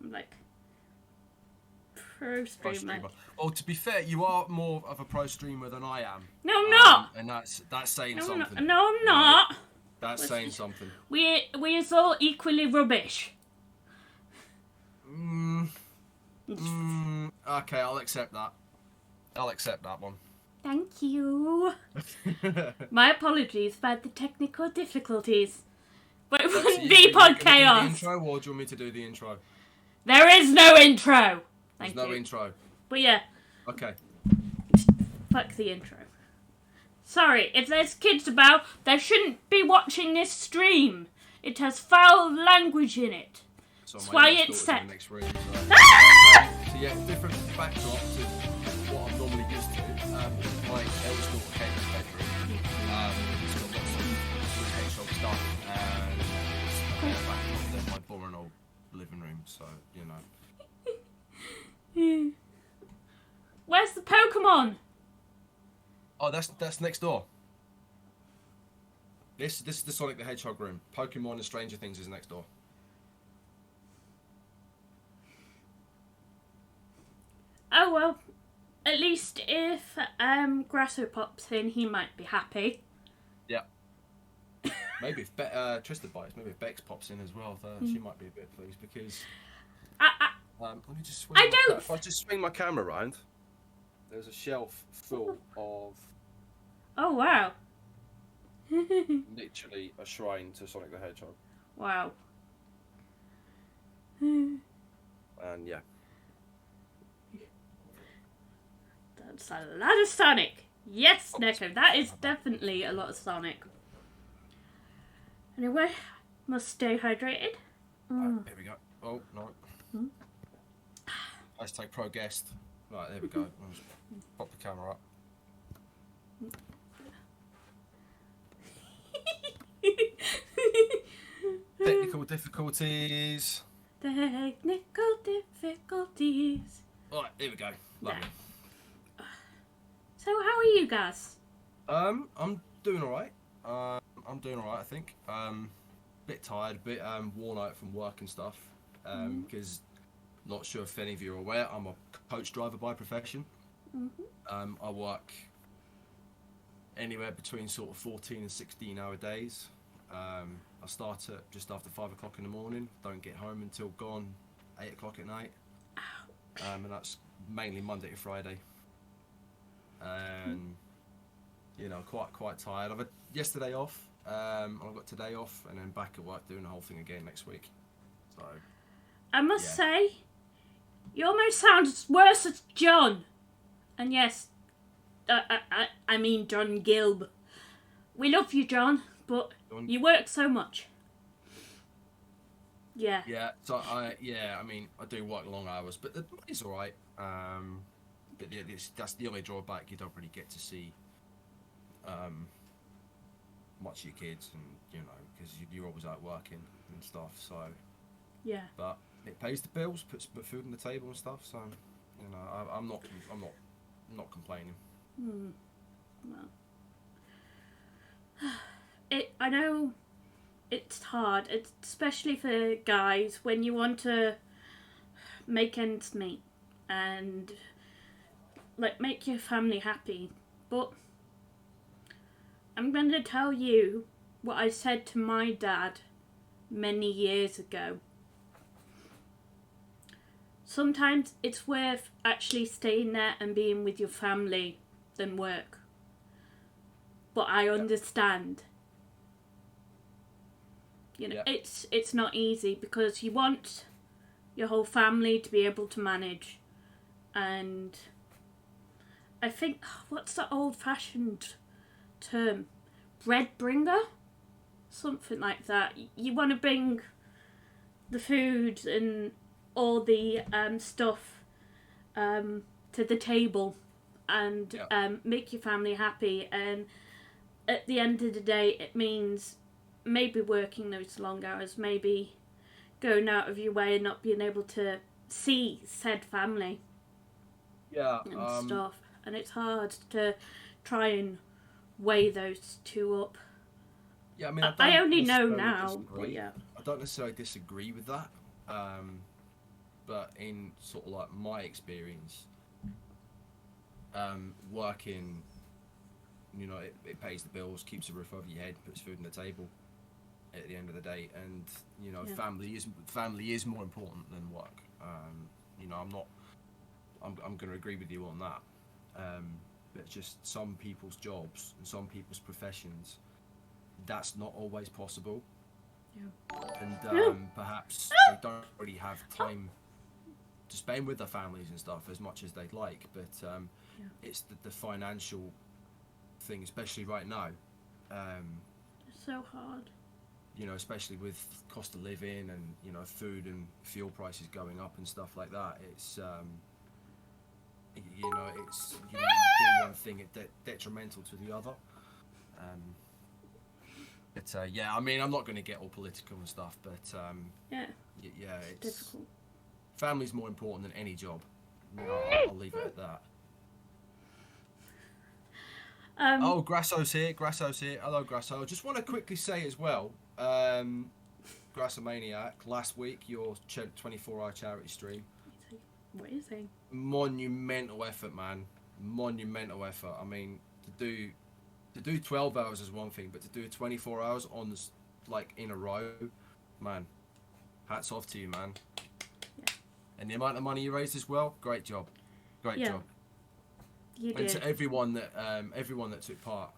I'm like pro streamer. Well, to be fair, you are more of a pro streamer than I am. No, I'm not. And that's saying No, something. no, I'm not. That's saying something. We is all equally rubbish. Okay, I'll accept that. I'll accept that one. Thank you. My apologies about the technical difficulties. But it wouldn't be Podchaos. The intro, or do you want me to do the intro? There is no intro. There's no intro. But yeah. Okay. Fuck the intro. Sorry, if there's kids about, they shouldn't be watching this stream. It has foul language in it. So that's why it's set. In the next room, so. So yeah, different backdrop to what I'm normally used to. My eldest daughter came to the bedroom. It's got lots of hedgehog stuff, and backdrop than my boring old living room. So you know. Where's the Pokemon? Oh, that's next door. This is the Sonic the Hedgehog room. Pokemon and Stranger Things is next door. Oh well, at least if Grasso pops in, he might be happy. Yeah. Maybe if Trista bites, maybe if Bex pops in as well, she might be a bit pleased because. Let me just swing. If I just swing my camera around, there's a shelf full of. Oh wow. Literally a shrine to Sonic the Hedgehog. Wow. And yeah. That's a lot of Sonic. Yes, Neko, that is definitely a lot of Sonic. Anyway, must stay hydrated. Right, here we go. Oh, no. Hashtag pro guest. Right, there we go. I'll just pop the camera up. Technical difficulties. Technical difficulties. Alright, here we go. Lovely. So how are you guys? I'm doing alright. I'm doing alright, I think. Bit tired, a bit worn out from work and stuff. Because not sure if any of you are aware, I'm a coach driver by profession. I work anywhere between sort of 14 and 16 hour days. I start at just after 5 o'clock in the morning, don't get home until gone 8 o'clock at night. And that's mainly Monday to Friday. And you know, quite tired. I've had yesterday off, I've got today off, and then back at work doing the whole thing again next week. So I must say, you almost sound worse as John. And yes, I mean John Gilb. We love you, John, but you work so much. Yeah. Yeah. So I mean, I do work long hours, but the money's all right. But that's the only drawback. You don't really get to see much of your kids, and you know, because you're always out working and stuff. So yeah. But it pays the bills, puts food on the table and stuff. So you know, I'm not complaining. Well, I know it's hard, especially for guys when you want to make ends meet and like make your family happy. But I'm going to tell you what I said to my dad many years ago. Sometimes it's worth actually staying there and being with your family than work. But I understand. You know, it's not easy because you want your whole family to be able to manage. And I think, what's the old-fashioned term? Bread bringer? Something like that. You want to bring the food and all the stuff to the table and make your family happy. And at the end of the day, it means maybe working those long hours, maybe going out of your way and not being able to see said family. Yeah. And stuff. And it's hard to try and weigh those two up. Yeah, I mean, I only know now. But yeah. I don't necessarily disagree with that. but in sort of like my experience, working, you know, it pays the bills, keeps a roof over your head, puts food on the table at the end of the day, and you know, family is more important than work. You know, I'm going to agree with you on that. But just some people's jobs and some people's professions, that's not always possible. And perhaps they don't really have time to spend with their families and stuff as much as they'd like, but it's the financial thing, especially right now. It's so hard. You know, especially with cost of living and, you know, food and fuel prices going up and stuff like that. It's you know, it's, you know, you do one thing, it's detrimental to the other. But yeah, I mean, I'm not going to get all political and stuff, but it's difficult. Family's more important than any job. You know, I'll leave it at that. Oh, Grasso's here. Hello, Grasso. I just want to quickly say as well, Grassomaniac, last week, your 24-hour charity stream. What are you saying? Monumental effort, man. Monumental effort. I mean, to do 12 hours is one thing, but to do 24 hours on this, like, in a row, man, hats off to you, man. Yeah. And the amount of money you raised as well, great job. Great job. You and did. to everyone that took part,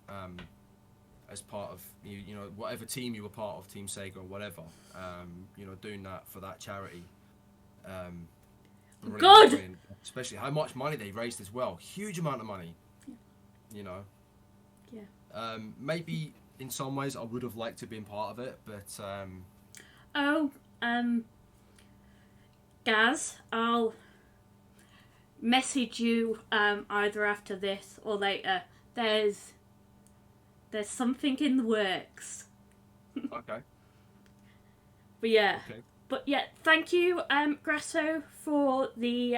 as part of you know, whatever team you were part of, Team Sega or whatever, you know, doing that for that charity. Really Good. brilliant. Especially how much money they raised as well. Huge amount of money. Yeah. You know. Yeah. Maybe in some ways I would have liked to have been part of it, but Gaz, I'll message you either after this or later. There's something in the works. Okay. But yeah. Okay. But yeah, thank you, Grasso, for the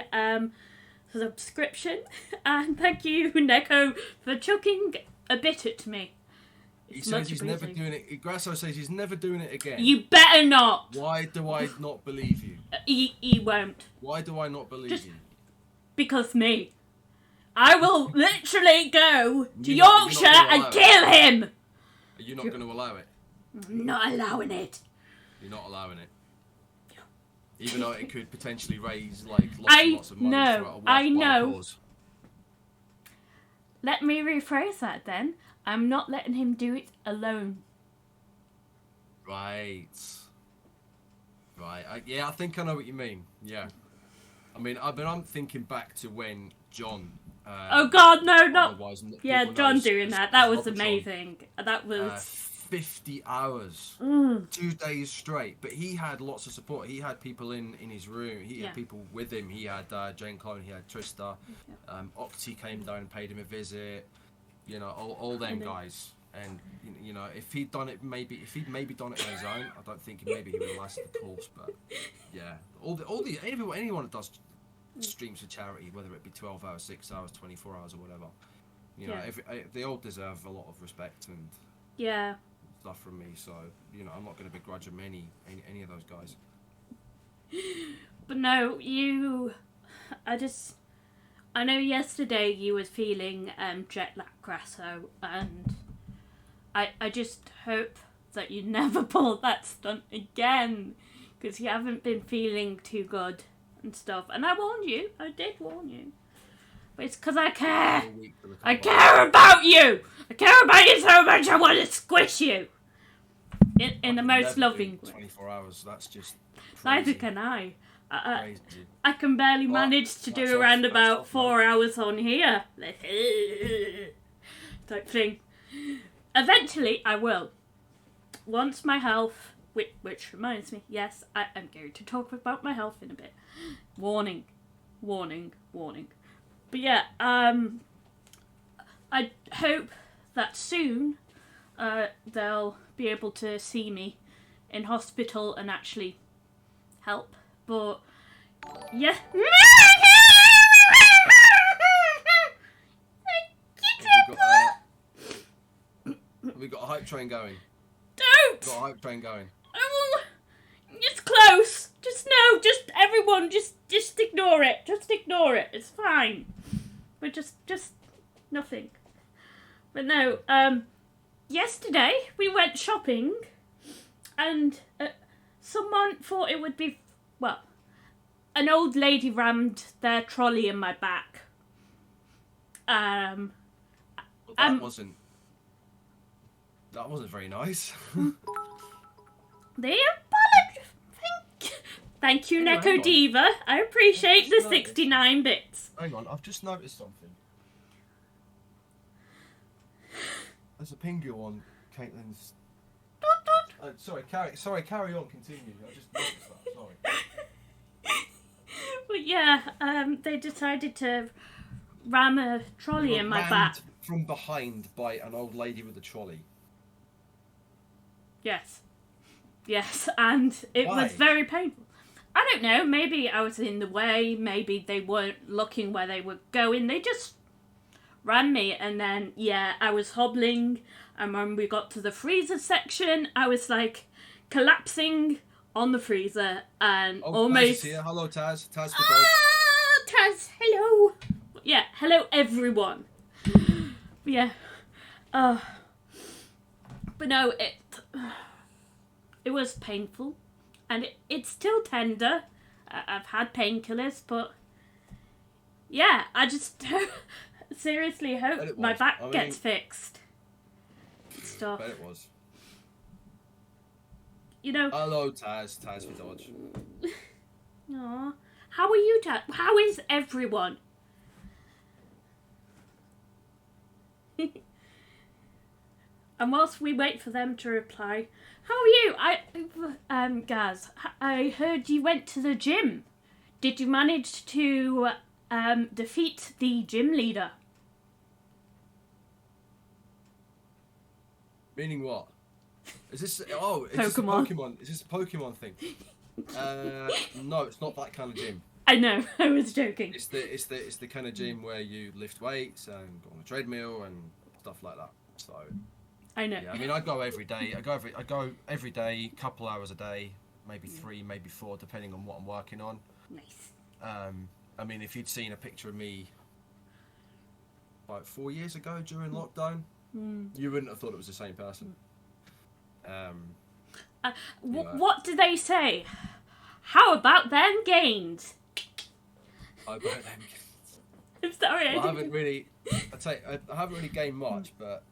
subscription, and thank you, Neko, for chucking a bit at me. He says he's never doing it. Grasso says he's never doing it again. You better not. Why do I not believe you? He won't. Why do I not believe you? Because me. I will literally go to You're not Yorkshire gonna and allow kill him. Are you not going to allow it? I'm not allowing it. You're not allowing it. Even though it could potentially raise like lots and lots of money for a worthwhile cause. Let me rephrase that then. I'm not letting him do it alone. Right. Yeah, I think I know what you mean. Yeah. I mean, I'm thinking back to when John. Oh God, no, not. Yeah, John doing that. That was amazing. That was 50 hours, 2 days straight. But he had lots of support. He had people in his room. He had people with him. He had Jane Clone. He had Trista. Octi came down and paid him a visit. You know, all them guys. And you know, if he'd done it, if he'd done it on his own, I don't think he would have lasted the course. But yeah, anyone that does streams for charity, whether it be 12 hours, 6 hours, 24 hours, or whatever, you know, they all deserve a lot of respect and stuff from me. So you know, I'm not going to begrudge them any of those guys. But no, I know yesterday you was feeling jet lag, Grasso, and I just hope that you never pull that stunt again, because you haven't been feeling too good and stuff. And I warned you. I did warn you. But it's because I care. I care about you. I care about you so much. I want to squish you. In the most loving way. 24 hours. That's just. Neither can I. I can barely manage to do around about 4 hours on here. Type thing. Eventually, I will. Once my health, which reminds me, yes, I am going to talk about my health in a bit. Warning. But yeah, I hope that soon they'll be able to see me in hospital and actually help. But yeah. We got a hype train going. Don't! Got a hype train going. It's close. Just everyone everyone, just ignore it. Just ignore it. It's fine. We're just nothing. But no, yesterday we went shopping, and someone thought it would be, well, an old lady rammed their trolley in my back. Well, that wasn't very nice. They apologize. Thank you, Anyway, Neko Diva. I appreciate the 69 bits. Hang on, I've just noticed something. There's a pingu on Caitlin's. Sorry, carry on, continue. I just noticed that. Sorry. Well, yeah, they decided to ram a trolley in my back. From behind by an old lady with a trolley. Yes, and it Why? was very painful. I don't know, maybe I was in the way, maybe they weren't looking where they were going, they just ran me, and then, yeah, I was hobbling, and when we got to the freezer section, I was, like, collapsing on the freezer, and almost... Taz is here. Hello, Taz. Taz the dog. Taz, hello! Yeah, hello, everyone. Yeah. But no, it was painful, and it's still tender. I've had painkillers, but yeah, I just seriously hope my back gets fixed. Stuff. Bet it was. You know. Hello, Taz. Taz for Dodge. Aw. How are you, Taz? How is everyone? And whilst we wait for them to reply, how are you? Gaz, I heard you went to the gym. Did you manage to defeat the gym leader? Meaning what? Is this? Oh, is Pokemon. This a Pokemon? Is this a Pokemon thing? No, it's not that kind of gym. I know. I was joking. It's the kind of gym where you lift weights and go on a treadmill and stuff like that. So. I know. Yeah, I mean, I go every day. I go every day, couple hours a day, maybe 3, maybe 4, depending on what I'm working on. Nice. I mean, if you'd seen a picture of me about 4 years ago during lockdown, you wouldn't have thought it was the same person. What do they say? How about them gains? I bet them. I'm sorry. Well, I haven't really. I haven't really gained much, but.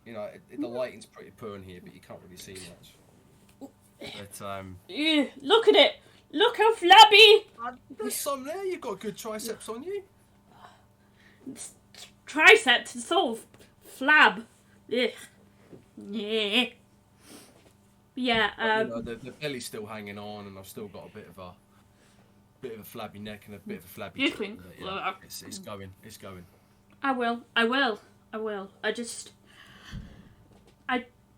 You know, the lighting's pretty poor in here, but you can't really see much. But look at it! Look how flabby! There's some there. You've got good triceps on you. Triceps, it's all flab. Ugh. Yeah. Yeah. You know, the belly's still hanging on, and I've still got a bit of a flabby neck and a bit of a flabby. You think? Yeah, it's going. It's going. I will.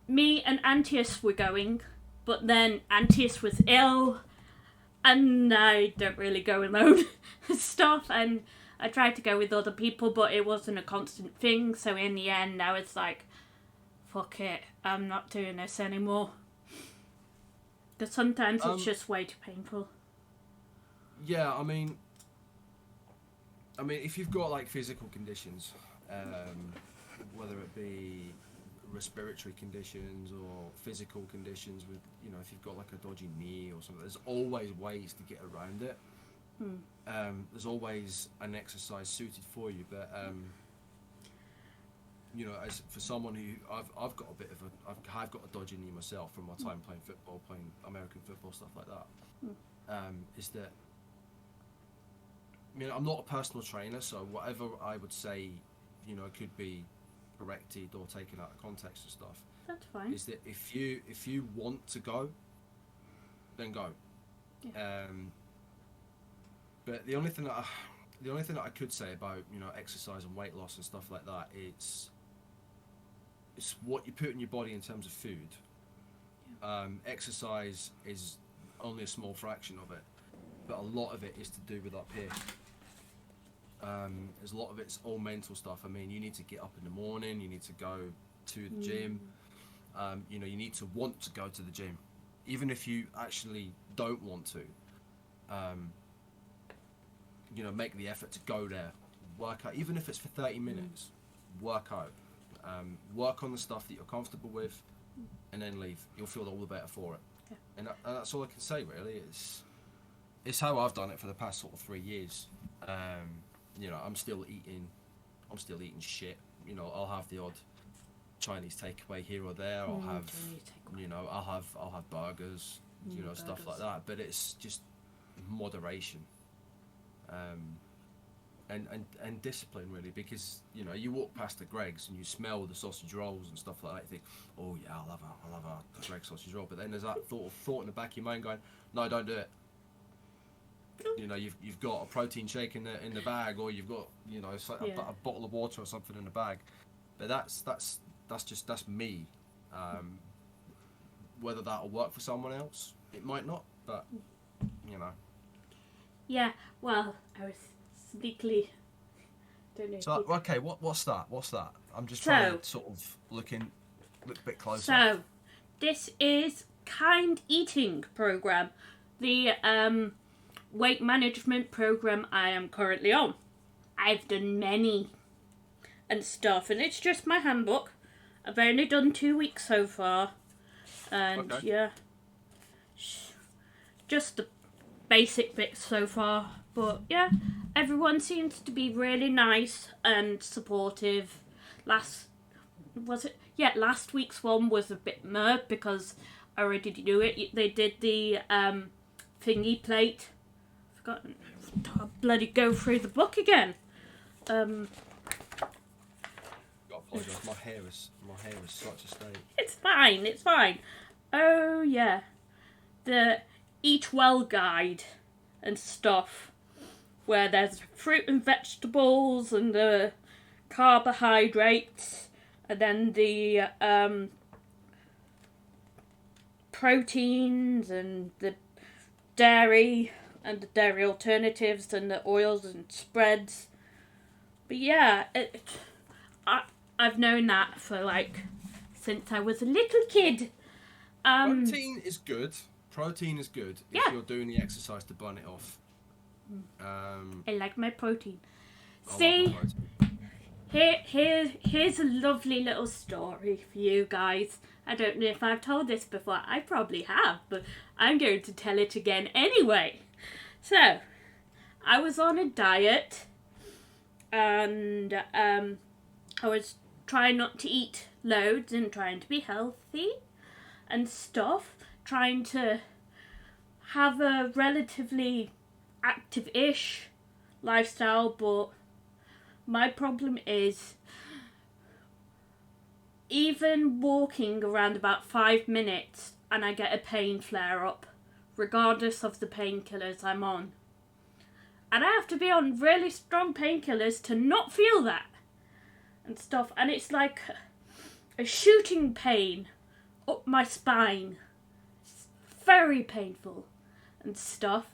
Me and Antius were going, but then Antius was ill, and I don't really go alone stuff, and I tried to go with other people, but it wasn't a constant thing, so in the end I was like, fuck it, I'm not doing this anymore. Because sometimes it's just way too painful. Yeah, I mean, if you've got like physical conditions, whether it be respiratory conditions or physical conditions with, you know, if you've got like a dodgy knee or something, there's always ways to get around it. There's always an exercise suited for you, but you know, as for someone who I've got I've got a dodgy knee myself from my time playing football, playing American football, stuff like that. Is that, I mean, I'm not a personal trainer, so whatever I would say, you know, could be corrected or taken out of context and stuff. That's fine. Is that if you want to go, then go. Yeah. But the only thing that I could say about, you know, exercise and weight loss and stuff like that, it's what you put in your body in terms of food. Yeah. Exercise is only a small fraction of it, but a lot of it is to do with up here. There's a lot of it's all mental stuff. I mean, you need to get up in the morning, you need to go to the gym, you know, you need to want to go to the gym, even if you actually don't want to. make the effort to go there, work out, even if it's for 30 minutes, work out, work on the stuff that you're comfortable with, and then leave. You'll feel all the better for it. Yeah. And that's all I can say, really. It's how I've done it for the past sort of 3 years. I'm still eating shit. I'll have the odd Chinese takeaway here or there. I'll have burgers, stuff like that. But it's just moderation, and discipline, really, because you walk past the Greggs and you smell the sausage rolls and stuff like that. You think, oh yeah, I'll have a Gregg sausage roll. But then there's that thought in the back of your mind going, no, don't do it. You've got a protein shake in the bag, or you've got a bottle of water or something in the bag. But that's me. Whether that'll work for someone else, it might not. But Yeah. Well, I was sneakily. Don't know. So okay, what's that? I'm just trying to sort of look a bit closer. So, this is Kind Eating program, the weight management program I am currently on. I've done many and stuff, and it's just my handbook. I've only done 2 weeks so far, and just the basic bits so far. But yeah, everyone seems to be really nice and supportive. Last week's one was a bit meh because I already knew it. They did the thingy plate. Forgotten. I'll bloody go through the book again. I apologise. My hair is such a state. It's fine. Oh yeah, the Eat Well guide and stuff, where there's fruit and vegetables and the carbohydrates, and then the proteins and the dairy and the dairy alternatives and the oils and spreads. But yeah, I've known that for since I was a little kid. Protein is good if you're doing the exercise to burn it off. I like my protein. I See, love my protein. here's a lovely little story for you guys. I don't know if I've told this before. I probably have, but I'm going to tell it again anyway. So, I was on a diet, and I was trying not to eat loads and trying to be healthy and stuff, trying to have a relatively active-ish lifestyle, but my problem is even walking around about 5 minutes and I get a pain flare up, regardless of the painkillers I'm on. And I have to be on really strong painkillers to not feel that and stuff. And it's like a shooting pain up my spine. It's very painful and stuff.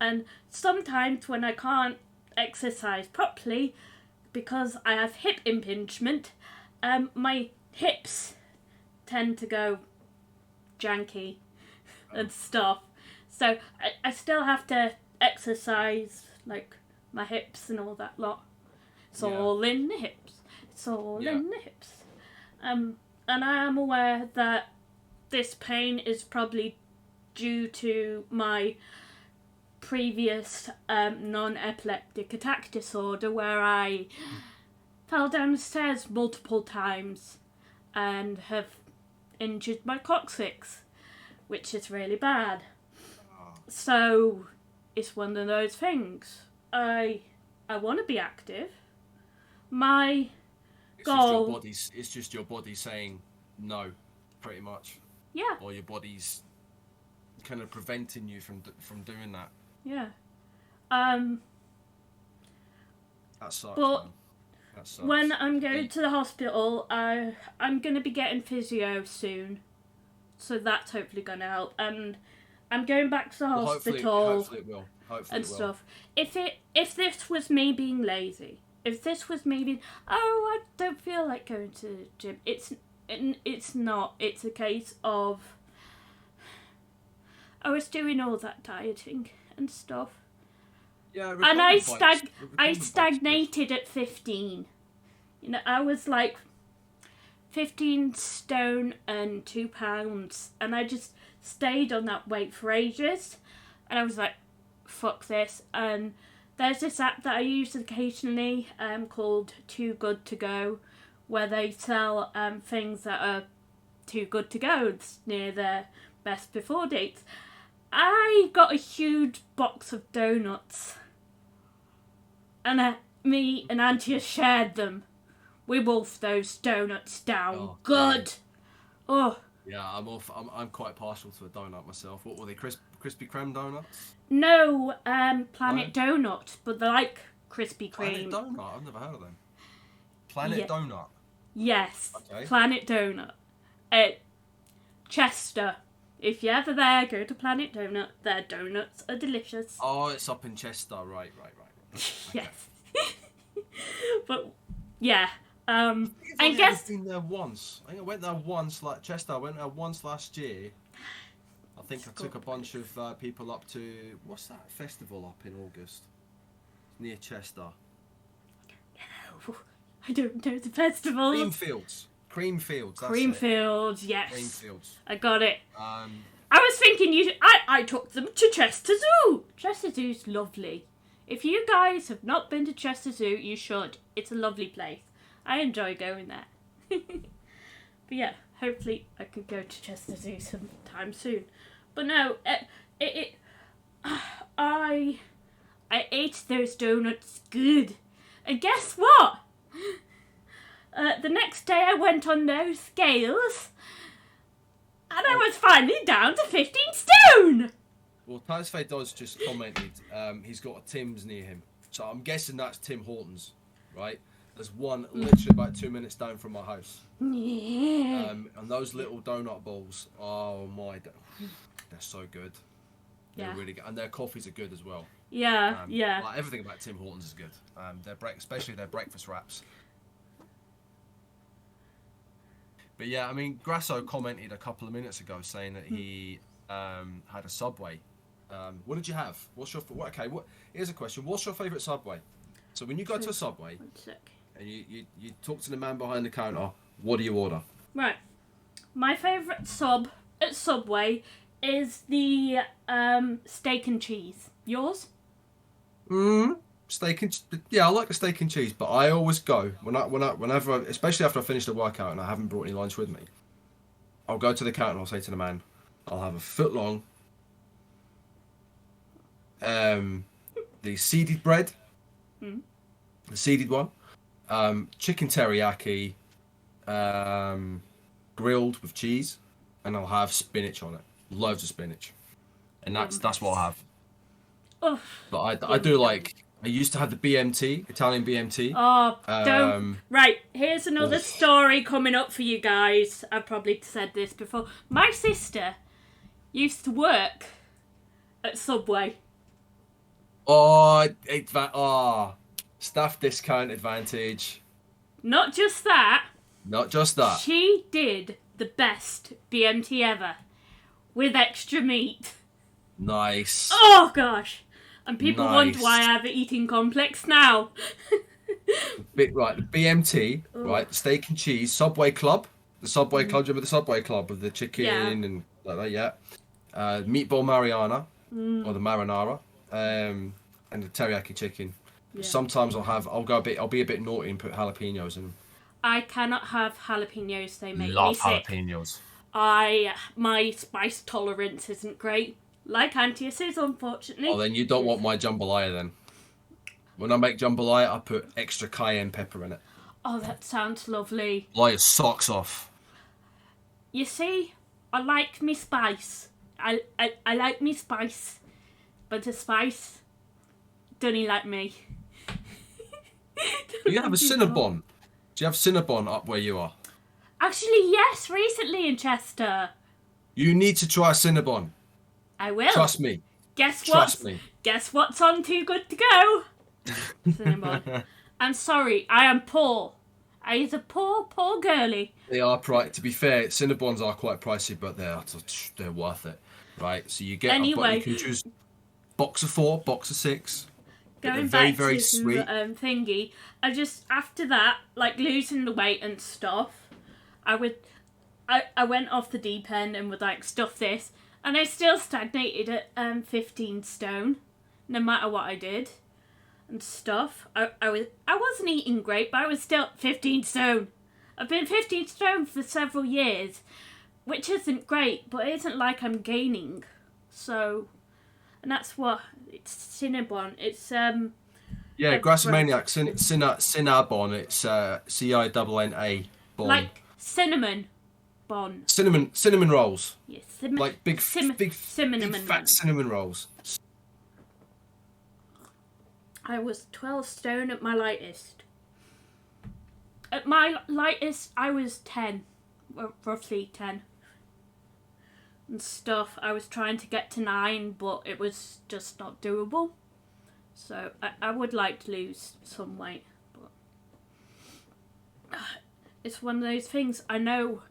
And sometimes when I can't exercise properly because I have hip impingement, my hips tend to go janky and stuff. So I still have to exercise my hips and all that lot. It's all in the hips. It's all in the hips. And I am aware that this pain is probably due to my previous non-epileptic attack disorder, where I fell down the stairs multiple times and have injured my coccyx, which is really bad. So it's one of those things. I want to be active. My goal. It's just your body saying no, pretty much. Yeah. Or your body's kind of preventing you from doing that. Yeah. That sucks. But man. That sucks. when I'm going to the hospital, I'm going to be getting physio soon, so that's hopefully going to help. And I'm going back to the hospital. Hopefully it will. Hopefully and it will. stuff. If this was me being lazy, if this was me being, I don't feel like going to the gym. It's not. It's a case of I was doing all that dieting and stuff, Yeah, And I recumbent stagnated at 15. You know, I was like 15 stone and 2 pounds, and I just stayed on that weight for ages, and I was like, fuck this. And there's this app that I use occasionally called Too Good To Go, where they sell things that are too good to go. It's near their best before dates. I got a huge box of donuts, and me and Auntie shared them. We wolfed those donuts down. Oh, good. Oh. Yeah, I'm quite partial to a donut myself. What were they? Krispy Kreme donuts? No, Planet Donut, but they're like Krispy Kreme. Planet Donut? I've never heard of them. Planet Donut? Yes, Okay. Planet Donut. Chester. If you're ever there, go to Planet Donut. Their donuts are delicious. Oh, it's up in Chester. Right. Yes. But, yeah. I've guess... been there once. I think I went there once, like Chester. I went there once last year. I think I took a bunch of people up to... What's that festival up in August? Near Chester. I don't know the festival. Creamfields. Creamfields, yes. Creamfields. I got it. Um, I was thinking I took them to Chester Zoo. Chester Zoo's lovely. If you guys have not been to Chester Zoo, you should. It's a lovely place. I enjoy going there. But yeah, hopefully I can go to Chester Zoo sometime soon. But no, I ate those donuts good. And guess what? The next day I went on those scales, and I was finally down to 15 stone. well, Tansfay Dodds just commented he's got a Tim's near him. So I'm guessing that's Tim Hortons, right? There's one literally about 2 minutes down from my house. Yeah. And those little donut balls, oh my, they're so good. They're really good. And their coffees are good as well. Yeah, yeah. Like everything about Tim Hortons is good. Especially their breakfast wraps. But yeah, I mean, Grasso commented a couple of minutes ago saying that he had a Subway. What did you have? Here's a question. What's your favourite Subway? So when you go to a Subway and you talk to the man behind the counter, what do you order? Right. My favourite sub at Subway is the steak and cheese. Yours? Steak and I like the steak and cheese, but I always go whenever, especially after I finish the workout and I haven't brought any lunch with me. I'll go to the counter and I'll say to the man, I'll have a foot long, the seeded bread, the seeded one, chicken teriyaki, grilled with cheese, and I'll have spinach on it, loads of spinach, and that's what I'll have. Oh, but I do like. I used to have the BMT, Italian BMT. Oh, don't. Right, here's another story coming up for you guys. I've probably said this before. My sister used to work at Subway. Staff discount advantage. Not just that. She did the best BMT ever. With extra meat. Nice. Oh, gosh. And people wonder why I have an eating complex now. Right, the BMT, right, steak and cheese, Subway Club. The Subway Club, do you remember the Subway Club with the chicken and like that, yeah. Meatball Mariana, or the marinara, and the teriyaki chicken. Yeah. Sometimes I'll be a bit naughty and put jalapenos in. I cannot have jalapenos, they make Love me sick. jalapenos. My spice tolerance isn't great. Like Antioch's, unfortunately. Oh, then you don't want my jambalaya then. When I make jambalaya, I put extra cayenne pepper in it. Oh, that sounds lovely. Blow your socks off. You see, I like me spice. I like me spice. But the spice don't like me. You have a Cinnabon. Do you have Cinnabon up where you are? Actually, yes, recently in Chester. You need to try Cinnabon. I will. Trust me. Guess what's on Too Good To Go? Cinnabon. I'm sorry, I am poor. I is a poor girly. They are to be fair, Cinnabons are quite pricey, but they're worth it, right? So you get. Anyway, you can choose box of 4, box of 6. going very, back very to sweet. thingy, I just after that, like losing the weight and stuff, I went off the deep end and would like stuff this, and I still stagnated at 15 stone, no matter what I did, and stuff. I wasn't eating great, but I was still 15 stone. I've been 15 stone for several years, which isn't great, but it isn't like I'm gaining. So, and that's what it's Cinnabon. It's Yeah, a Grassmaniac, bread. Cinnabon. It's Cinna bon. Like cinnamon bon. Cinnamon rolls. Yes, Like big cinnamon fat cinnamon rolls. I was 12 stone at my lightest. At my lightest, I was 10. Roughly 10. And stuff. I was trying to get to 9, but it was just not doable. So I would like to lose some weight. But it's one of those things. I know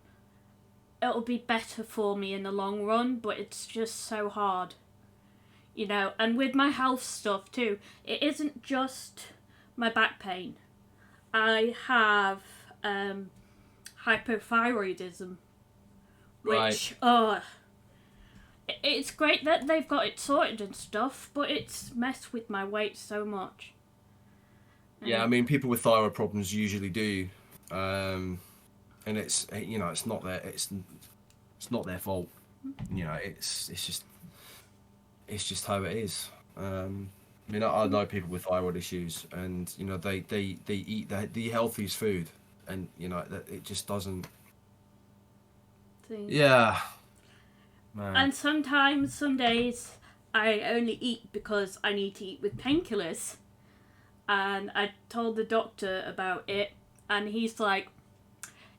it'll be better for me in the long run, but it's just so hard. You know, and with my health stuff too, it isn't just my back pain. I have hypothyroidism, which it's great that they've got it sorted and stuff, but it's messed with my weight so much. Yeah, I mean, people with thyroid problems usually do, and it's it's not not their fault. You know, it's just how it is. I mean, I know people with thyroid issues, and they eat the healthiest food, and that it just doesn't. Yeah. Man. And sometimes, some days, I only eat because I need to eat with painkillers. And I told the doctor about it, and he's like,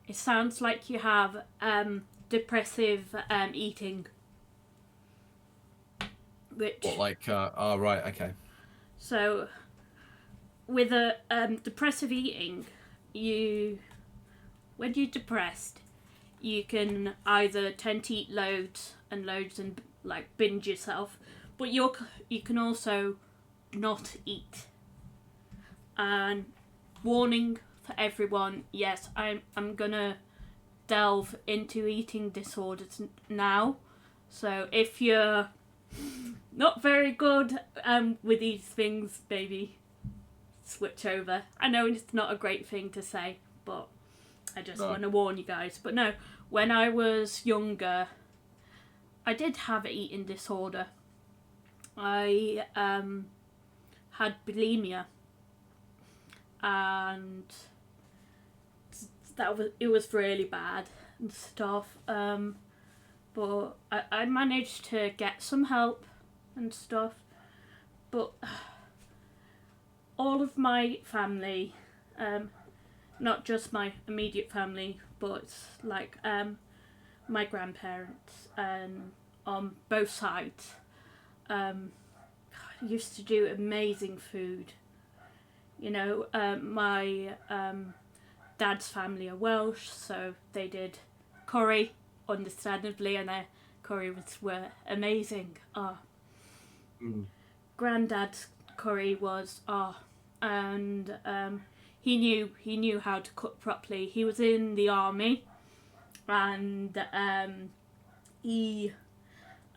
"It sounds like you have depressive eating." Which, what, like, oh, right, okay. So, with a depressive eating, when you're depressed, you can either tend to eat loads and loads and like binge yourself, but you can also not eat. And warning for everyone, yes, I'm gonna delve into eating disorders now. So if you're not very good with these things, maybe switch over. I know it's not a great thing to say, but I just want to warn you guys. But no, when I was younger, I did have an eating disorder. I had bulimia, and it was really bad and stuff. But I managed to get some help and stuff. But all of my family, not just my immediate family, but like my grandparents and on both sides, used to do amazing food. You know, my dad's family are Welsh, so they did curry, understandably, and their curry were amazing. Granddad's curry was and he knew how to cook properly. He was in the army, and he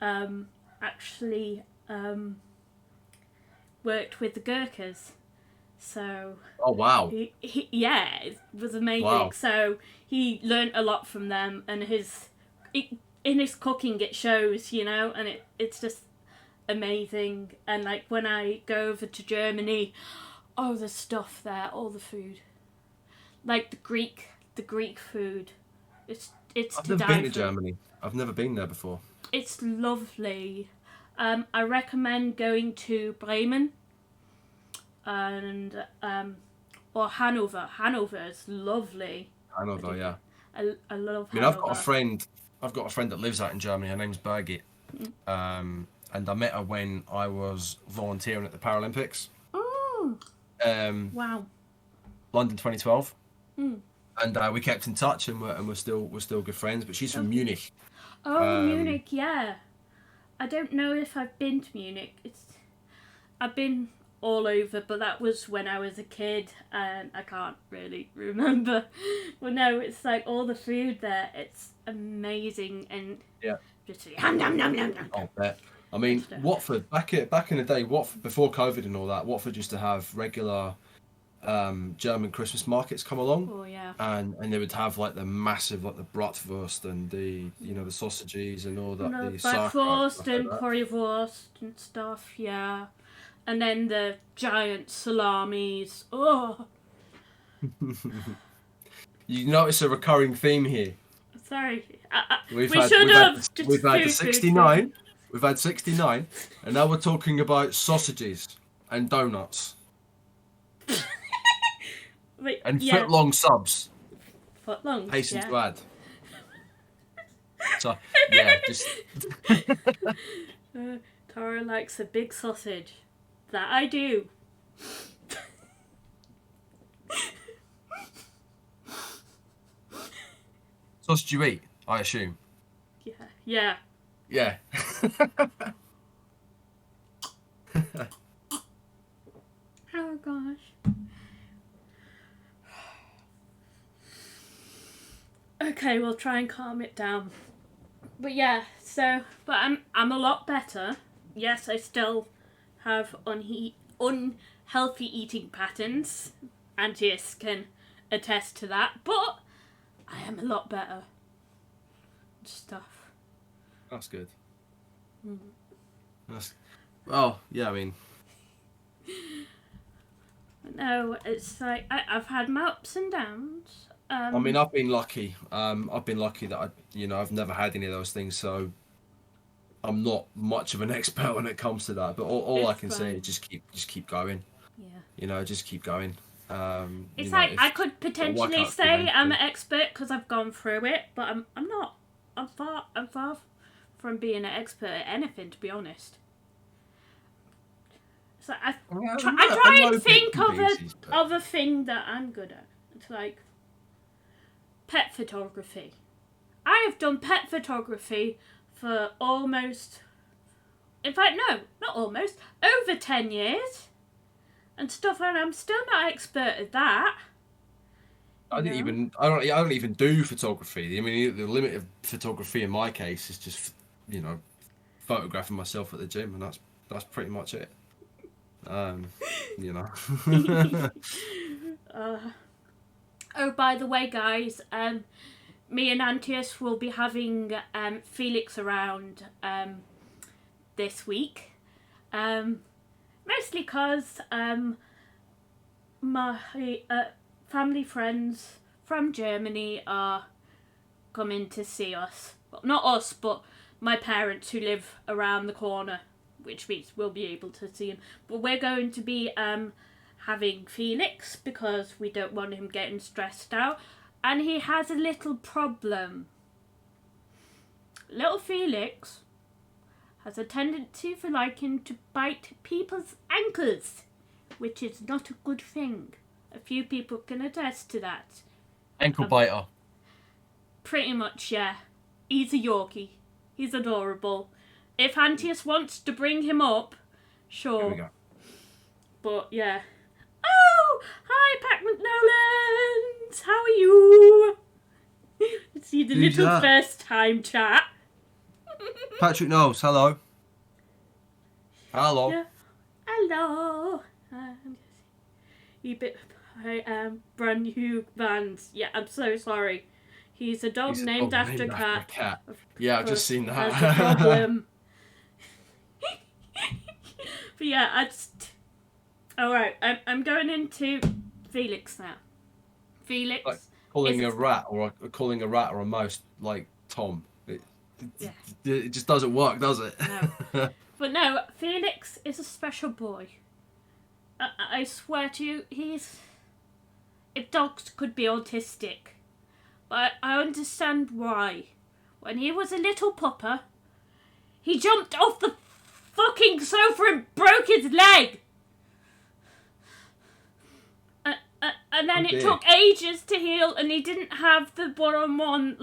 actually worked with the Gurkhas. So oh wow, yeah, it was amazing. Wow. So he learnt a lot from them, and in his cooking it shows, and it's just amazing. And like when I go over to Germany, oh, the stuff there, all the food, like the Greek food, it's I've never been to Germany. I've never been there before. It's lovely. I recommend going to Bremen and or Hanover. Hanover is lovely. Hanover, yeah. I love Hanover. I mean, I've got a friend that lives out in Germany. Her name's Birgit, and I met her when I was volunteering at the Paralympics. Oh. Wow. London 2012. And we kept in touch, and we're still good friends. But she's from Munich. Oh, Munich, yeah. I don't know if I've been to Munich. I've been all over, but that was when I was a kid, and I can't really remember. Well, no, it's like all the food there, it's amazing, and just yum, yum, yum, yum, yum. I'll bet. I mean, Watford, back in the day, Watford, before COVID and all that, Watford used to have regular German Christmas markets come along. Oh, yeah. And they would have like the massive, like the bratwurst and the, the sausages and all that. No, the bratwurst and like currywurst and stuff, yeah. And then the giant salamis. Oh, You notice a recurring theme here. sorry. We've We had should have. we've had the 69. We've had 69, and now we're talking about sausages and donuts Wait, and yeah. foot-long subs. Footlongs, Hasten yeah. to add. So yeah, just Tara likes a big sausage. That I do. sausage you eat, I assume. Yeah, yeah. Yeah. Oh gosh. Okay, we'll try and calm it down. But yeah, but I'm a lot better. Yes, I still have unhealthy eating patterns. Antius can attest to that, but I am a lot better. Stuff. That's good. Mm. Yeah, I mean... No, it's like, I've had my ups and downs. I mean, I've been lucky. I've been lucky that I've never had any of those things, so I'm not much of an expert when it comes to that. But all I can say is just keep going. Yeah. Just keep going. It's like I could potentially say I'm an expert because I've gone through it, but I'm not. I'm far from being an expert at anything, to be honest. So I try and think of a thing that I'm good at. It's like pet photography. I have done pet photography for almost, in fact, no, not almost, over 10 years and stuff, and I'm still not expert at that. I don't even do photography. I mean, the limit of photography in my case is just, photographing myself at the gym, and that's pretty much it. Oh, by the way, guys, me and Antius will be having Felix around this week. Mostly because my family friends from Germany are coming to see us. Well, not us, but my parents who live around the corner, which means we'll be able to see him. But we're going to be having Felix because we don't want him getting stressed out. And he has a little problem. Little Felix has a tendency for liking to bite people's ankles, which is not a good thing. A few people can attest to that. Ankle biter. Pretty much, yeah. He's a Yorkie. He's adorable. If Antius wants to bring him up, sure. Here we go. But yeah. Oh! Hi, Pac-Man Nolans! How are you? See the Who's little that? first time chat. Patrick Knowles, hello. Hello. Yeah. Hello. Brand new Vans. Yeah, I'm so sorry. He's a dog named after a cat. Yeah, I've just seen that. That's a problem. But yeah, alright, I'm going into Felix now. Felix. Like calling a rat or a mouse like Tom. It just doesn't work, does it? No. But no, Felix is a special boy. I swear to you, if dogs could be autistic. But I understand why. When he was a little pupper, he jumped off the fucking sofa and broke his leg. And then it took ages to heal, and he didn't have the one-on-one,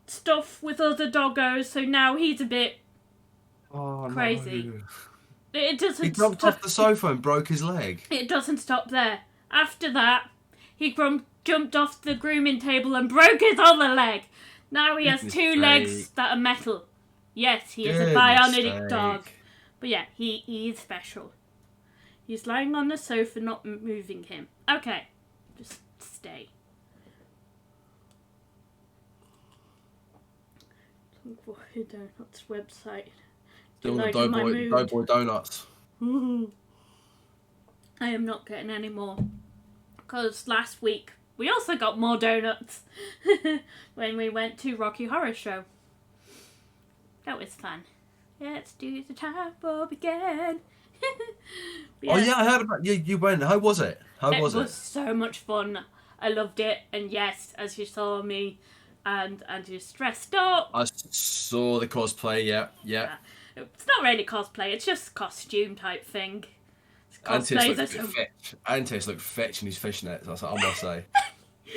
stuff with other doggos, so now he's a bit crazy. No. It doesn't. He jumped off the sofa and broke his leg. It doesn't stop there. After that, he jumped off the grooming table and broke his other leg. Now he has two legs that are metal. Yes, he is a bionic dog. But yeah, he is special. He's lying on the sofa, not moving him. Okay, just stay. Boy Donuts website. Still the Doughboy Donuts. I am not getting any more. Because last week we also got more donuts when we went to Rocky Horror Show. That was fun. Let's do the time Bob again. Oh yeah, I heard about you went. How was it? It was so much fun. I loved it. And yes, as you saw me and just dressed up. I saw the cosplay, yeah. It's not really cosplay, it's just costume type thing. Antis looked fetch in his fishnets, I must say.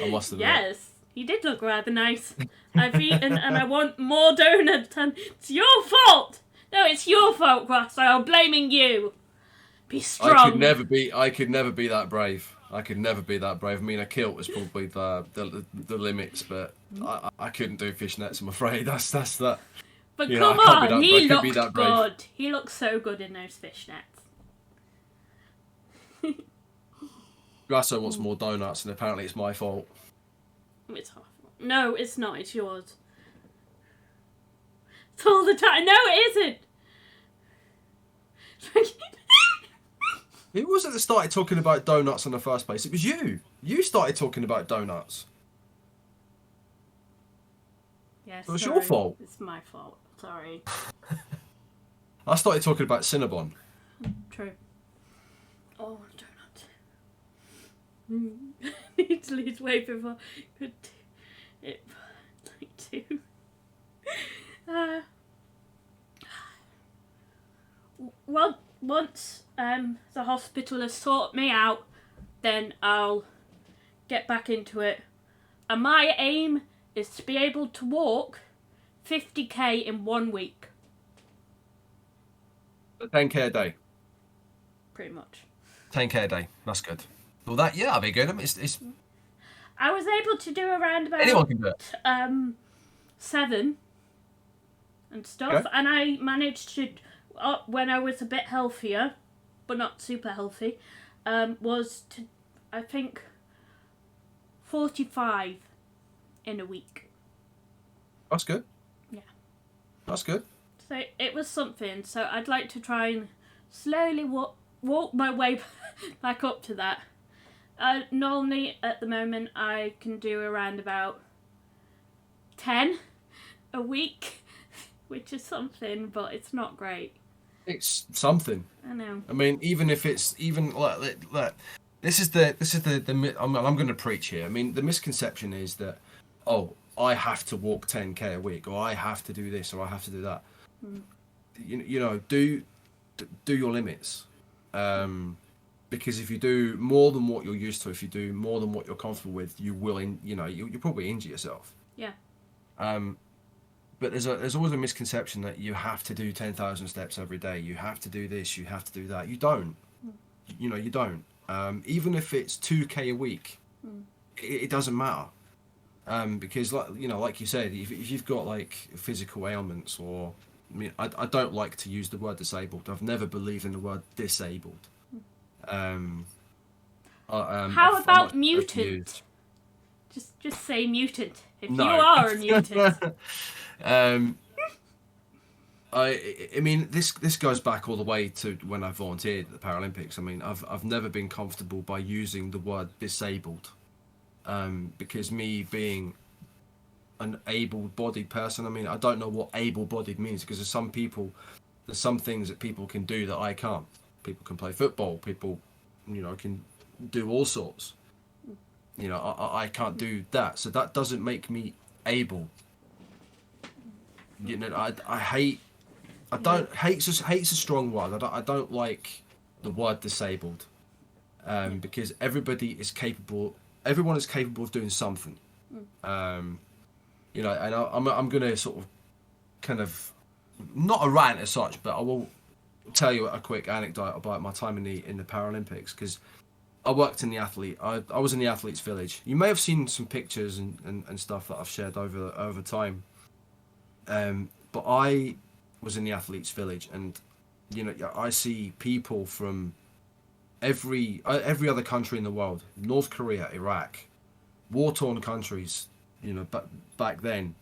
I must admit. Yes, he did look rather nice. I've eaten and I want more donuts and it's your fault! No, it's your fault, Ross, so I'm blaming you. Be strong. I could never be that brave. I mean, a kilt was probably the limits, but I couldn't do fishnets, I'm afraid. That's that. But come on, he looked good. He looked so good in those fishnets. Grasso wants more donuts, and apparently it's my fault. It's half. No, it's not. It's yours. It's all the time. No, it isn't. Who was it that started talking about donuts in the first place? It was you. You started talking about donuts. Yes, it was your fault. It's my fault. Sorry. I started talking about Cinnabon. True. Oh, donut. Need to lose weight before could it like to. Well, once the hospital has sorted me out, then I'll get back into it. And my aim is to be able to walk 50k in 1 week. 10k a day. Pretty much. 10k a day. That's good. Well, that'll be good. I mean, it's. I was able to do around about anyone can do it. 7 and stuff, okay. And I managed to, when I was a bit healthier, but not super healthy, was to, I think, 45 in a week. That's good. Yeah. That's good. So it was something. So I'd like to try and slowly walk my way back up to that. Normally, at the moment, I can do around about 10 a week, which is something, but it's not great. It's something. I know. I mean, even if it's like this is the I'm going to preach here. I mean, the misconception is that I have to walk 10k a week, or I have to do this, or I have to do that. You know, do your limits. Because if you do more than what you're used to, if you do more than what you're comfortable with, you will, you'll probably injure yourself. Yeah. But there's always a misconception that you have to do 10,000 steps every day. You have to do this. You have to do that. You don't. You don't. Even if it's 2k a week, it doesn't matter. Because like you said, if you've got like physical ailments, or I don't like to use the word disabled. I've never believed in the word disabled. How about mutant? Just say mutant. If you are a mutant. I mean, this goes back all the way to when I volunteered at the Paralympics. I mean, I've never been comfortable by using the word disabled, because me being an able-bodied person, I mean, I don't know what able-bodied means, because there's some things that people can do that I can't. People can play football. People, can do all sorts. I can't do that, so that doesn't make me able. Hate's a strong word. I don't like the word disabled, because everybody is capable. Everyone is capable of doing something. And I'm gonna sort of, kind of, not a rant as such, but I will tell you a quick anecdote about my time in the Paralympics, because I worked in the athlete. I was in the athletes' village. You may have seen some pictures and stuff that I've shared over time. But I was in the athletes' village, and I see people from every other country in the world, North Korea, Iraq, war-torn countries, but back then,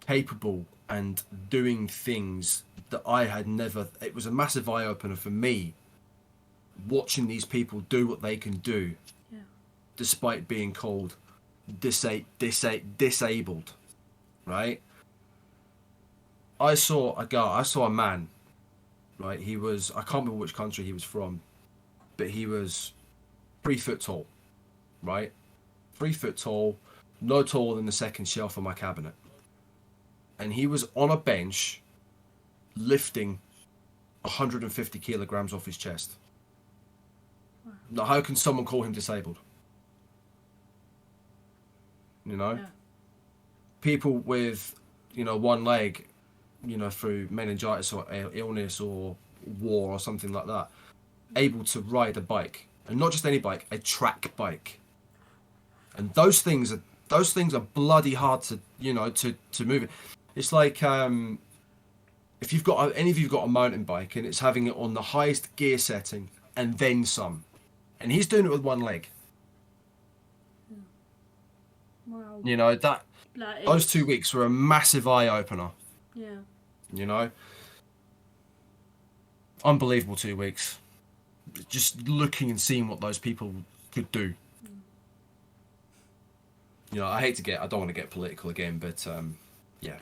capable and doing things that I had never. It was a massive eye-opener for me, watching these people do what they can do, despite being called disabled, right? I saw a man, right? I can't remember which country he was from, but he was 3 foot tall, right? 3 foot tall, no taller than the second shelf of my cabinet. And he was on a bench lifting 150 kilograms off his chest. Wow. Now, how can someone call him disabled? Yeah. People with, one leg, through meningitis or illness or war or something like that, able to ride a bike, and not just any bike, a track bike. And those things are bloody hard to move. It's like if any of you've got a mountain bike and it's having it on the highest gear setting and then some, and he's doing it with one leg. Wow. Those 2 weeks were a massive eye opener. Yeah. Unbelievable 2 weeks. Just looking and seeing what those people could do. I don't want to get political again, but yeah.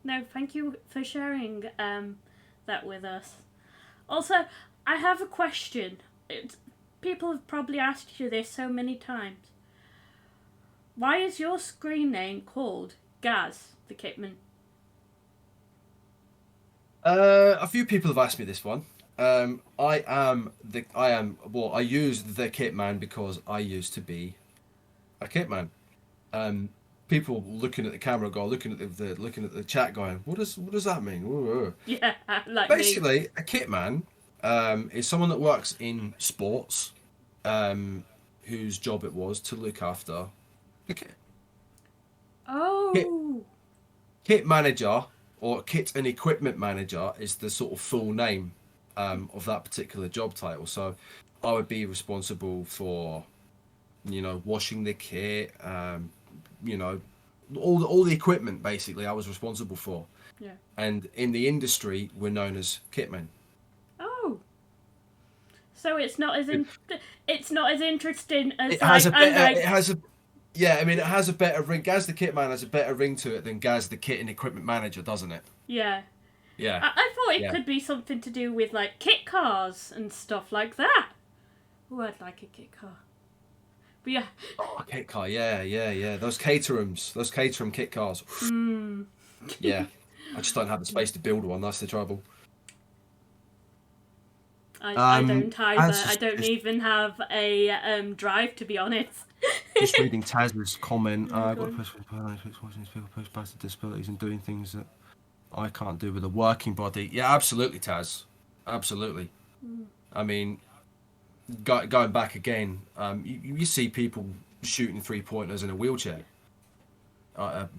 No, thank you for sharing that with us. Also, I have a question. People have probably asked you this so many times. Why is your screen name called GazTheKitman? A few people have asked me this one. I use the Kitman because I used to be a Kitman. People looking at the camera, looking at the chat, going, "What does that mean?" Ooh. Yeah, like basically, me. A Kitman is someone that works in sports, whose job it was to look after the kit. Oh. Kit manager or kit and equipment manager is the sort of full name of that particular job title. So I would be responsible for, washing the kit, all the equipment basically I was responsible for. Yeah. And in the industry, we're known as kitmen. Oh. So it's not as interesting as it has a better ring. Gaz the Kitman has a better ring to it than Gaz the Kit and Equipment Manager, doesn't it? Yeah. Yeah. I thought it could be something to do with like kit cars and stuff like that. Oh, I'd like a kit car. But yeah. Oh, a kit car, yeah. Those Caterham kit cars. Yeah. I just don't have the space to build one, that's the trouble. I don't either. I don't even have a drive, to be honest. Just reading Taz's comment. I've got a person people post bastard disabilities and doing things that I can't do with a working body. Yeah, absolutely, Taz. Absolutely. I mean, going back again, you see people shooting 3-pointers in a wheelchair,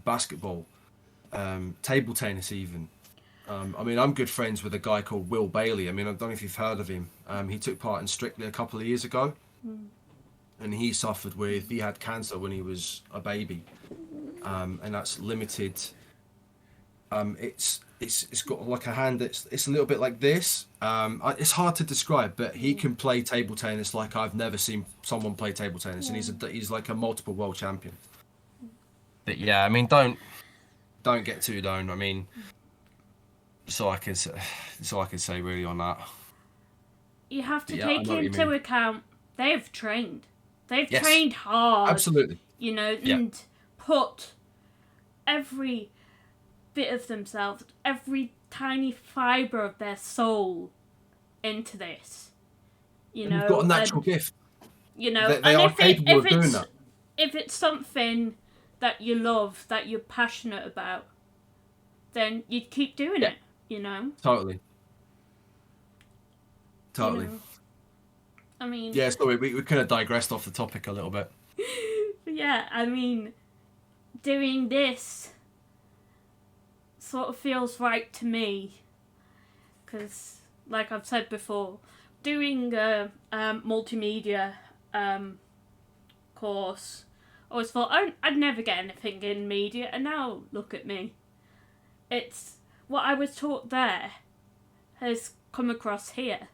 basketball, table tennis even. I mean, I'm good friends with a guy called Will Bailey. I mean, I don't know if you've heard of him. He took part in Strictly a couple of years ago. And he had cancer when he was a baby. And that's limited. It's got like a hand it's a little bit like this. It's hard to describe, but he can play table tennis like I've never seen someone play table tennis. And he's like a multiple world champion. But yeah, I mean, don't get too down. I mean, so I can say really on that. You have to take into account they've trained. They've trained hard. Absolutely. And put every bit of themselves, every tiny fibre of their soul into this. And they've got a natural gift. They are capable of doing that. If it's something that you love, that you're passionate about, then you'd keep doing it. you know? Totally. You know? I mean... Yeah, sorry, we kind of digressed off the topic a little bit. Yeah, I mean, doing this sort of feels right to me. Because, like I've said before, doing a multimedia course, I always thought I'd never get anything in media, and now look at me. It's what I was taught there has come across here,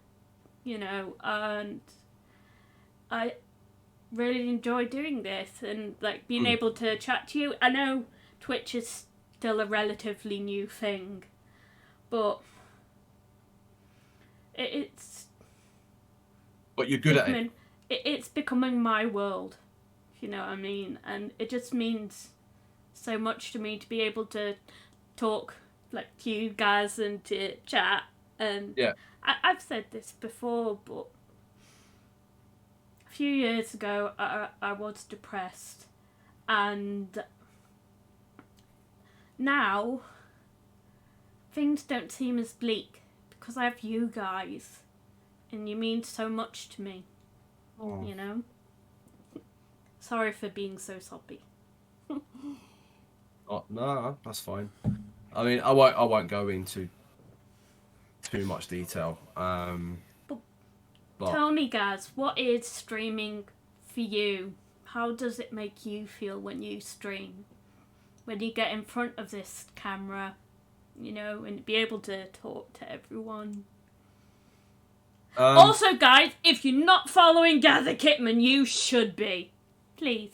you know, and I really enjoy doing this and like being able to chat to you. I know Twitch is still a relatively new thing, but it's. But you're good at it. It's becoming my world, if you know what I mean, and it just means so much to me to be able to talk like to you guys and to chat. And yeah, I've said this before, but a few years ago I was depressed, and now things don't seem as bleak because I have you guys, and you mean so much to me. Oh. You know? Sorry for being so soppy. Oh, no, that's fine. I mean, I won't go into too much detail. But tell me, guys, what is streaming for you? How does it make you feel when you stream? When you get in front of this camera, you know, and be able to talk to everyone. Also, guys, if you're not following GazTheKitman, you should be. Please.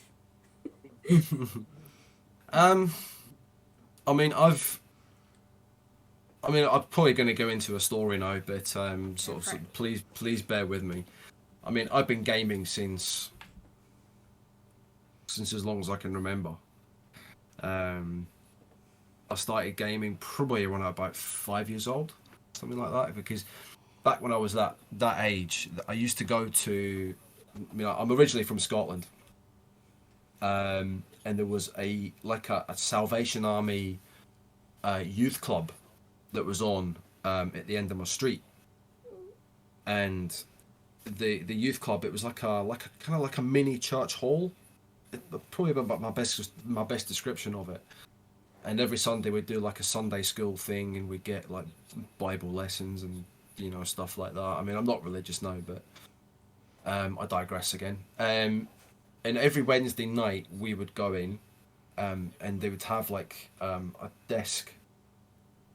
I mean, I'm probably going to go into a story now, but sort of please bear with me. I mean, I've been gaming since as long as I can remember. I started gaming probably when I was about 5 years old, something like that, because back when I was that age, I used to go to. I mean, I'm originally from Scotland, and there was a Salvation Army youth club that was on at the end of my street, and the youth club, it was like a kind of like a mini church hall, probably about my best description of it. And every Sunday we'd do like a Sunday school thing, and we'd get like Bible lessons and stuff like that. I mean, I'm not religious now, but I digress again. And every Wednesday night we would go in, and they would have like a desk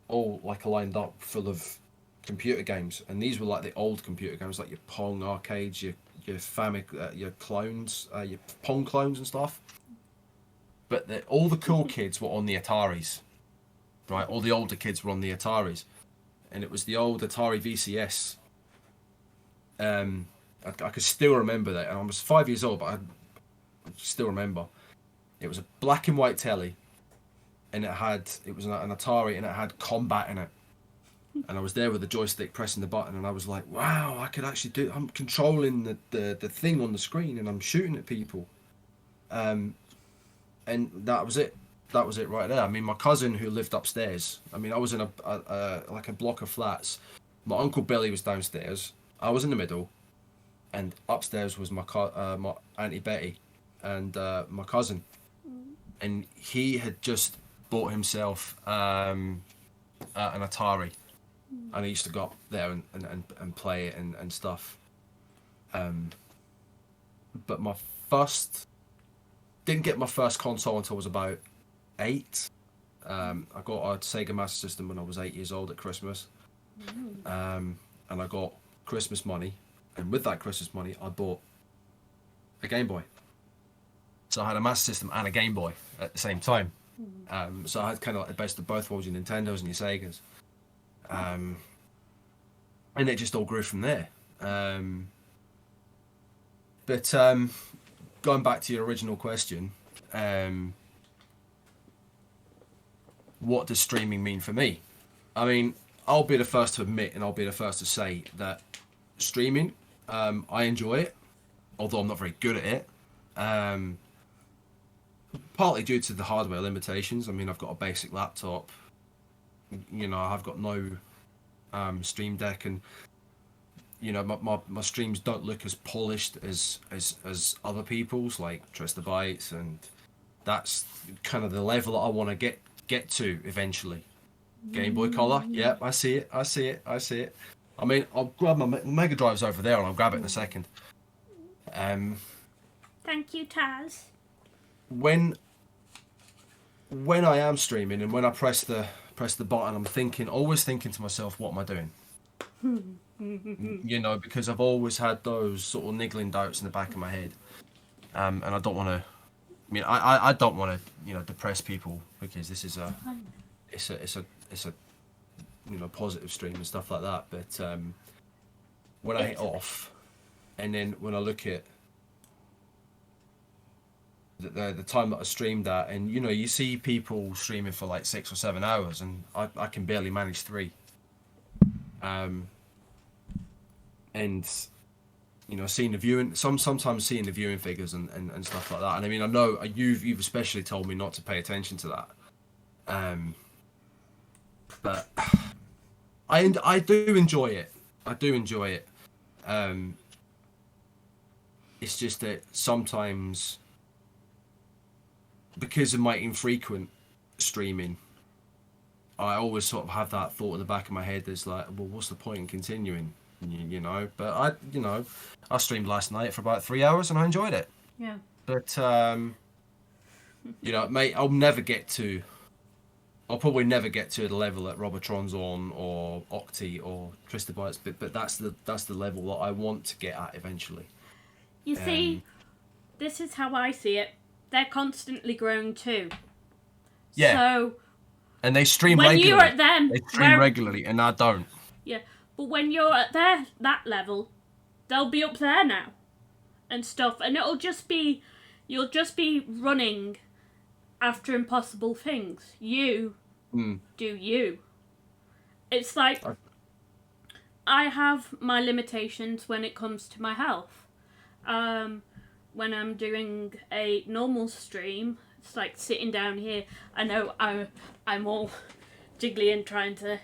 all like lined up full of computer games, and these were like the old computer games, like your Pong arcades, your Famicom, your clones, your Pong clones and stuff. But all the cool kids were on the Ataris, right? All the older kids were on the Ataris, and it was the old Atari VCS. I could still remember that, and I was 5 years old, but I still remember. It was a black and white telly, and it was an Atari, and it had combat in it. And I was there with the joystick pressing the button, and I was like, wow, I could actually do. I'm controlling the thing on the screen, and I'm shooting at people. And that was it. That was it right there. I mean, my cousin who lived upstairs. I mean, I was in a block of flats. My Uncle Billy was downstairs. I was in the middle, and upstairs was my Auntie Betty, and my cousin. And he had just bought himself an Atari, and he used to go up there and play it and stuff. But didn't get my first console until I was about 8. I got a Sega Master System when I was 8 years old at Christmas. And I got Christmas money, and with that Christmas money I bought a Game Boy. So I had a Master System and a Game Boy at the same time. So I had kind of like the best of both worlds, your Nintendos and your Segas. And it just all grew from there. But going back to your original question, what does streaming mean for me? I mean, I'll be the first to admit, and I'll be the first to say that streaming, I enjoy it, although I'm not very good at it. Partly due to the hardware limitations. I mean, I've got a basic laptop, you know, I've got no Stream Deck, and you know, my streams don't look as polished as other people's, like Trust the Bytes, and that's kind of the level that I want to get to eventually. Game Boy Color, yep, I see it. I mean, I'll grab my Mega Drive's over there, and I'll grab it in a second. Thank you, Taz. When I am streaming and when I press the button, I'm always thinking to myself, what am I doing? You know, because I've always had those sort of niggling doubts in the back of my head, and I don't want to. I mean, I don't want to, you know, depress people, because this is it's a you know, positive stream and stuff like that. But when I hit off, and then when I look at the time that I streamed at, and you know, you see people streaming for like 6 or 7 hours, and I can barely manage 3. And you know, seeing the viewing, sometimes seeing the viewing figures and stuff like that. And I mean, I know you've especially told me not to pay attention to that. But I do enjoy it. It's just that sometimes, because of my infrequent streaming, I always sort of have that thought in the back of my head. There's like, well, what's the point in continuing? You know, but I streamed last night for about 3 hours and I enjoyed it. Yeah. But you know, mate, I'll probably never get to the level that Robotron's on, or Octi, or Twisted Bytes, but that's the level that I want to get at eventually. You see, this is how I see it. They're constantly growing too. Yeah. So and they stream when regularly. you're at them, they stream regularly, and I don't. Yeah, but when you're at that level, they'll be up there now, and stuff, and you'll just be running after impossible things. You do you. It's like I have my limitations when it comes to my health. When I'm doing a normal stream, it's like sitting down here. I know I'm all jiggly and trying to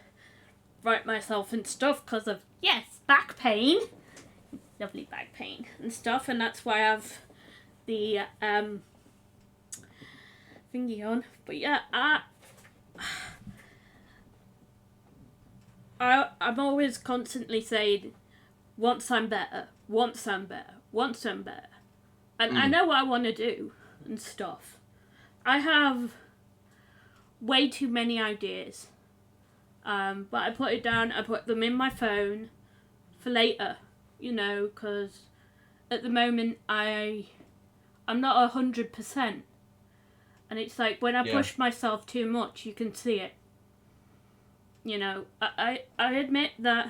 right myself and stuff because of, back pain. Lovely back pain and stuff, and that's why I have the thingy on. But yeah, I'm always constantly saying, once I'm better. And I know what I want to do and stuff. I have way too many ideas. But I put it down, I put them in my phone for later, you know, because at the moment I'm not 100%. And it's like when I push myself too much, you can see it. You know, I admit that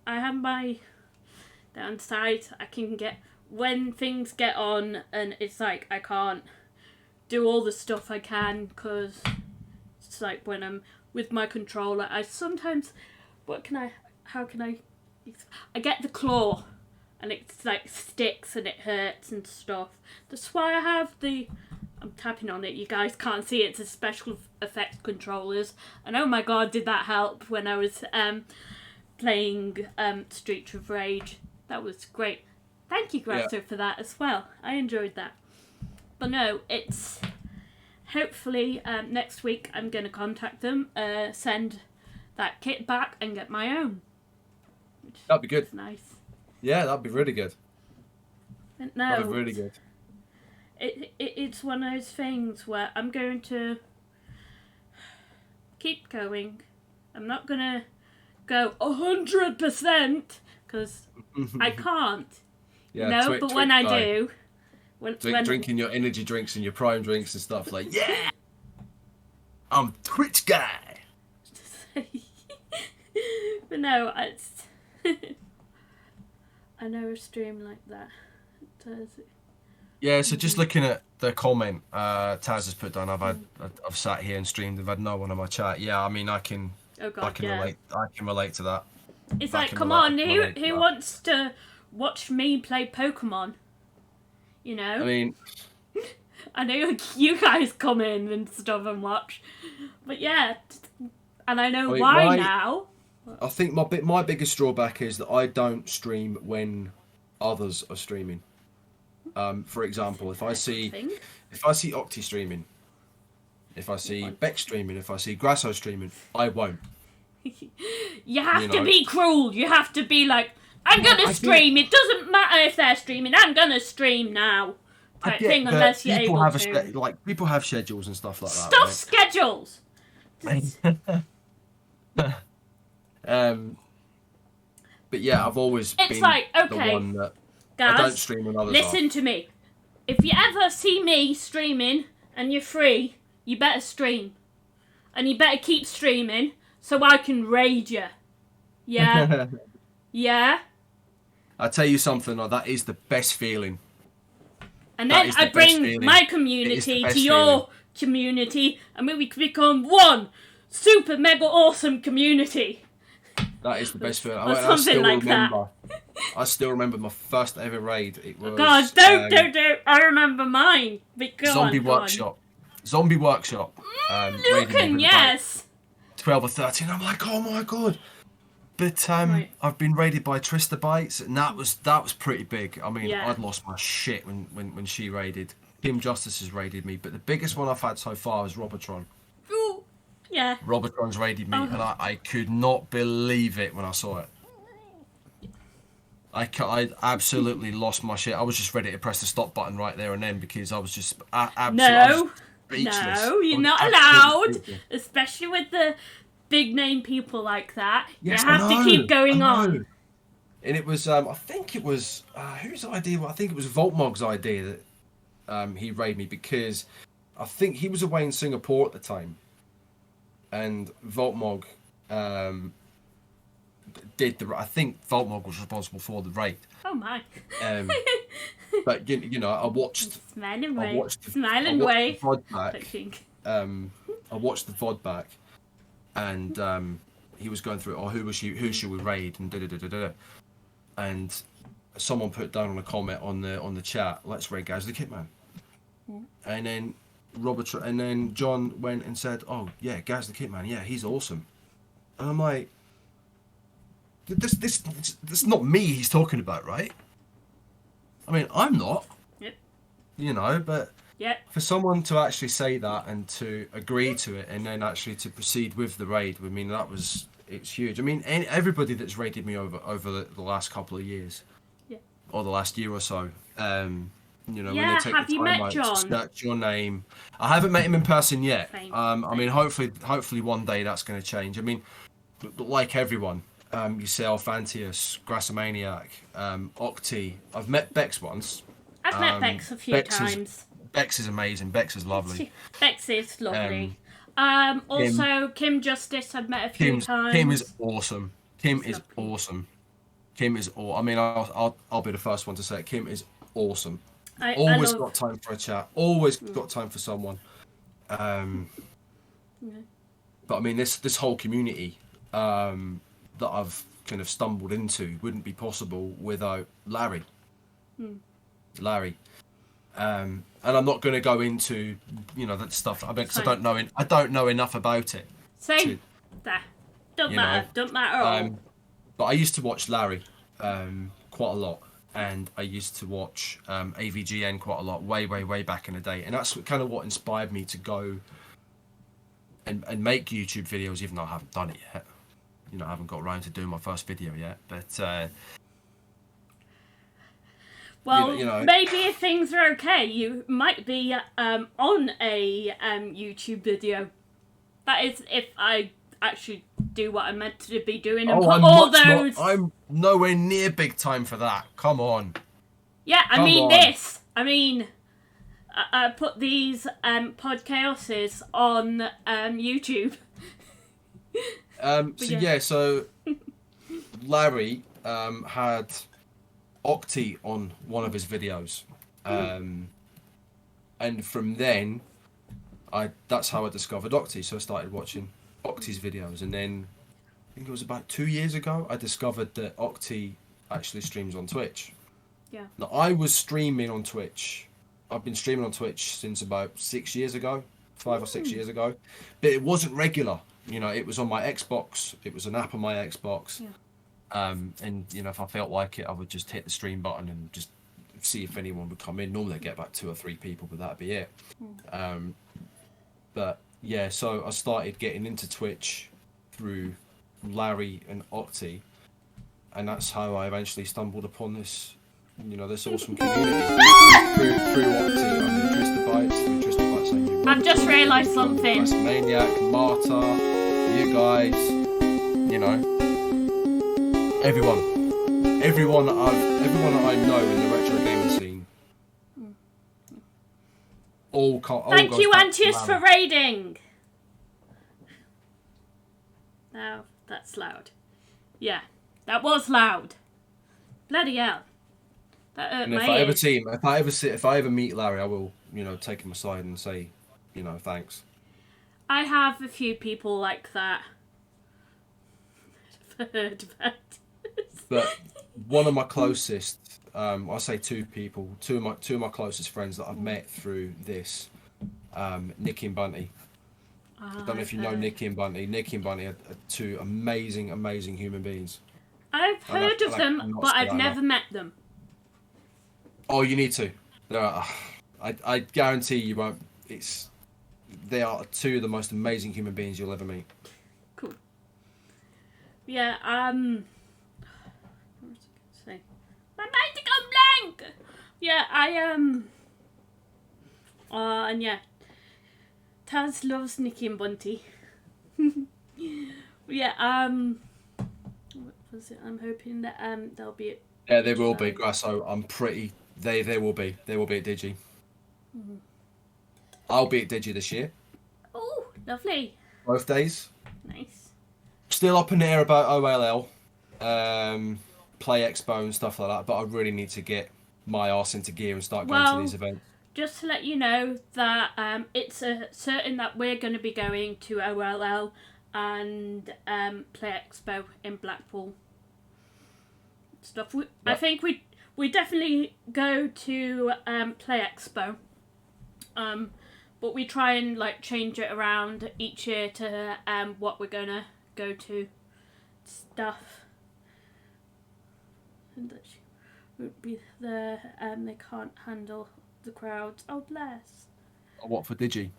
I have my downsides. I can get, when things get on and it's like I can't do all the stuff I can, because it's like when I'm with my controller, I sometimes, I get the claw and it's like sticks and it hurts and stuff. That's why I have I'm tapping on it, you guys can't see it, it's a special effects controllers. And oh my god, did that help when I was playing Streets of Rage. That was great. Thank you, Grasso, for that as well. I enjoyed that. But no, it's hopefully next week I'm going to contact them, send that kit back and get my own. That'd be good. It's nice. Yeah, that'd be really good. But no, that'd be really good. It's one of those things where I'm going to keep going. I'm not going to go 100% because I can't. Yeah, no, but when I do, when drinking your energy drinks and your prime drinks and stuff, like, yeah, I'm a Twitch guy. But no, it's I never stream like that. Yeah, so just looking at the comment Taz has put down, I've sat here and streamed. I've had no one on my chat. Yeah, I mean, I can relate. I can relate to that. It's like, come on, who wants to watch me play Pokemon? You know. I mean, I know you guys come in and stuff and watch, but yeah, And I know I mean, why now. I think my biggest drawback is that I don't stream when others are streaming. For example, if I see Octi streaming, if I see Beck streaming, if I see Grasso streaming, I won't. You have to be cruel. You have to be like, I'm gonna stream. It doesn't matter if they're streaming. I'm gonna stream now. Type thing, unless you're able to. People have schedules and stuff like that. Stuff schedules. But yeah, I've always been the one that Gaz, I don't stream when others listen to me. If you ever see me streaming and you're free, you better stream. And you better keep streaming so I can raid you. Yeah? Yeah? I'll tell you something, that is the best feeling. And then I bring my community to your community, and we can become one super mega awesome community. That is the best feeling. I still remember my first ever raid. It was don't. I remember mine. Zombie Workshop. Lucan, yes. 12 or 13. I'm like, oh my god. But I've been raided by Trista Bites, and that was pretty big. I mean, I'd lost my shit when she raided. Kim Justice has raided me, but the biggest one I've had so far is Robotron. Ooh, yeah. Robotron's raided me, and I could not believe it when I saw it. I absolutely lost my shit. I was just ready to press the stop button right there and then because I was just absolutely speechless. No, you're not allowed, especially with the big name people like that. Yes, you have to keep going on. And it was, I think it was, whose idea? Well, I think it was Voltmog's idea that he raided me because I think he was away in Singapore at the time. And Voltmog I think Voltmog was responsible for the raid. Oh my. But, I watched... Smile and wave. I watched the VOD back. And he was going through, who should we raid, and da-da-da-da-da. And someone put down on a comment on the chat, let's raid GazTheKitman. And then John went and said, oh yeah, GazTheKitman, yeah, he's awesome. And I'm like, this not me he's talking about, right? I mean, I'm not. Yep. But for someone to actually say that and to agree to it and then actually to proceed with the raid, I mean, it's huge. I mean, everybody that's raided me over the last couple of years, or the last year or so, when they take the time out to search your name. I haven't met him in person yet. I mean, hopefully one day that's going to change. I mean, like everyone, yourself, Antius, Grassomaniac, Octi. I've met Bex once. I've met Bex a few times. Bex is amazing. Bex is lovely. Bex is lovely. Also, Kim Justice I've met a few times. Kim is awesome. Kim is awesome. I mean, I'll be the first one to say it. Kim is awesome. Always got time for a chat. Always got time for someone. But I mean, this whole community that I've kind of stumbled into wouldn't be possible without Larry. Larry. And I'm not going to go into that stuff. I mean, because I don't know enough about it. Same. Don't matter at all. But I used to watch Larry quite a lot, and I used to watch AVGN quite a lot, way back in the day, and that's kind of what inspired me to go and make YouTube videos, even though I haven't done it yet. I haven't got around to doing my first video yet, but. Well, maybe if things are okay, you might be on a YouTube video. That is, if I actually do what I'm meant to be doing and put all those... I'm nowhere near big time for that. Come on. Yeah, I mean, I put these Podchaoses on YouTube. So Larry had Octi on one of his videos, and from then that's how I discovered Octi. So I started watching Octi's videos, and then I think it was about 2 years ago I discovered that Octi actually streams on Twitch. Yeah. Now I was streaming on Twitch. I've been streaming on Twitch since about 6 years ago, 5 or 6 years ago, but it wasn't regular. it was on my Xbox. It was an app on my Xbox. Yeah. And if I felt like it, I would just hit the stream button and just see if anyone would come in. Normally I get about 2 or 3 people, but that'd be it. But yeah, so I started getting into Twitch through Larry and Octi, and that's how I eventually stumbled upon this awesome community through Octi and Tristan Bites. I've just realised something. Maniac, Marta, you guys, everyone that I know in the retro gaming scene. Thank you, Antius, for raiding. Now that's loud. Yeah, that was loud. Bloody hell. That hurt And my ears. if I ever meet Larry, I will, take him aside and say, thanks. I have a few people like that. I've heard about this. But one of my closest, I'll say 2 people, two of my closest friends that I've met through this, Nicky and Bunty. I don't know if you know Nicky and Bunty. Nicky and Bunty are 2 amazing, amazing human beings. I've heard of them, but I've never met them. Oh, you need to. I guarantee you won't. They are 2 of the most amazing human beings you'll ever meet. Cool. Yeah, what was I going to say? My mind's gone blank! Yeah, and yeah. Taz loves Nicky and Bunty. Yeah, what was it? I'm hoping that, they'll be at... Yeah, they will be, Grasso. I'm pretty... They will be. They will be at Digi. Mm-hmm. I'll be at Digi this year. Oh, lovely. Both days. Nice. Still up in the air about OLL, Play Expo and stuff like that, but I really need to get my arse into gear and start going to these events. Just to let you know that it's certain that we're going to be going to OLL and Play Expo in Blackpool. Stuff. I think we definitely go to Play Expo, but we try and change it around each year to what we're gonna go to. Stuff. And that she won't be there. They can't handle the crowds. Oh bless. What for Digi?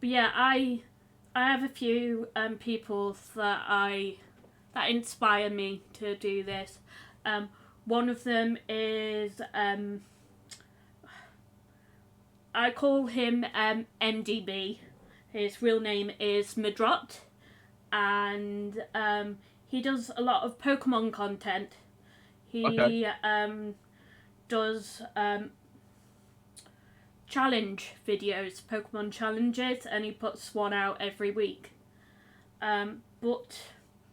But yeah, I have a few people that inspire me to do this. One of them is I call him MDB. His real name is Madrot, and he does a lot of Pokemon content. He does challenge videos, Pokemon challenges, and he puts one out every week. But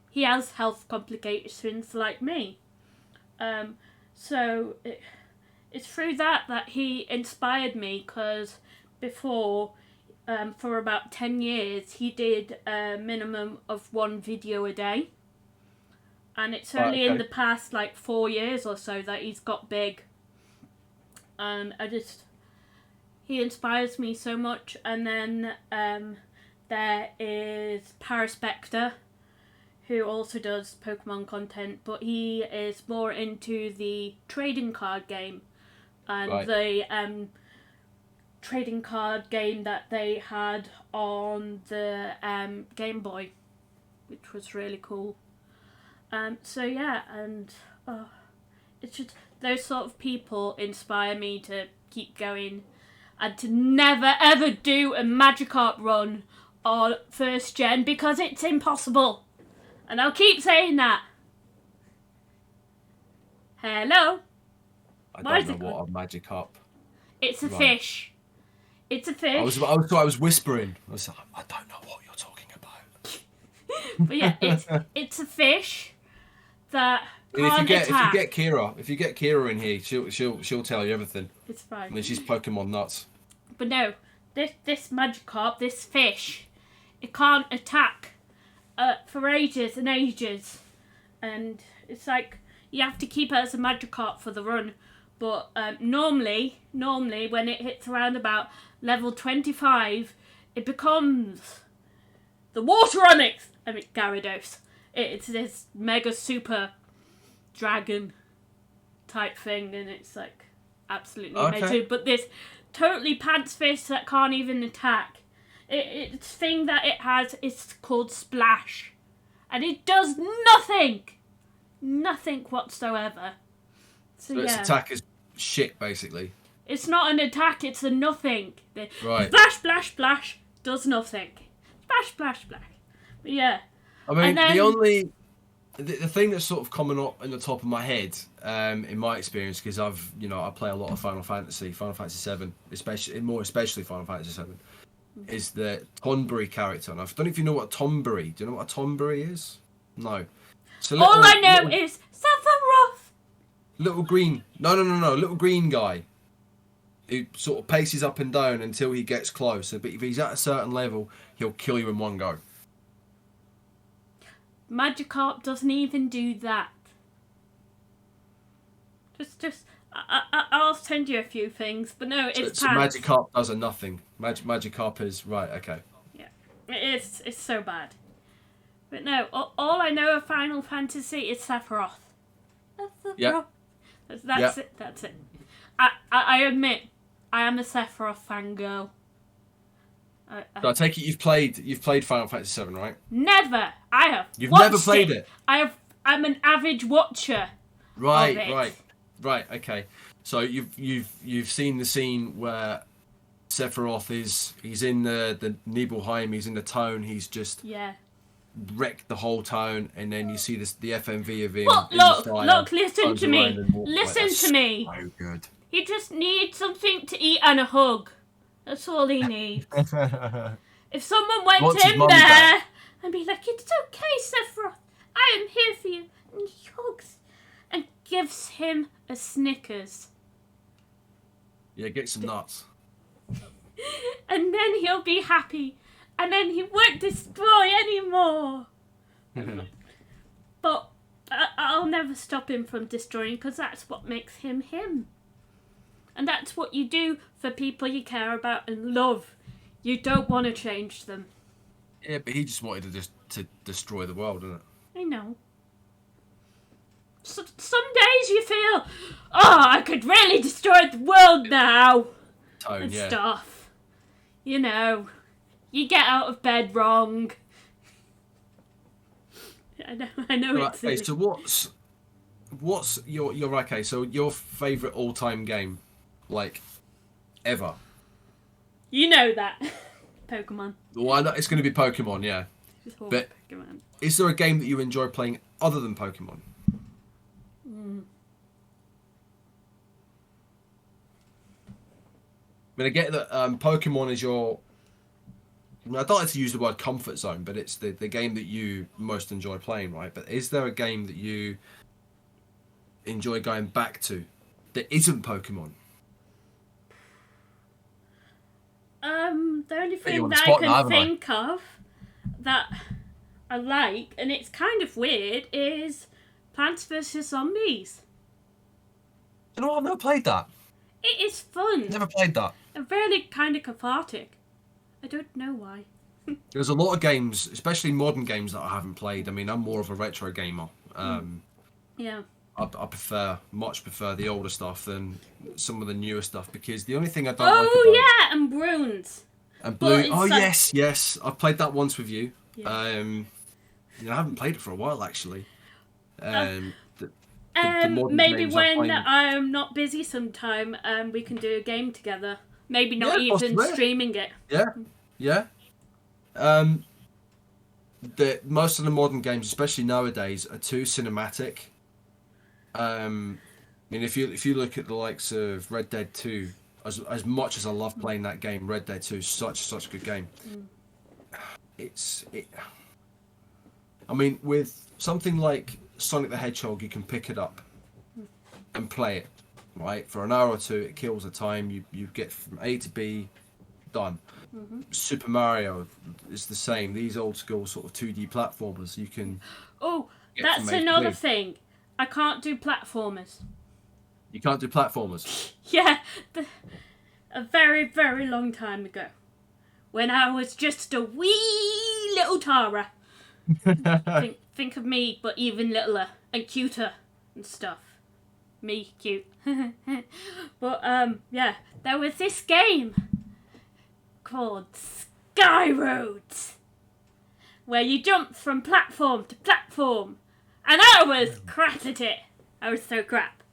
he has health complications like me. So it's through that he inspired me, because before, for about 10 years, he did a minimum of 1 video a day. And it's only in the past 4 years or so that he's got big. And he inspires me so much. And then there is Paraspector, who also does Pokemon content, but he is more into the trading card game. And the trading card game that they had on the Game Boy, which was really cool. So yeah, and it's just those sort of people inspire me to keep going and to never ever do a Magikarp run on first gen, because it's impossible. And I'll keep saying that. Hello? I don't know what a Magikarp. It's a fish. It's a fish. I was whispering. I was like, I don't know what you're talking about. But yeah, it's a fish that can't attack. If you get Kira in here, she'll tell you everything. It's fine. I mean, she's Pokemon nuts. But no, this Magikarp, this fish, it can't attack for ages and ages, and it's you have to keep it as a Magikarp for the run. But normally when it hits around about level 25, it becomes the Water Onyx. I mean, Gyarados. It's this mega super dragon type thing, and it's like absolutely amazing. But this totally pants fist that can't even attack. It's thing that it has is called Splash, and it does nothing whatsoever. So its attack is shit, basically. It's not an attack; it's a nothing. Right. Splash, splash, splash does nothing. Splash, splash, splash. But yeah. I mean, the thing that's sort of coming up in the top of my head, in my experience, because I play a lot of Final Fantasy VII, especially Final Fantasy VII, is the Tonberry character. And I don't know if you know what a Tonberry. Do you know what a Tonberry is? No. So all I know is Sephiroth. Little green. No. Little green guy who sort of paces up and down until he gets close. But if he's at a certain level, he'll kill you in one go. Magikarp doesn't even do that. I'll send you a few things, but no, it's so Magikarp does a nothing. Magikarp is right. Okay. Yeah, it's so bad. But no, all I know of Final Fantasy is Sephiroth. Yeah. That's it. That's it. I admit, I am a Sephiroth fangirl. So I take it you've played Final Fantasy VII, right? Never. I have. You've never played it. I'm an avid watcher. Right. Okay. So you've seen the scene where Sephiroth he's in the Nibelheim, he's in the town, he's just wrecked the whole town, and then you see the FMV of him. Look, listen to me. Listen to me. So good. He just needs something to eat and a hug. That's all he needs. If someone went in there and be like, "It's okay, Sephiroth, I am here for you," and he hugs and gives him a Snickers. Yeah, get some nuts. And then he'll be happy, and then he won't destroy anymore. But I'll never stop him from destroying, because that's what makes him him. And that's what you do for people you care about and love. You don't want to change them. Yeah, but he just wanted to destroy the world, didn't it? I know. Some days you feel, I could really destroy the world now. And stuff. You know, you get out of bed wrong. I know right, it's silly. Okay, so what's your okay? So your favourite all-time game, like, ever? You know that. Pokemon. Well, I know it's going to be Pokemon, yeah. But Pokemon. Is there a game that you enjoy playing other than Pokemon? I mean, I get that Pokemon is your... I don't like to use the word comfort zone, but it's the game that you most enjoy playing, right? But is there a game that you enjoy going back to that isn't Pokemon? The only thing that I can think of that I like, and it's kind of weird, is Plants vs. Zombies. You know what? I've never played that. It is fun. Never played that. And really kind of cathartic. I don't know why. There's a lot of games, especially modern games, that I haven't played. I mean, I'm more of a retro gamer. Yeah. I much prefer the older stuff than some of the newer stuff, because the only thing I don't like about... Oh, yeah, and Bruins. And Blue... Oh, like... yes. I've played that once with you. Yeah. I haven't played it for a while, actually. Maybe when I'm not busy sometime, we can do a game together. Maybe not even streaming it. Yeah. Most of the modern games, especially nowadays, are too cinematic. I mean, if you look at the likes of Red Dead 2, as much as I love playing that game, Red Dead 2 is such a good game. I mean, with something like Sonic the Hedgehog, you can pick it up and play it, right? For an hour or two, it kills the time. You get from A to B, done. Mm-hmm. Super Mario is the same. These old school sort of 2D platformers, you can... Oh, that's another thing. I can't do platformers. You can't do platformers? Yeah, a very, very long time ago. when I was just a wee little Tara. think of me, but even littler and cuter and stuff. Me cute. But yeah, there was this game called Sky Roads, where you jump from platform to platform, and I was crap at it. I was so crap.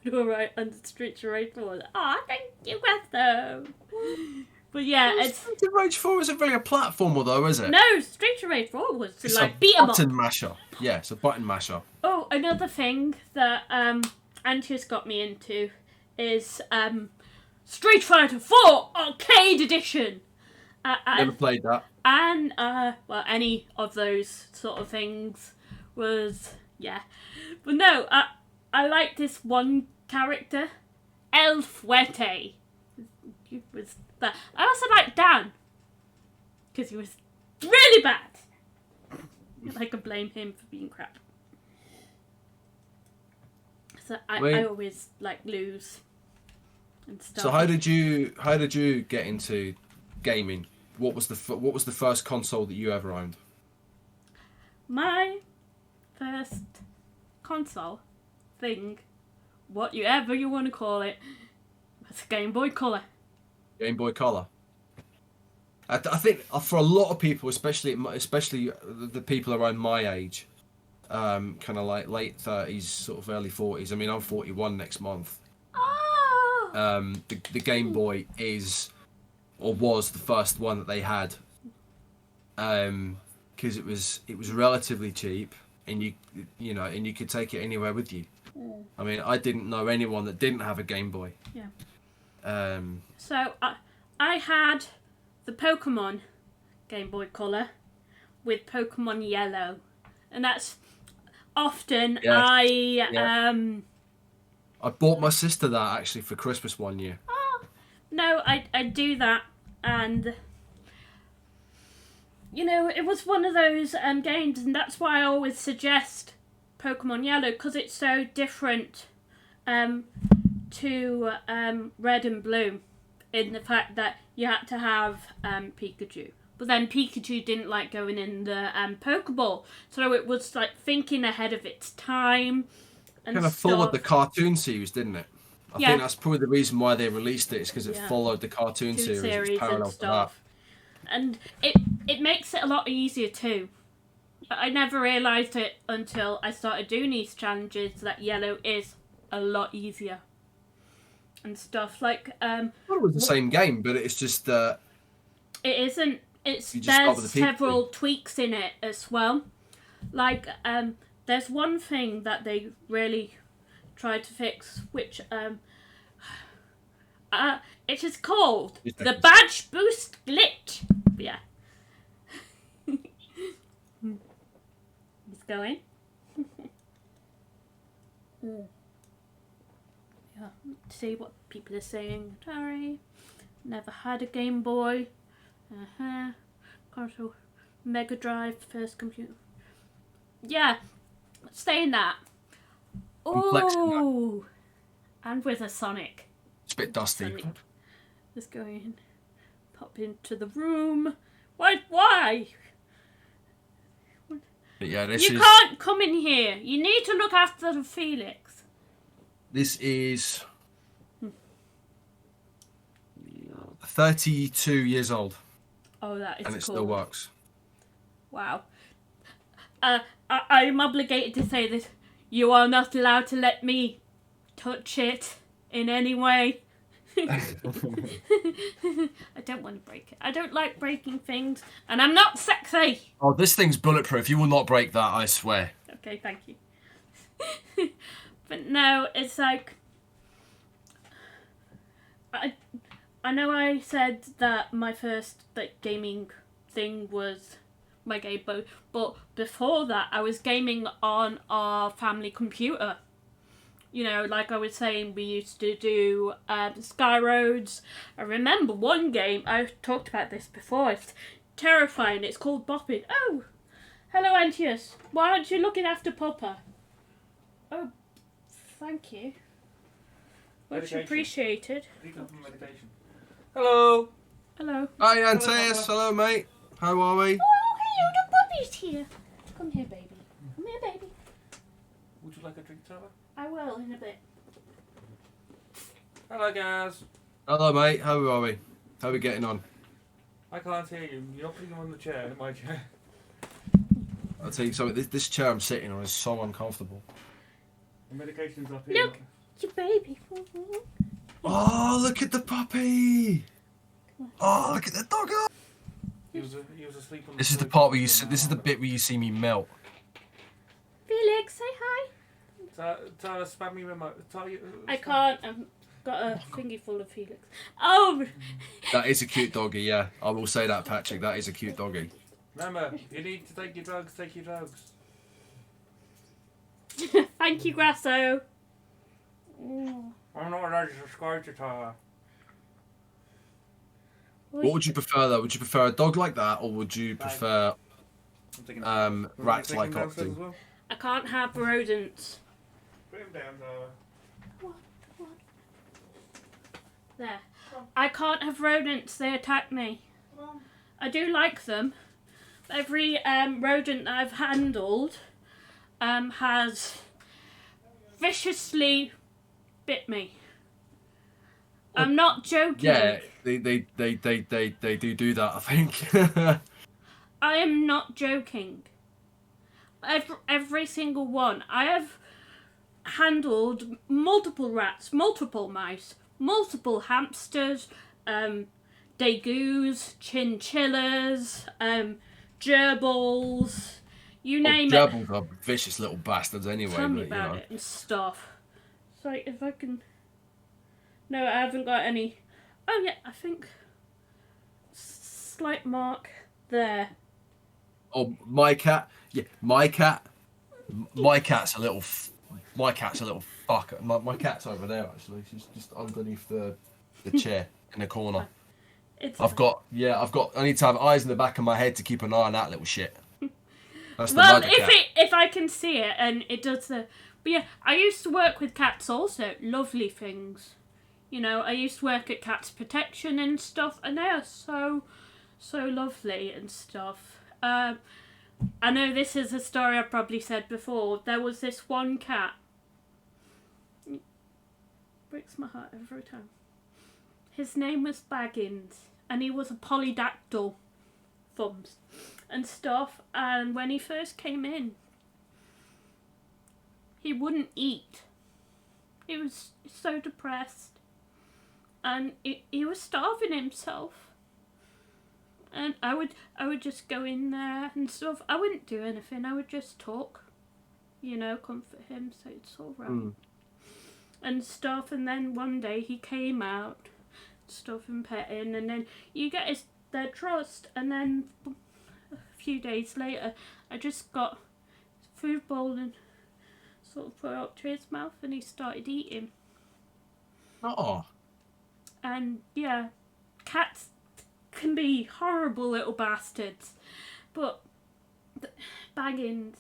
Alright, on the Street Rage 4. Oh, thank you, Gusto. But yeah, Street Rage 4 isn't really a platformer though, is it? No, Street Rage 4 was It's like a beat 'em up. button masher. Yeah, it's a button masher. Oh, another thing that Antius got me into is Street Fighter 4 Arcade Edition. Never played that. And well, any of those sort of things was but no, I like this one character, El Fuerte. He was that. I also like Dan because he was really bad. I can blame him for being crap. So I always like lose and stuff. So how did you get into gaming? What was the first console that you ever owned? My first console thing, whatever you want to call it, was a Game Boy Color. Game Boy Color. I think for a lot of people, especially the people around my age, kind of like late 30s, sort of early 40s. I mean, I'm 41 next month. Oh. The Game Boy is, or was, the first one that they had, because it was relatively cheap, and you could take it anywhere with you. I mean, I didn't know anyone that didn't have a Game Boy. Yeah. So I had the Pokemon Game Boy Color with Pokemon Yellow, and that's often I bought my sister that actually for Christmas one year. Oh no, I do that, and it was one of those games, and that's why I always suggest Pokemon Yellow, because it's so different to Red and Blue in the fact that you had to have Pikachu. But then Pikachu didn't like going in the Pokeball, so it was like thinking ahead of its time. And kind of followed the cartoon series, didn't it? I think that's probably the reason why they released it, is because it followed the cartoon series. It's parallel and stuff. And it makes it a lot easier too. I never realised it until I started doing these challenges that Yellow is a lot easier. And stuff like well, it was the same game, but it's just it isn't. There's several tweaks in it as well. Like there's one thing that they really tried to fix, which it is called the badge boost glitch. Yeah. He's going. Yeah. See what people are saying. Sorry. Never had a Game Boy. Console. Mega Drive. First computer. Yeah. Saying that. Oh. And with a Sonic. It's a bit dusty. Sonic. Let's go in. Pop into the room. Why? But yeah, you can't come in here. You need to look after Felix. This is 32 years old. Oh, that is cool. And it still works. Wow. I'm obligated to say that you are not allowed to let me touch it in any way. I don't want to break it. I don't like breaking things, and I'm not sexy. Oh, this thing's bulletproof. You will not break that, I swear. Okay, thank you. But no, it's like I know I said that my first gaming thing was my Game Boy, but before that I was gaming on our family computer. Like I was saying, we used to do Sky Roads. I remember one game, I've talked about this before, it's terrifying, it's called Bopping. Oh, hello Antius, why aren't you looking after Papa? Oh, thank you. Much appreciated. Hello. Hello. Hi, Antaeus. Hello, mate. How are we? Oh, hello, the puppy's here. Come here, baby. Come here, baby. Would you like a drink, Tyler? I will in a bit. Hello, guys. Hello, mate. How are we? How are we getting on? I can't hear you. You're not putting him on the chair, in my chair. I'll tell you something. This chair I'm sitting on is so uncomfortable. The medication's up here. Look, your baby. Oh, look at the puppy! Oh, look at the doggo! He was asleep on the This is the sofa part where you. for an This is the hour. bit where you see me melt. Felix, say hi. Tyler, spam me remote. I can't. I've got a thingy full of Felix. Oh, That is a cute doggy. Yeah, I will say that, Patrick. That is a cute doggy. Remember, you need to take your drugs. Take your drugs. thank you, Grasso. I'm not allowed to subscribe to Tyler. What would you prefer, though? Would you prefer a dog like that, or would you prefer I'm taking rats like downstairs Octo? as well? I can't have rodents. Put him down, Tyler. What? There. I can't have rodents. They attack me. I do like them. Every rodent that I've handled has viciously bit me. I'm not joking. Yeah, they do that. I think. I am not joking. Every single one. I have handled multiple rats, multiple mice, multiple hamsters, degoos, chinchillas, gerbils, you name it. Gerbils are vicious little bastards anyway. Tell me but, about it and stuff. So if I can... No, I haven't got any... Oh yeah, I think... Slight mark there. Oh, my cat. Yeah, my cat. My cat's a little. My cat's a little fucker. My cat's over there actually. She's just underneath the chair in the corner. It's I've got. I need to have eyes in the back of my head to keep an eye on that little shit. That's the well, mother cat. if I can see it and it does the... But yeah, I used to work with cats also. Lovely things. You know, I used to work at Cats Protection and stuff, and they are so lovely and stuff. I know this is a story I've probably said before. There was this one cat. It breaks my heart every time. His name was Baggins, and he was a polydactyl thumbs and stuff. And when he first came in, he wouldn't eat. He was so depressed, and he was starving himself. And I would just go in there and stuff. I wouldn't do anything. I would just talk, you know, comfort him, say it's all right, and stuff. And then one day he came out, stuff and petting, and then you get their trust. And then a few days later, I just got food bowl and sort of put it up to his mouth, and he started eating. Oh. And yeah, cats can be horrible little bastards, but Baggins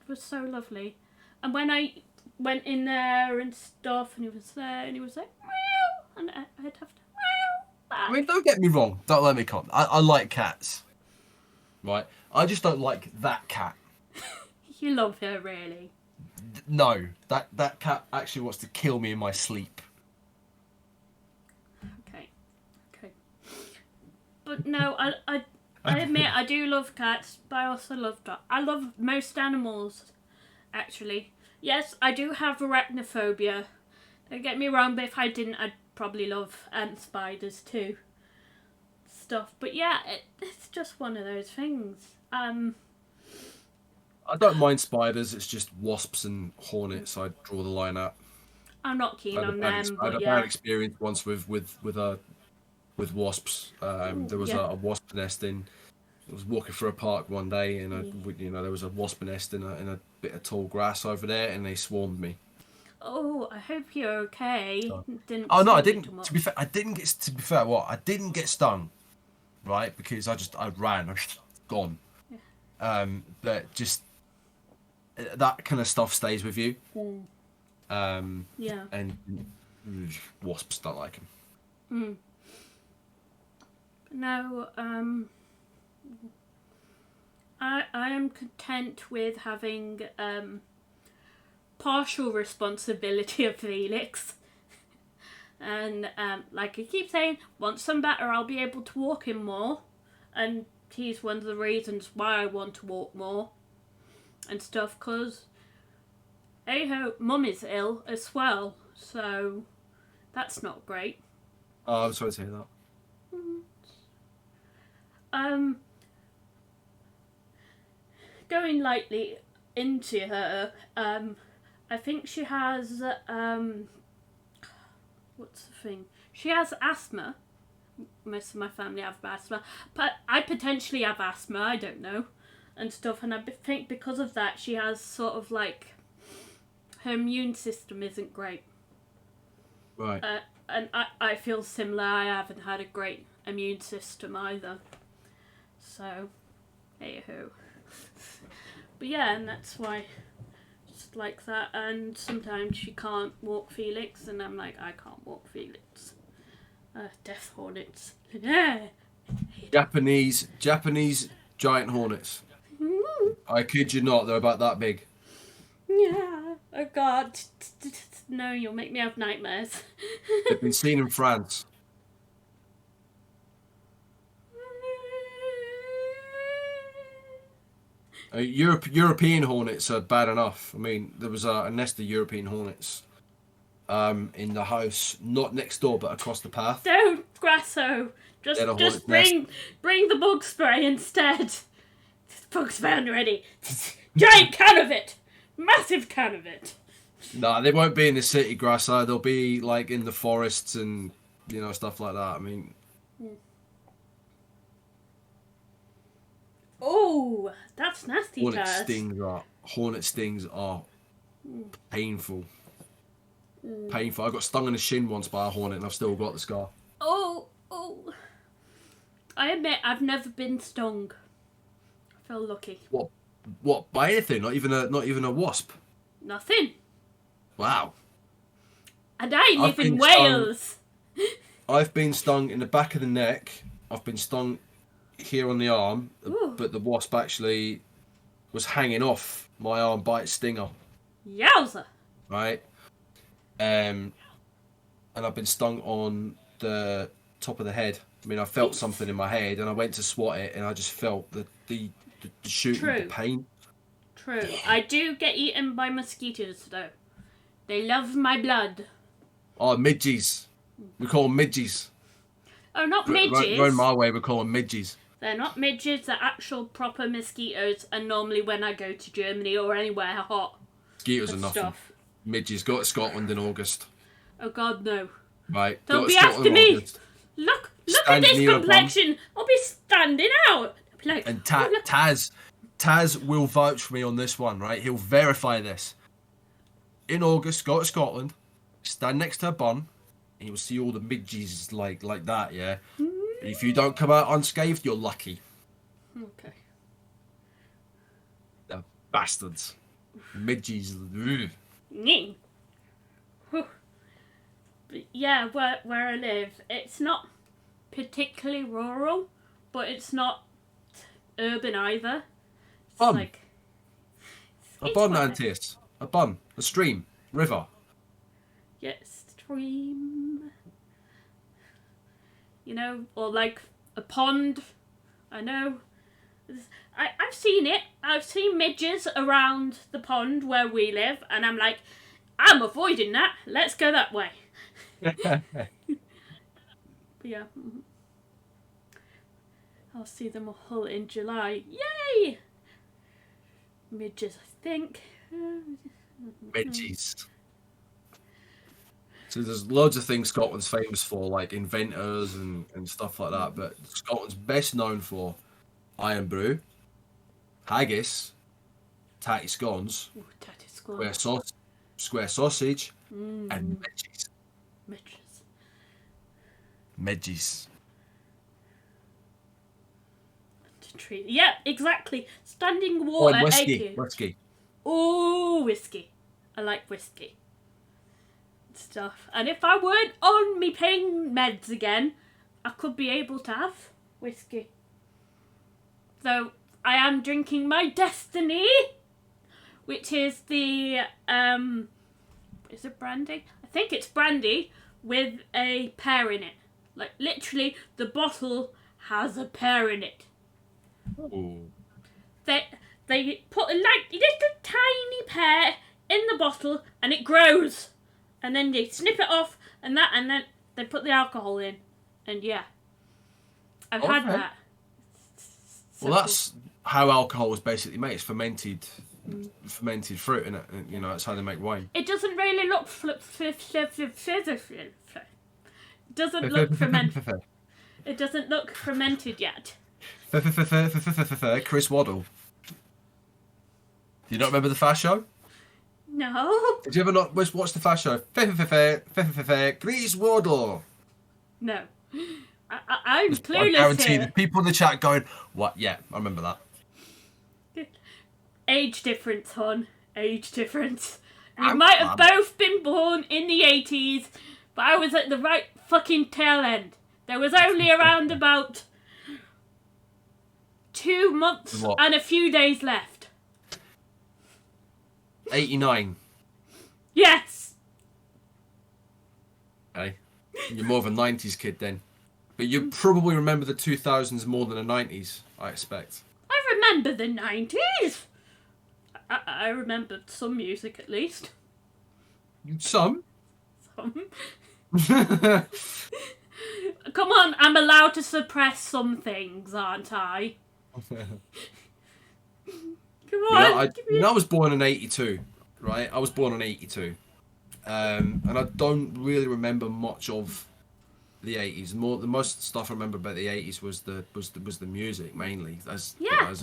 was so lovely. And when I went in there and stuff, and he was there, and he was like meow, and I'd have to meow back. I mean, don't get me wrong. Don't let me come. I like cats, right? I just don't like that cat. You love her, really? No, that cat actually wants to kill me in my sleep. Okay. But no, I admit I do love cats, but I also love dogs. I love most animals, actually. Yes, I do have arachnophobia. Don't get me wrong, but if I didn't, I'd probably love spiders too. Stuff, but yeah, it's just one of those things. I don't mind spiders. It's just wasps and hornets. I draw the line at. I'm not keen on them, I had but a yeah. bad experience once with wasps. There was yeah. a wasp nest in. I was walking through a park one day, and there was a wasp nest in a bit of tall grass over there, and they swarmed me. Oh, I hope you're okay. Didn't Oh no, I sting you didn't. too much. To be fair, I didn't get. To be fair, I didn't get stung, right? Because I ran. I was gone. Yeah. But just that kind of stuff stays with you. Yeah. And wasps don't like them. No, I am content with having partial responsibility of Felix. And like I keep saying, once I'm better, I'll be able to walk him more. And he's one of the reasons why I want to walk more and stuff, because hey-ho, Mum is ill as well, so that's not great. Oh, I'm sorry to hear that. Going lightly into her, I think she has, what's the thing? She has asthma. Most of my family have asthma, but I potentially have asthma, I don't know, and stuff, and I think because of that she has sort of like, her immune system isn't great. Right. And I feel similar. I haven't had a great immune system either. So, hey-ho. But yeah, and that's why it's like that. And sometimes she can't walk Felix, and I'm like, I can't walk Felix. Death hornets. Yeah. Japanese giant hornets. I kid you not, they're about that big. Yeah. Oh God. No, you'll make me have nightmares. They've been seen in France. European hornets are bad enough. I mean, there was a nest of European hornets in the house, not next door, but across the path. Don't, Grasso. Just bring the bug spray instead. Bug spray ready. Giant can of it. Massive can of it. Nah, they won't be in the city, Grasso. They'll be like in the forests and stuff like that. I mean. Oh, that's nasty. Hornet stings are painful. Painful. I got stung in the shin once by a hornet, and I've still got the scar. Oh. I admit I've never been stung. I feel lucky. What? By anything? Not even a wasp. Nothing. Wow. And I live in Wales. I've been stung in the back of the neck. I've been stung here on the arm, but the wasp actually was hanging off my arm by its stinger. Yowza. Right. And I've been stung on the top of the head. I mean, I felt something in my head, and I went to swat it, and I just felt the shooting, the pain. True. I do get eaten by mosquitoes, though. They love my blood. Oh, midges. We call them midges. Oh, not midges. Going my way, we call them midges. They're not midges, they're actual proper mosquitoes, and normally when I go to Germany or anywhere hot. Mosquitoes are nothing. Midges. Go to Scotland in August. Oh God, no. Right. Don't be after me. Look at this complexion. I'll be standing out. Like, and Taz will vouch for me on this one, right? He'll verify this. In August, go to Scotland, stand next to a bun, and you'll see all the midges like that, yeah? And if you don't come out unscathed, you're lucky. Okay. The bastards. Midges. But yeah, where I live, it's not particularly rural, but it's not urban either. It's bun. Like... A bun, Antius. A bun. A stream. River. Yes, stream. Or like a pond. I know. I've seen it. I've seen midges around the pond where we live, and I'm like, I'm avoiding that. Let's go that way. But yeah. I'll see them all in July. Yay! Midges, I think. Midges. So there's loads of things Scotland's famous for, like inventors and stuff like that, but Scotland's best known for iron brew, haggis, tatty scones, square sausage, and midges. Midges. Yeah, exactly. Standing water. Oh, whiskey. Oh, whiskey. I like whiskey. Stuff. And if I weren't on me pain meds again, I could be able to have whiskey. So I am drinking my Destiny, which is the is it brandy? I think it's brandy with a pear in it. Like literally, the bottle has a pear in it. Ooh. They put a little tiny pear in the bottle and it grows, and then they snip it off and then they put the alcohol in, and yeah, I've had that. Well, that's how alcohol was basically made. It's fermented fruit, isn't it? You know, that's how they make wine. It doesn't really look doesn't look fermented. It doesn't look fermented yet. Chris Waddle. Do you not remember the Fast Show? No. Did you ever not watch the Fast Show? Chris Waddle. No. I'm clueless I guarantee here. the people in the chat going, what? Yeah, I remember that. Age difference, hon. Age difference. We might have both been born in the 80s, but I was at the right fucking tail end. There was only around about 2 months and a few days left. 89. Yes. Hey, you're more of a 90s kid then. But you probably remember the 2000s more than the 90s, I expect. I remember the 90s. I remembered some music at least. Some? Some. Come on, I'm allowed to suppress some things, aren't I? Come on. I was born in 82, right? I was born in 82. And I don't really remember much of the 80s. The most stuff I remember about the 80s was the music mainly. As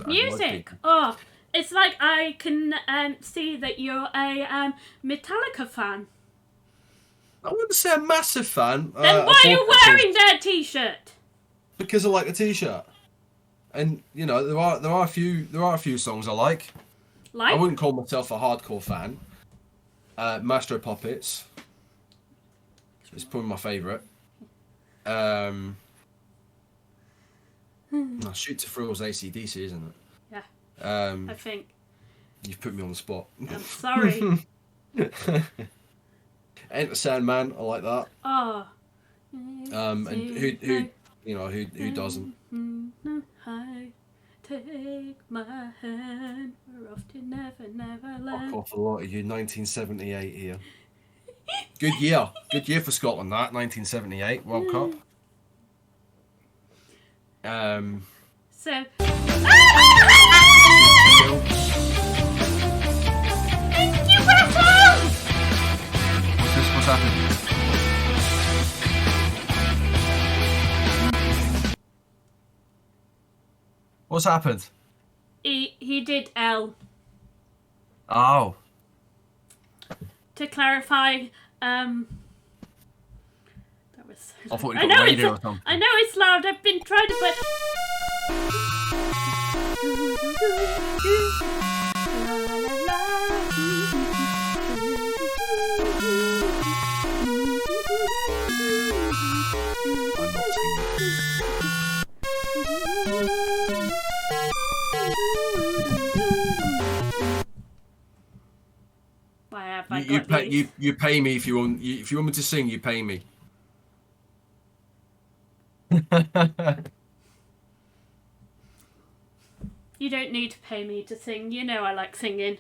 music. Oh, it's like I can see that you're a Metallica fan. I wouldn't say a massive fan. Then why are you wearing their t-shirt? Because I like the t-shirt. And you know there are a few songs I like. Like? I wouldn't call myself a hardcore fan. Master of Puppets is probably my favourite. Shoot to Thrill's AC/DC, isn't it? Yeah. I think. You've put me on the spot. I'm sorry. Enter Sandman, I like that. Oh. And who doesn't? I take my hand. We're off to Neverland. Fuck off a lot of you. 1978 here. Good year. Good year for Scotland, that. 1978 World Cup. So... What's happening? What's happened? He did L. Oh. To clarify, that was... I thought you got radio or something. I know it's loud. I've been trying to play... I'm not singing. Why have I got you pay me if you want me to sing. You pay me. You don't need to pay me to sing. You know I like singing.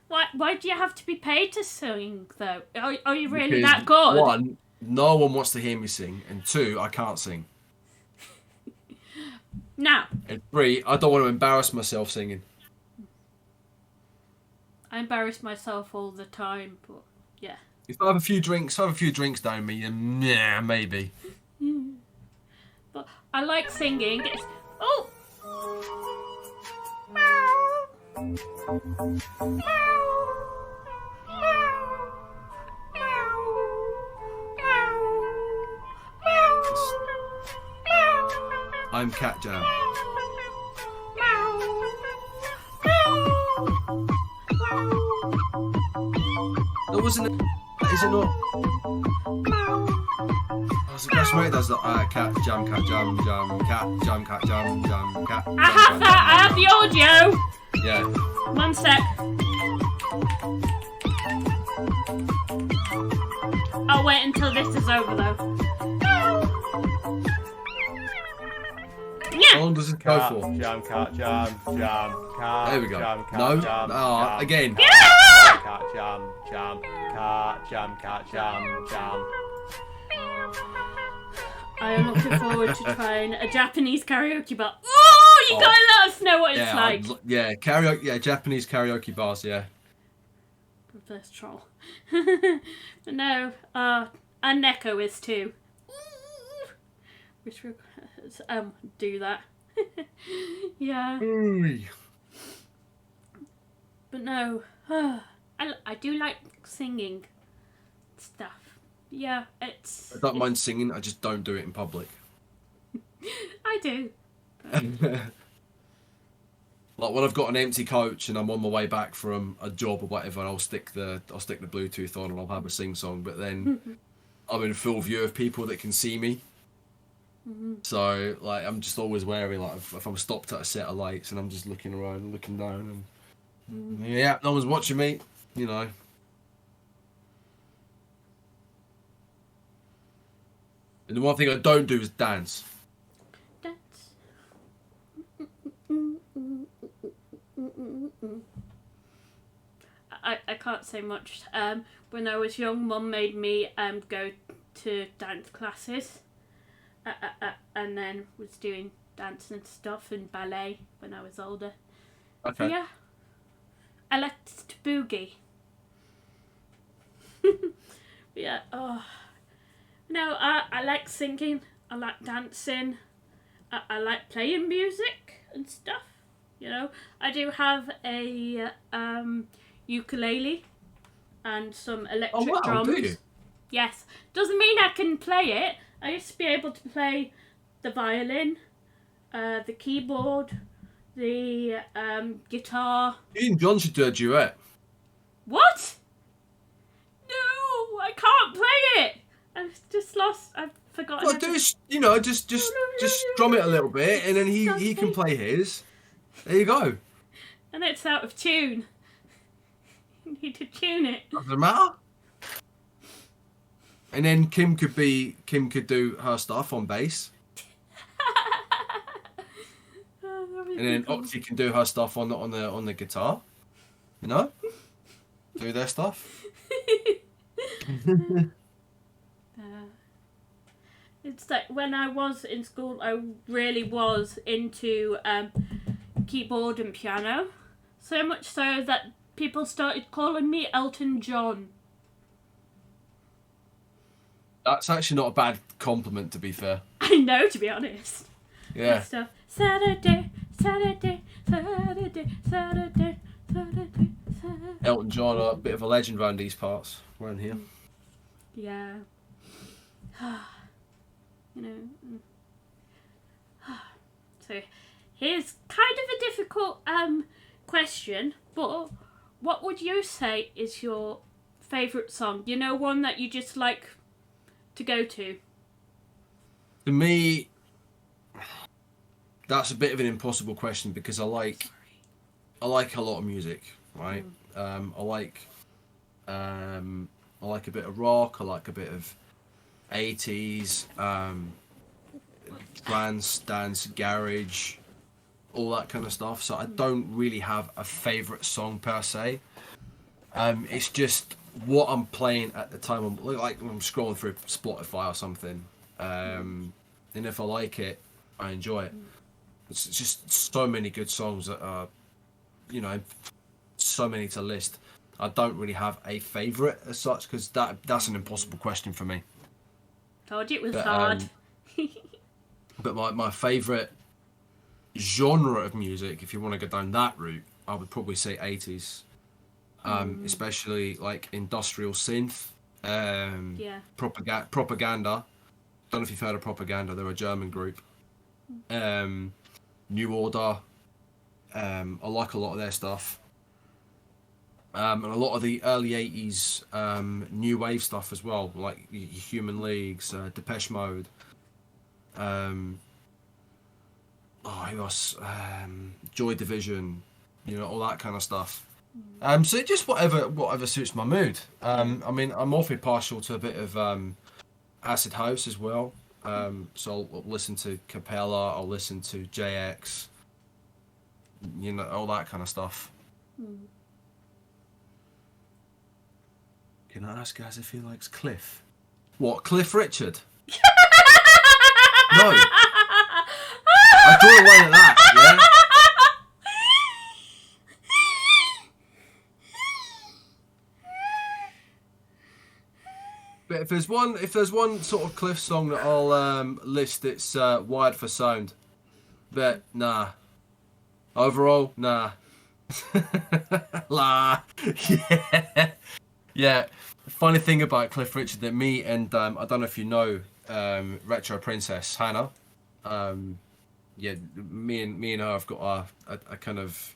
Why do you have to be paid to sing, though? Are you really Because, that good? One, no one wants to hear me sing, and two, I can't sing. Now. And three, I don't want to embarrass myself singing. I embarrass myself all the time, but yeah. If I have a few drinks down me, then yeah, maybe. But I like singing. Oh! I'm Cat Jam. There wasn't. Is it not? That's right. That's the cat, cat, cat, cat. I have that. I have the audio. Yeah. 1 sec. I'll wait until this is over though. How long does it go for? Jam, cat, cat. There we go. Jam, No. jam, Oh, again. Cat, jam, jam. I am looking forward to trying a Japanese karaoke bar. Oh, you gotta let us know what it's like. Karaoke. Yeah, Japanese karaoke bars. Yeah. Reverse troll. But no, and Neko is too. Which do that. Yeah. But no, I do like singing stuff. Yeah, it's. I don't mind singing. I just don't do it in public. I do. Like when I've got an empty coach and I'm on my way back from a job or whatever, I'll stick the Bluetooth on and I'll have a sing song. But then I'm in full view of people that can see me. So like I'm just always wary. Like if I'm stopped at a set of lights and I'm just looking around and looking down and yeah, no one's watching me. You know. And the one thing I don't do is dance. I can't say much. When I was young, Mum made me go to dance classes, and then was doing dance and stuff and ballet when I was older. Okay. So, yeah, I liked to boogie. Yeah. Oh. No, I like singing. I like dancing. I like playing music and stuff. You know, I do have a ukulele and some electric drums. Do you? Yes. Doesn't mean I can play it. I used to be able to play the violin, the keyboard, the guitar. You and John should do a duet. What? No, I can't play it. I've just lost. I've forgotten. Well, just strum it a little bit, and then he can play his. There you go. And it's out of tune. You need to tune it. Doesn't matter. And then Kim could do her stuff on bass. And then Oxy can do her stuff on the guitar. You know? Do their stuff. It's like when I was in school, I really was into keyboard and piano. So much so that people started calling me Elton John. That's actually not a bad compliment, to be fair. I know, to be honest. Yeah. Stuff. Saturday. Elton John, a bit of a legend around these parts, around here. Yeah. You know. So, here's kind of a difficult question, but what would you say is your favourite song? You know, one that you just like to go to? To me, that's a bit of an impossible question because I like a lot of music, right? I like a bit of rock. I like a bit of 80s, trance, dance, garage, all that kind of stuff. So I don't really have a favourite song per se. It's just what I'm playing at the time. Like I'm scrolling through Spotify or something, and if I like it, I enjoy it. It's just so many good songs that are, so many to list. I don't really have a favourite as such because that's an impossible question for me. Told you it was hard. But my favourite genre of music, if you want to go down that route, I would probably say 80s. Especially like industrial synth, Propaganda. Don't know if you've heard of Propaganda. They're a German group. New Order. I like a lot of their stuff. and a lot of the early 80s new wave stuff as well, like Human Leagues, Depeche Mode. Who else? Joy Division, all that kind of stuff. So it just whatever suits my mood. I mean, I'm awfully partial to a bit of acid house as well. So I'll listen to Capella, I'll listen to JX, all that kind of stuff. Can I ask Gaz if he likes Cliff? What, Cliff Richard? No. I draw a line at that, yeah? But if there's one sort of Cliff song that I'll list, it's Wired for Sound. But nah. Overall, nah. La. Yeah. Yeah. Funny thing about Cliff Richard that me and I don't know if you know Retro Princess Hannah. Yeah, me and her have got a kind of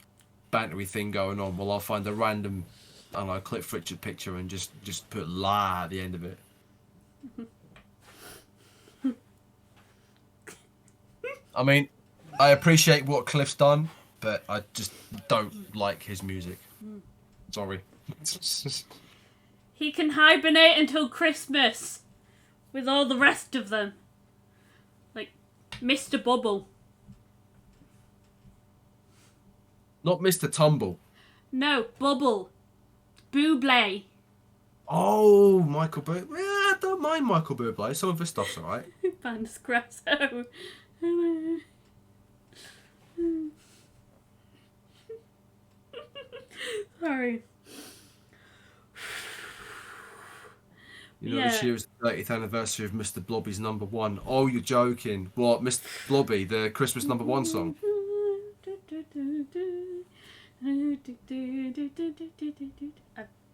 bantery thing going on. Well, I'll find a random, I don't know, Cliff Richard picture and just put la at the end of it. I mean, I appreciate what Cliff's done, but I just don't like his music. Sorry. He can hibernate until Christmas with all the rest of them. Like Mr. Bubble. Not Mr. Tumble. No, Bubble. Bublé. Oh, Michael Bublé. Yeah, I don't mind Michael Bublé. Some of his stuff's alright. Panscrasso. Sorry. This year was the 30th anniversary of Mr. Blobby's number one. Oh, you're joking. What, Mr. Blobby, the Christmas number one song? I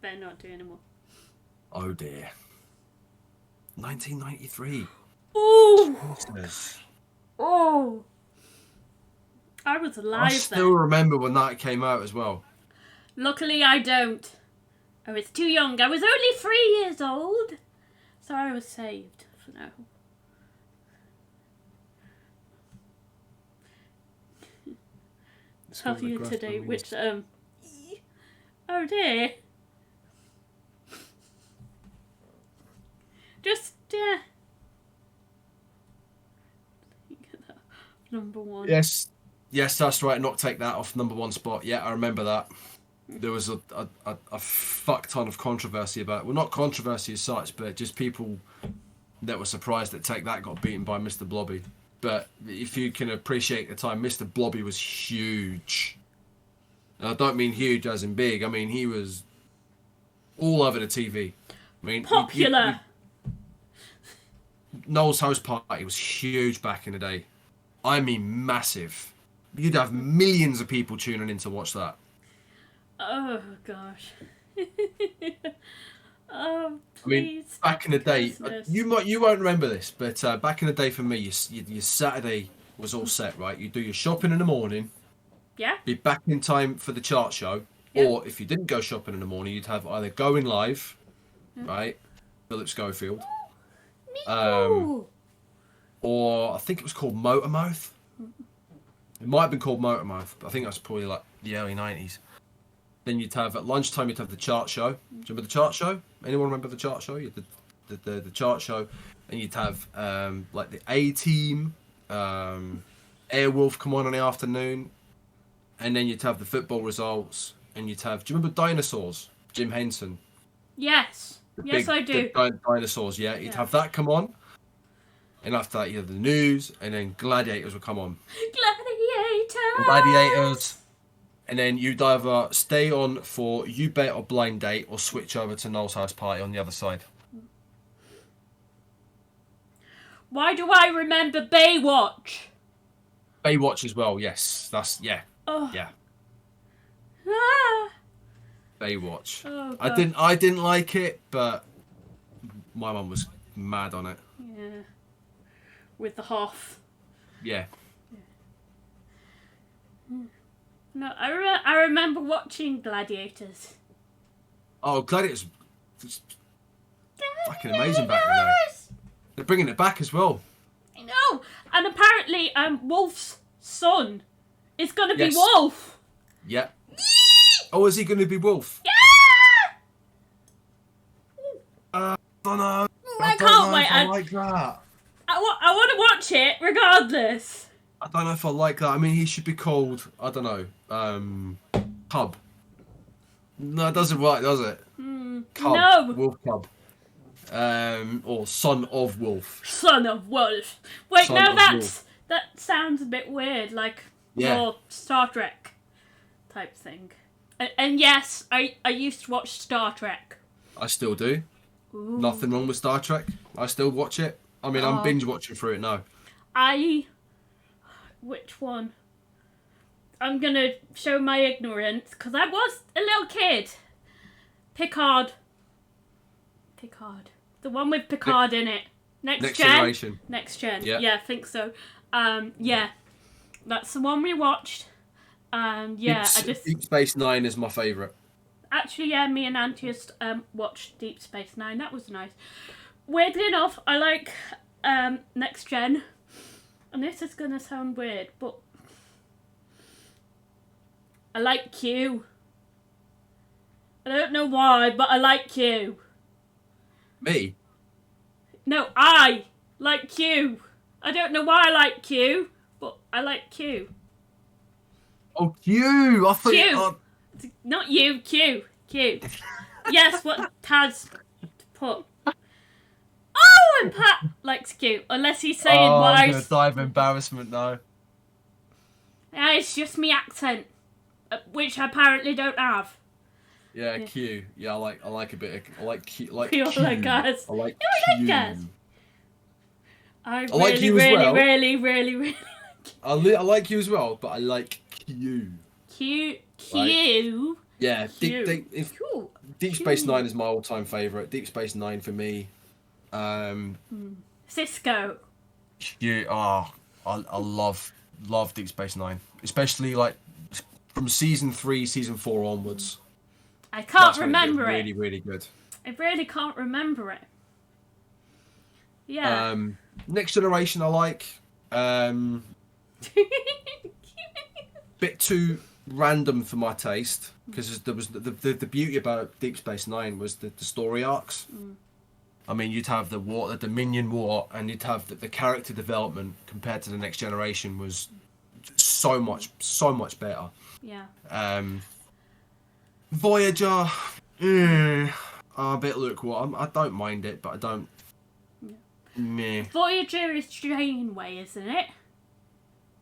better not do anymore. Oh dear. 1993. Ooh! Jesus. Oh! I was alive I still remember when that came out as well. Luckily I don't. I was too young. I was only 3 years old. So I was saved for now. Tell you today which oh dear. Just number one. Yes, that's right. Not take that off number one spot. Yeah, I remember that. There was a fuck ton of controversy about, well, not controversy as such, but just people that were surprised that Take That got beaten by Mr. Blobby. But if you can appreciate the time, Mr. Blobby was huge. And I don't mean huge as in big. I mean, he was all over the TV. I mean, popular. Noel's House Party was huge back in the day. I mean, massive. You'd have millions of people tuning in to watch that. Oh gosh. Oh, please. I mean, back in the day, you won't remember this, but back in the day for me, your Saturday was all set, right? You do your shopping in the morning. Yeah. Be back in time for the chart show, yeah. Or if you didn't go shopping in the morning, you'd have either Going Live, right, Philip Schofield, or I think it was called Motormouth. It might have been called Motormouth, but I think that's probably like the early 90s. Then you'd have, at lunchtime, you'd have the chart show. Do you remember the chart show? Anyone remember the chart show? You had the chart show. And you'd have, like, the A-Team, Airwolf come on in the afternoon. And then you'd have the football results. And you'd have, do you remember Dinosaurs? Jim Henson. Yes. Yes, I do. Dinosaurs, yeah. You'd have that come on. And after that, you have the news. And then Gladiators would come on. Gladiators. And then you'd either stay on for You Bet or Blind Date or switch over to Noel's House Party on the other side. Why do I remember Baywatch? Baywatch as well, yes. That's, yeah. Oh. Yeah. Ah. Baywatch. Oh, I didn't like it, but my mum was mad on it. Yeah. With the Hoff. Yeah. No, I remember watching Gladiators. Oh, Gladiators was fucking amazing back in the day. They're bringing it back as well. I know. And apparently, Wolf's son is going to be Yes. Wolf. Yep. Oh, is he going to be Wolf? Yeah! I don't know. I don't can't know wait. if I like that. I want to watch it regardless. I don't know if I like that. I mean, he should be called, I don't know, Cub. No, it doesn't work, does it? Cub. No. Wolf Cub. Or Son of Wolf. Son of Wolf. Wait, Son now of that Wolf. sounds a bit weird, like Yeah. more Star Trek type thing. And yes, I used to watch Star Trek. I still do. Ooh. Nothing wrong with Star Trek. I still watch it. I mean, I'm binge watching through it now. Which one? I'm gonna show my ignorance, because I was a little kid. Picard. The one with Picard in it. Next Gen? Generation. Next Gen. Yeah. Yeah, I think so. Yeah. That's the one we watched. And yeah, Deep Space Nine is my favourite. Actually, yeah, me and Auntie just watched Deep Space Nine. That was nice. Weirdly enough, I like Next Gen. And this is going to sound weird, but I like Q. I don't know why, but I like Q. Me? No, I like Q. I don't know why I like Q, but I like Q. Oh, Q! I thought Q. Not you, Q. Q. Yes, what Taz put. Oh, and Pat likes Q. Unless he's saying what I'm going to die of embarrassment now. Yeah, it's just me accent, which I apparently don't have. Yeah, Q. Yeah, I like a bit of... I like Q. Like We all Q. like Gaz. I like You Q. like Gaz? I like you as well. really I like you as well, but I like Q. Q. Yeah, Q. Deep Space Nine is my all-time favourite. Deep Space Nine for me. Cisco. Q. Oh, I love Deep Space Nine, especially like from season 3, season 4 onwards. I can't That's when remember it. it. Really, really good. I really can't remember it. Yeah. Next Generation I like. Bit too random for my taste, because there was the beauty about Deep Space Nine was the story arcs. I mean, you'd have the Dominion War, and you'd have the character development compared to the Next Generation was so much better. Yeah. Voyager, a bit lukewarm. I don't mind it, but I don't. Yeah. Meh. Voyager is Janeway, isn't it?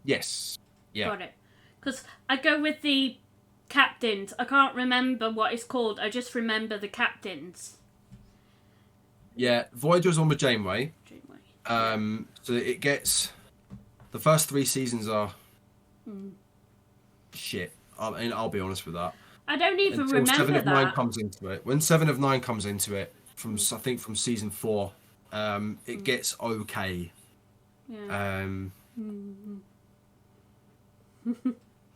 Yes. Yeah. Got it. Because I go with the captains. I can't remember what it's called. I just remember the captains. Yeah, Voyager's on with Janeway. Janeway. So it gets... The first 3 seasons are... shit. I mean, I'll be honest with that. I don't even Until remember 7 of 9 that. comes into it. When 7 of 9 comes into it, I think from season 4, it gets okay. Yeah.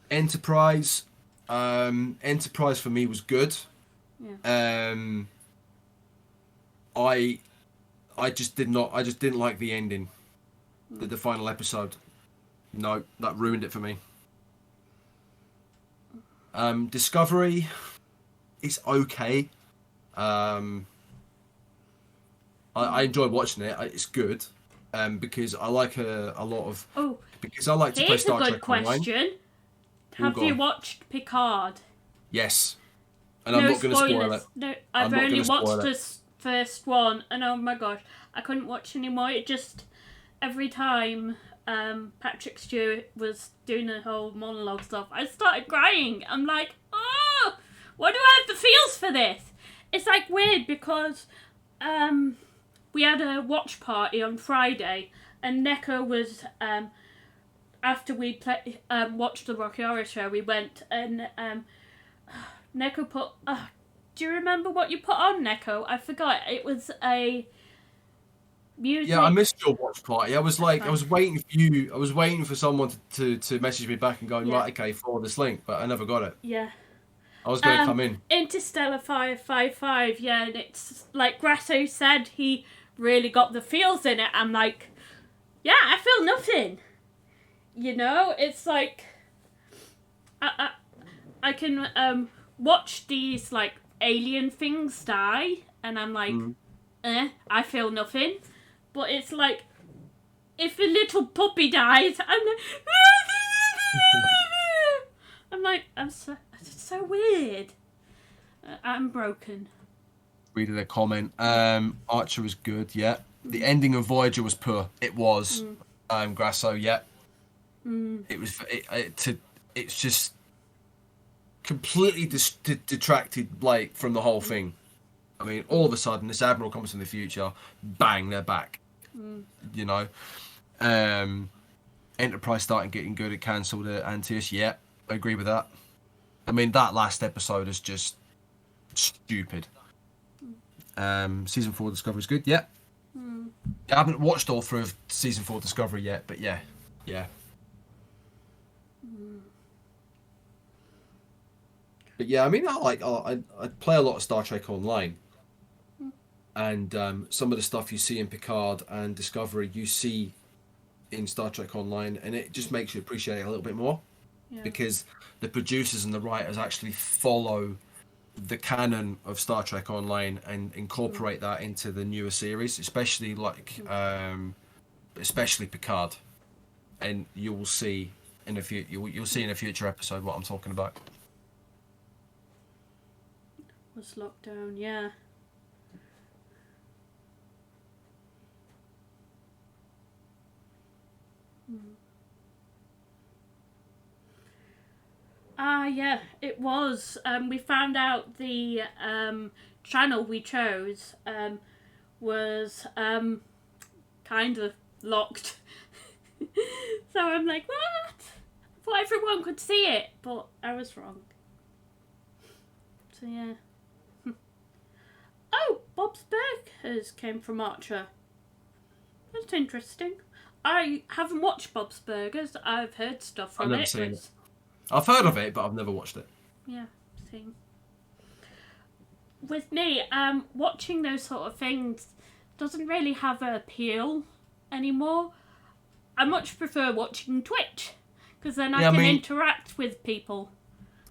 Enterprise. Enterprise for me was good. Yeah. I just didn't like the ending. The final episode. No, that ruined it for me. Discovery is okay. I enjoy watching it. It's good. Because I like a lot of... Oh, because I like to play here's a Star good Trek online. question. Have you watched Picard? Yes. And I'm not going to spoil it. No, I'm I've not only gonna spoil watched it. this first one, and oh my gosh, I couldn't watch anymore. It just, every time Patrick Stewart was doing the whole monologue stuff, I started crying. I'm like, oh, why do I have the feels for this? It's like weird because we had a watch party on Friday, and Neko was after we watched the Rocky Horror Show, we went and Neko put. Do you remember what you put on, Neko? I forgot. It was a music. Yeah, I missed your watch party. I was waiting for you. I was waiting for someone to message me back and going, right, okay, forward this link, but I never got it. Yeah. I was going to come in. Interstellar 555, yeah, and it's like Grasso said, he really got the feels in it. I'm like, yeah, I feel nothing. You know, it's like I can watch these like alien things die, and I'm like, I feel nothing. But it's like, if a little puppy dies, it's so weird. I'm broken. Reading a comment. Archer was good, yeah. The ending of Voyager was poor. It was. Grasso, yeah. It was. It's just completely detracted Blake from the whole thing. I mean, all of a sudden, this admiral comes in the future. Bang, they're back. You know. Enterprise starting getting good. It cancelled it. Antius, yeah, I agree with that. I mean, that last episode is just stupid. Season 4 Discovery is good, yeah. I haven't watched all through of Season 4 Discovery yet, but yeah. But yeah, I mean, I play a lot of Star Trek Online. And some of the stuff you see in Picard and Discovery, you see in Star Trek Online, and it just makes you appreciate it a little bit more. Yeah. Because the producers and the writers actually follow the canon of Star Trek Online and incorporate that into the newer series, especially especially Picard. And you will see in you'll see in a future episode what I'm talking about. Was lockdown, yeah. Yeah, it was. We found out the channel we chose was kind of locked. So I'm like, what? I thought everyone could see it, but I was wrong. So yeah. Oh, Bob's Burgers came from Archer. That's interesting. I haven't watched Bob's Burgers. I've heard stuff from it. I've never seen it. I've heard of it, but I've never watched it. Yeah, same. With me, watching those sort of things doesn't really have an appeal anymore. I much prefer watching Twitch, because then I can interact with people.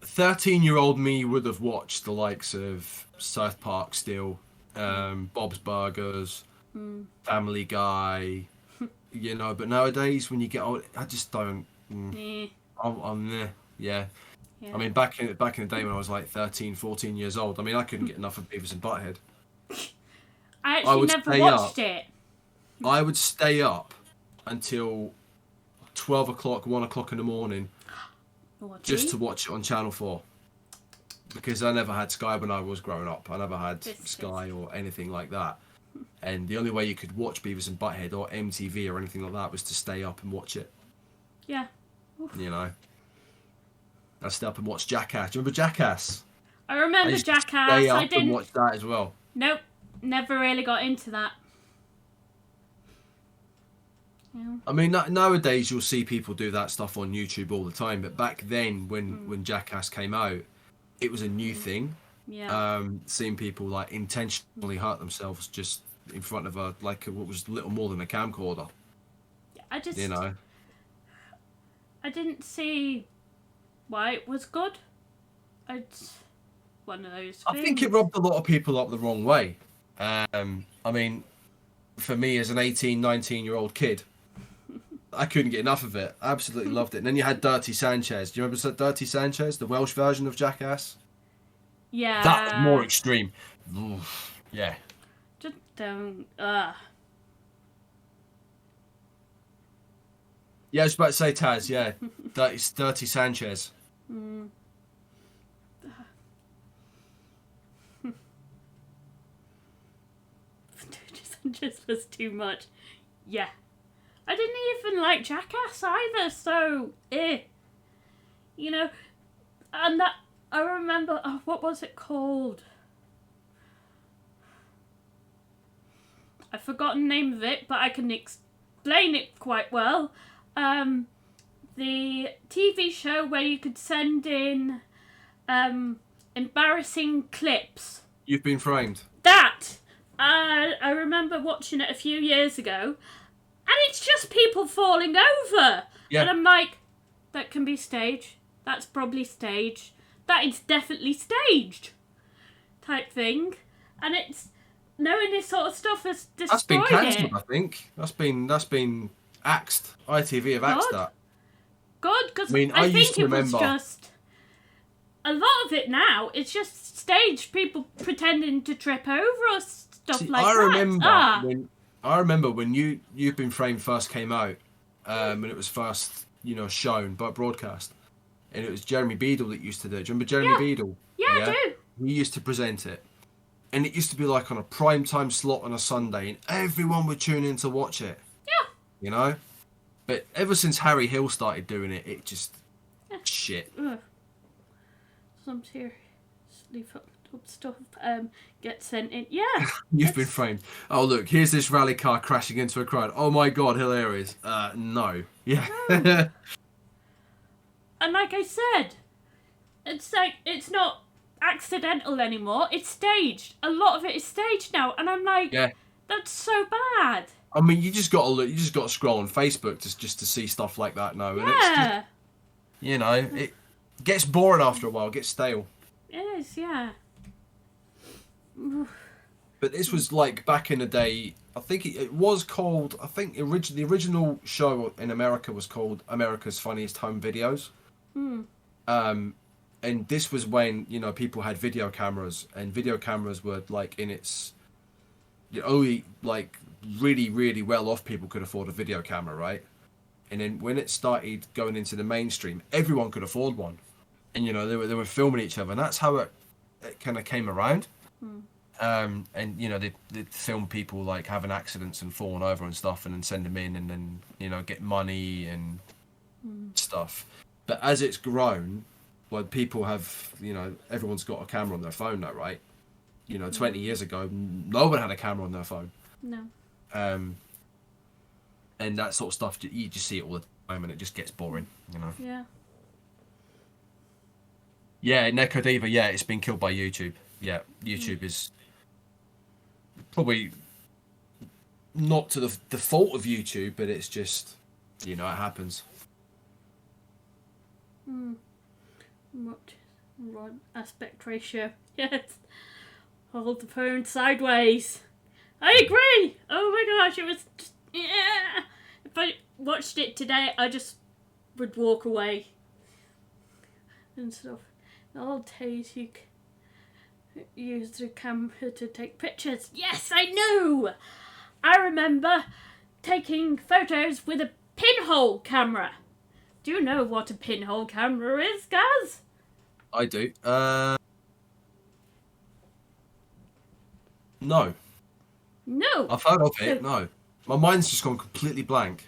13-year-old me would have watched the likes of South Park still, Bob's Burgers, Family Guy, you know, but nowadays when you get old, I just don't. Yeah. I mean, back in the day when I was like 13, 14 years old, I mean, I couldn't get enough of Beavis and Butthead. I actually never watched it. I would stay up until 12 o'clock, 1 o'clock in the morning just to watch it on Channel 4. Because I never had Sky when I was growing up. I never had Sky or anything like that. And the only way you could watch Beavis and Butthead or MTV or anything like that was to stay up and watch it. Yeah. Oof. You know? I stayed up and watched Jackass. Do you remember Jackass? I remember Jackass. Stay up and watch that as well. Nope. Never really got into that. Yeah. I mean, nowadays you'll see people do that stuff on YouTube all the time. But back then, when Jackass came out, it was a new thing. Yeah. Seeing people like intentionally hurt themselves just in front of what was little more than a camcorder. I just, you know, I didn't see why it was good. It's one of those things. I think it rubbed a lot of people up the wrong way. I mean, for me as an 18, 19-year-old kid, I couldn't get enough of it. I absolutely loved it. And then you had Dirty Sanchez. Do you remember Dirty Sanchez, the Welsh version of Jackass? Yeah. That was more extreme. Oof, yeah. Just don't. Yeah, I was about to say Taz. Yeah, Dirty Sanchez. Dirty Sanchez was too much. Yeah. I didn't even like Jackass either, so you know, and that I remember. Oh, what was it called? I've forgotten the name of it, but I can explain it quite well. The TV show where you could send in embarrassing clips. You've been framed. That I remember watching it a few years ago, and it's just people falling over. Yeah. And I'm like, that can be staged. That's probably staged. That is definitely staged. Type thing. And it's knowing this sort of stuff has destroyed That's been cancelled, it. I think. That's been axed. ITV have axed that. God, because I mean, I used think to it was remember. just a lot of it now. It's just staged people pretending to trip over or stuff See, like I that. remember when You've Been Framed first came out, and it was first, shown by broadcast, and it was Jeremy Beadle that used to do it. Do you remember Jeremy Beadle? Yeah, I do. He used to present it, and it used to be like on a prime time slot on a Sunday, and everyone would tune in to watch it. Yeah. But ever since Harry Hill started doing it, it just shit. Ugh. Some seriously fucked up stuff gets sent in. Yeah. You've been framed. Oh, look, here's this rally car crashing into a crowd. Oh my god, hilarious. No. Yeah. No. And like I said, it's like, it's not accidental anymore. It's staged. A lot of it is staged now. And I'm like, that's so bad. I mean, you just got to look. You just got to scroll on Facebook just to see stuff like that now. And it's just, it gets boring after a while. It gets stale. It is, yeah. But this was like back in the day. I think it was called. I think the original show in America was called America's Funniest Home Videos. And this was when people had video cameras, and video cameras were like in its only like really, really well off people could afford a video camera, right? And then when it started going into the mainstream, everyone could afford one, and they were filming each other, and that's how it kind of came around. And they film people like having accidents and falling over and stuff, and then send them in, and then get money and stuff. But as it's grown, well, people have everyone's got a camera on their phone now, right? 20 years ago, no one had a camera on their phone. No. And that sort of stuff, you just see it all the time, and it just gets boring, Yeah. Yeah, Neko Diva, it's been killed by YouTube. Yeah, YouTube is probably not to the fault of YouTube, but it's just, it happens. What aspect ratio? Yes. Hold the phone sideways. I agree. Oh my gosh, it was just, If I watched it today, I just would walk away and stuff. The old days you use the camera to take pictures. Yes, I know. I remember taking photos with a pinhole camera. Do you know what a pinhole camera is, Gaz? I do. No. No. I've heard of it, no. My mind's just gone completely blank.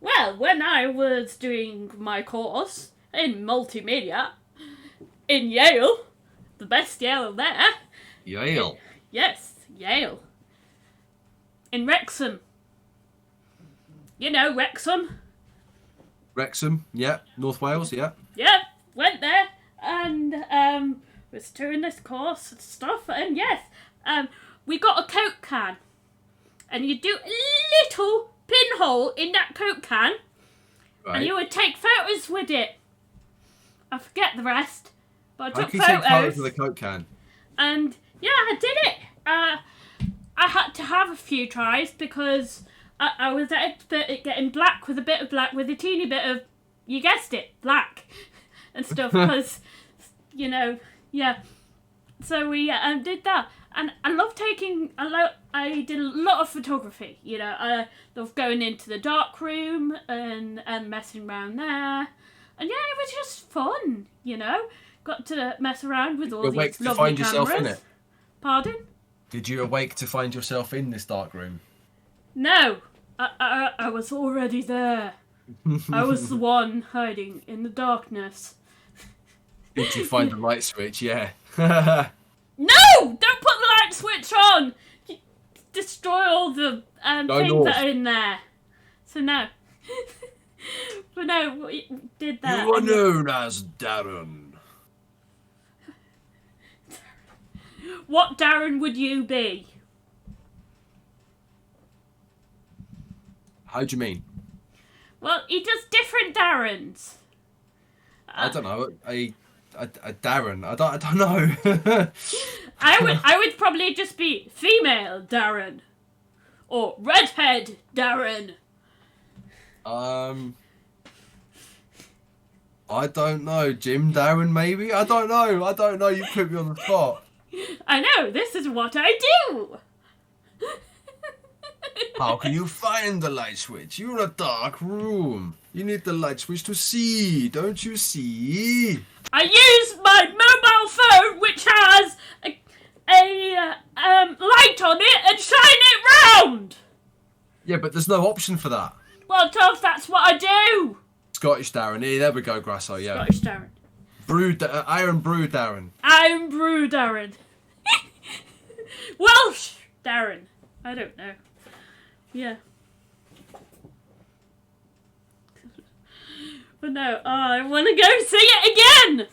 Well, when I was doing my course in multimedia in Yale, the best Yale there. Yale. Yes, Yale. In Wrexham. You know Wrexham? Wrexham, yeah. North Wales, yeah. Yeah, went there and was doing this course and stuff, and yes, we got a Coke can. And you do a little pinhole in that Coke can, Right. and you would take photos with it. I forget the rest, but I How took can you take photos photos. with a Coke can? And yeah, I did it. I had to have a few tries because I was expert at getting black with a bit of black with a teeny bit of, you guessed it, black and stuff. Because yeah. So we did that. And I love taking I did a lot of photography. I love going into the dark room and messing around there. And yeah, it was just fun. Got to mess around with all Did you awake these to lovely find yourself cameras. in it? Pardon? Did you awake to find yourself in this dark room? No, I was already there. I was the one hiding in the darkness. Did you find the light switch? Yeah. No! Don't put the light switch on! You destroy all the things north. that are in there. So no. But no, we did that. You are known as Darren. what Darren would you be? How do you mean? Well, he does different Darrens. I don't know. A Darren. I don't know. I would probably just be female Darren. Or redhead Darren. I don't know. Jim Darren, maybe? I don't know. You put me on the spot. I know, this is what I do. How can you find the light switch? You're in a dark room. You need the light switch to see. Don't you see? I use my mobile phone, which has a light on it, and shine it round. Yeah, but there's no option for that. Well, Tough, that's what I do. Scottish Darren. There we go, Grasso. Yeah. Scottish Darren. Iron Brew Darren. Iron Brew Darren. Welsh Darren. I don't know. Yeah. But no, I want to go see it again.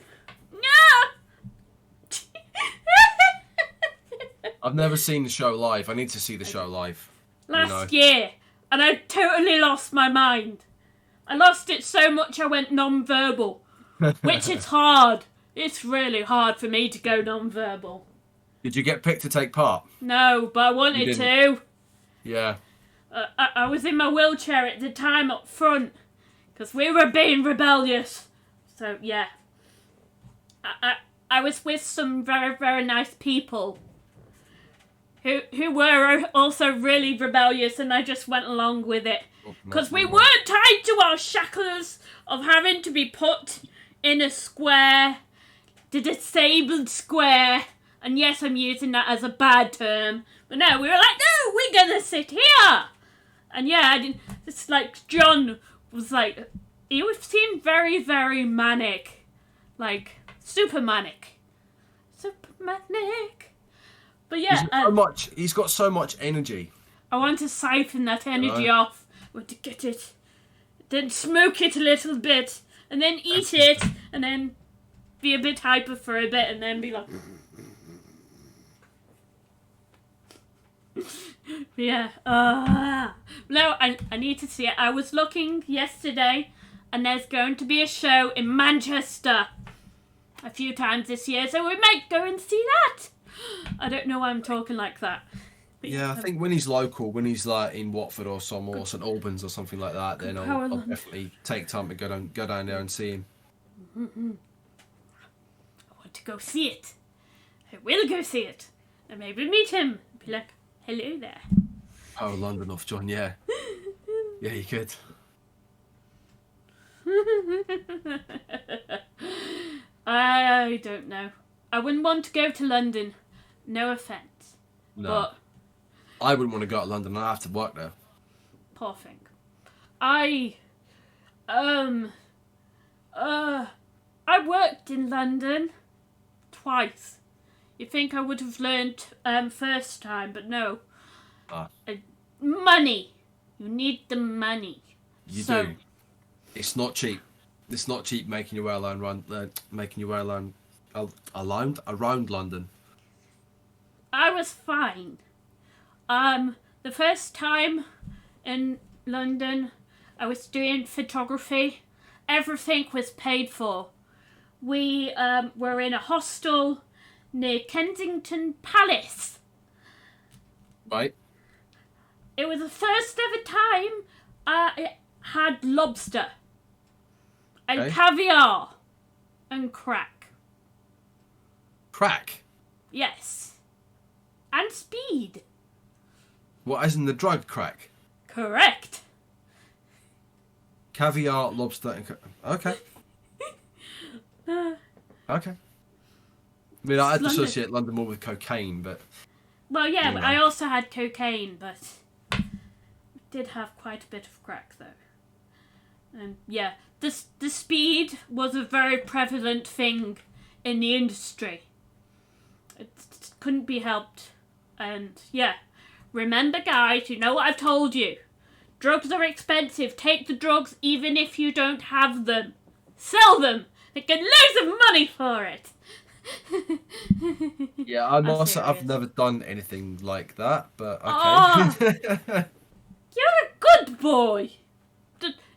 I've never seen the show live. I need to see the show live. Last year, and I totally lost my mind. I lost it so much I went non-verbal, which is hard. It's really hard for me to go non-verbal. Did you get picked to take part? No, but I wanted to. Yeah. I was in my wheelchair at the time up front, because we were being rebellious. So, yeah. I was with some very, very nice people who were also really rebellious, and I just went along with it. Because we weren't tied to our shackles of having to be put in a square, the disabled square. And yes, I'm using that as a bad term. But no, we were like, no, we're going to sit here. And yeah, it's like John was like, he seemed very, very manic. Like, super manic. Super manic. But yeah. He's got so much energy. I want to siphon that energy off. I want to get it. Then smoke it a little bit. And then eat it. And then be a bit hyper for a bit. And then be like... Yeah. No, I need to see it. I was looking yesterday, and there's going to be a show in Manchester a few times this year, so we might go and see that. I don't know why I'm talking like that. But yeah, I think when he's local, when he's like in Watford or St Albans or something like that, then I'll definitely take time to go down there and see him. Mm-hmm. I want to go see it. I will go see it. And maybe meet him. Be like, hello there. Oh, London off, John, yeah. Yeah, you could. I don't know. I wouldn't want to go to London. No offence. No. But I wouldn't want to go to London. I have to work there. Poor thing. I worked in London twice. You think I would have learnt first time, but no. Money. You need the money. You do. It's not cheap. It's not cheap making your way around London. I was fine. The first time in London, I was doing photography. Everything was paid for. We were in a hostel near Kensington Palace. Right. It was the first ever time I had lobster and caviar and crack. Crack? Yes. And speed. What, as in the drug crack? Correct. Caviar, lobster, and... Okay. Okay. I mean, I'd associate London more with cocaine, but... Well, yeah, but I also had cocaine, but... did have quite a bit of crack, though. And, yeah, the speed was a very prevalent thing in the industry. It couldn't be helped. And, yeah, remember, guys, you know what I've told you. Drugs are expensive. Take the drugs even if you don't have them. Sell them. They get loads of money for it. Yeah, I must. I've serious. never done anything like that, but okay. Oh, you're a good boy.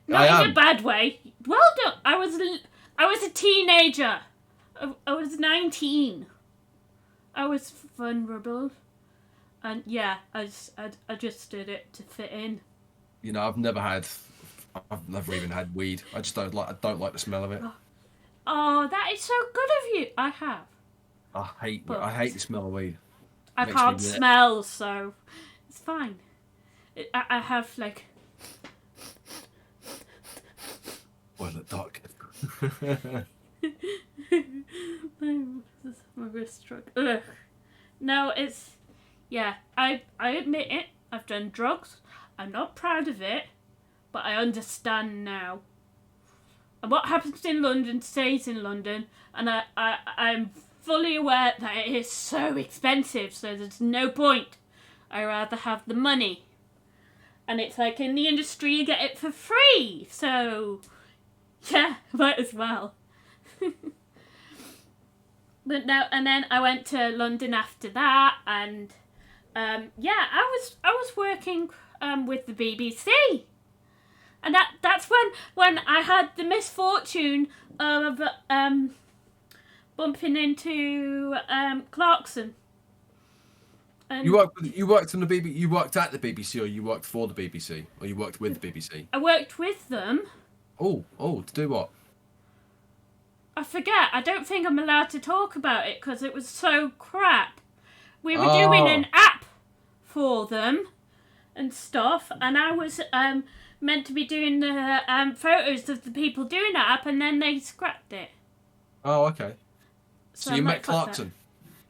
Not I in am. a bad way. Well done. I was a teenager. I was 19. I was vulnerable, and yeah, I just did it to fit in. You know, I've never even had weed. I don't like the smell of it. Oh, that is so good of you. I have. I hate But the smell of weed. I Makes me can't weird. smell, so it's fine. I have like. Well, look dark. My wrist struck. Ugh. No, it's. Yeah, I admit it. I've done drugs. I'm not proud of it, but I understand now. And what happens in London stays in London, and I'm fully aware that it is so expensive, so there's no point. I rather have the money. And it's like in the industry you get it for free, so yeah, might as well. But no, and then I went to London after that, and yeah, I was working with the BBC, and that's when I had the misfortune of bumping into Clarkson. And You worked on the BBC. You worked at the BBC, or you worked for the BBC, or you worked with the BBC. I worked with them. Oh, to do what? I forget. I don't think I'm allowed to talk about it because it was so crap. We were doing an app for them and stuff, and I was meant to be doing the photos of the people doing that app, and then they scrapped it. Oh, okay. So you I'm met like, fuck Clarkson? that.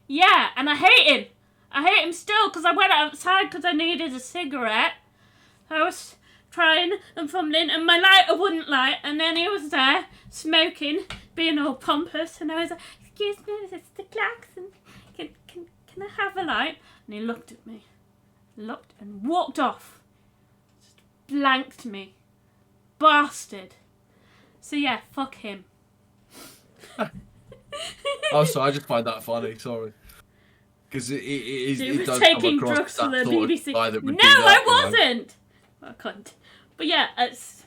Yeah, and I hate him. I hate him still because I went outside because I needed a cigarette. I was trying and fumbling, and my lighter wouldn't light, and then he was there smoking, being all pompous, and I was like, "Excuse me, Mr. Clarkson, can I have a light?" And he looked at me, looked and walked off, just blanked me, bastard. So yeah, fuck him. Oh, sorry, I just find that funny. Sorry, because it was does taking come across drugs as for that the sort of BBC. guy that would No, do that, I you know? wasn't. I can't. But yeah, it's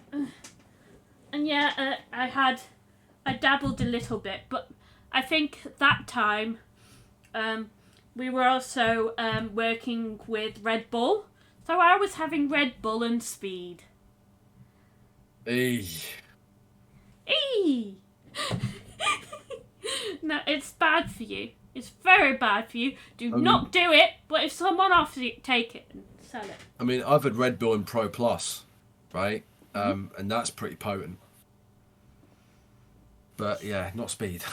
and yeah, I dabbled a little bit, but I think that time we were also working with Red Bull, so I was having Red Bull and speed. Eey. Eee! No, it's bad for you. It's very bad for you. Do not do it, but if someone offers it, take it and sell it. I mean, I've had Red Bull and Pro Plus, right? And that's pretty potent. But yeah, not speed.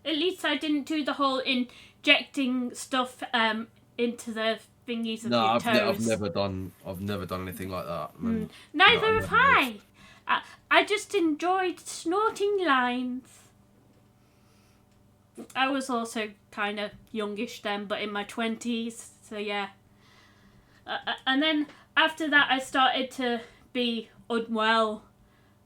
At least I didn't do the whole injecting stuff into the thingies of your toes. I've never done anything like that. I mean, Neither have I. I just enjoyed snorting lines. I was also kind of youngish then, but in my 20s, so yeah. And then after that, I started to be unwell.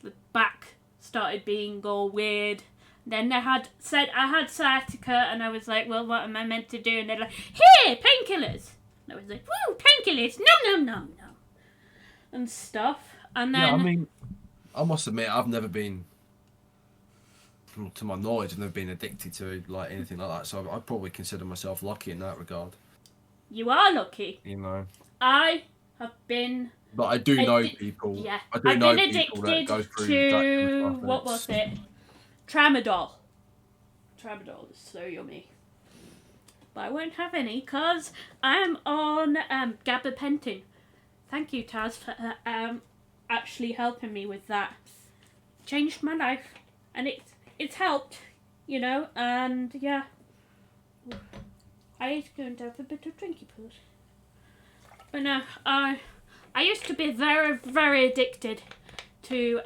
The back started being all weird. Then they had said I had sciatica, and I was like, well, what am I meant to do? And they're like, here, painkillers. And I was like, woo, painkillers, no. And stuff. And then... Yeah, I mean, I must admit, I've never been, to my knowledge, I've never been addicted to like anything like that. So I'd probably consider myself lucky in that regard. You are lucky. You know. I have been... But I do know people. Yeah. I do I've know been people that go through addicted that kind to... of stuff, What was it? Tramadol. Tramadol is so yummy. But I won't have any because I'm on gabapentin. Thank you, Taz, for actually helping me with that. Changed my life, and it's helped, you know. And yeah, I is going to have a bit of drinky poo. But no, I used to be very, very addicted to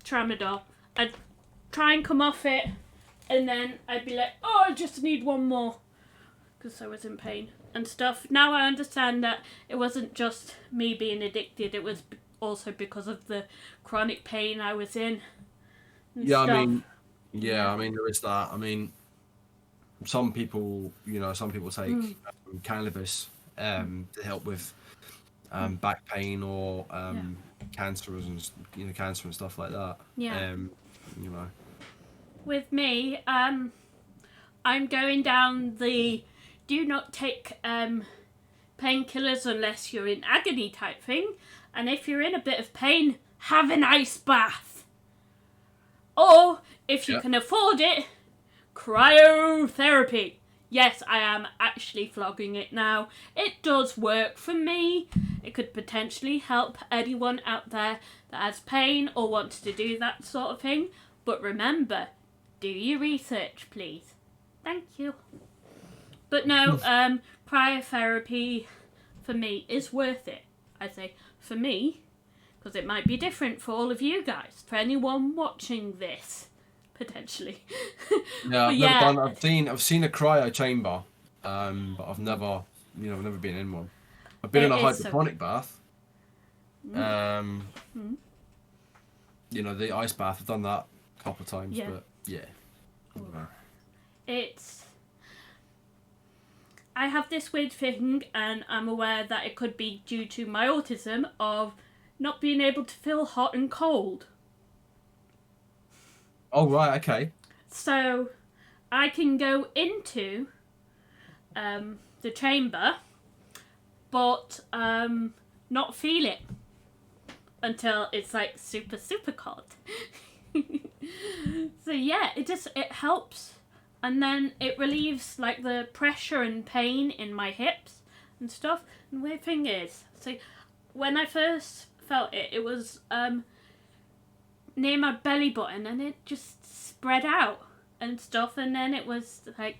tramadol. I'd try and come off it, and then I'd be like, oh, I just need one more, because I was in pain and stuff. Now I understand that it wasn't just me being addicted, it was also because of the chronic pain I was in. and Yeah, stuff. I mean, I mean, there is that. I mean, some people take cannabis to help with back pain or cancer and stuff like that. Yeah. You know. With me, I'm going down the do not take painkillers unless you're in agony type thing, and if you're in a bit of pain, have an ice bath. Or, if you can afford it, cryotherapy. Yes, I am actually flogging it now. It does work for me. It could potentially help anyone out there that has pain or wants to do that sort of thing. But remember, do your research, please. Thank you. But no, cryotherapy for me is worth it. I say for me, because it might be different for all of you guys, for anyone watching this, potentially. Yeah, I've never done. I've seen a cryo chamber, but I've never been in one. I've been in a hydroponic bath. You know, the ice bath. I've done that a couple of times, but yeah. I have this weird thing, and I'm aware that it could be due to my autism of not being able to feel hot and cold. Oh, right, okay. So, I can go into the chamber, but not feel it until it's like super, super cold. So yeah, it helps. And then it relieves like the pressure and pain in my hips and stuff. And the weird thing is, so when I first felt it, it was near my belly button, and it just spread out and stuff. And then it was like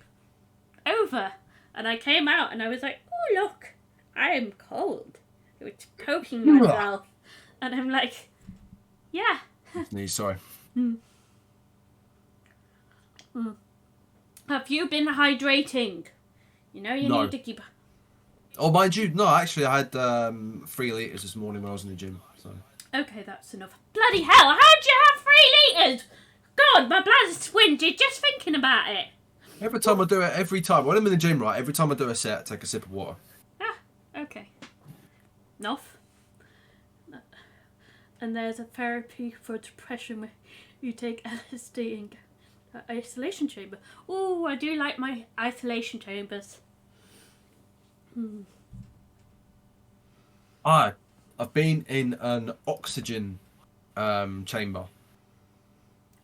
over, and I came out, and I was like, "Oh look, I am cold." It was poking myself, and I'm like, "Yeah." Sorry. Have you been hydrating? You know you need to keep... Oh, mind you, no, actually I had 3 litres this morning when I was in the gym. So. Okay, that's enough. Bloody hell, how'd you have 3 litres? God, my bladder's squinted just thinking about it. Every time when I'm in the gym, right, every time I do a set, I take a sip of water. Ah, okay. Enough. And there's a therapy for depression where you take LSD and isolation chamber. Oh, I do like my isolation chambers. I've been in an oxygen chamber.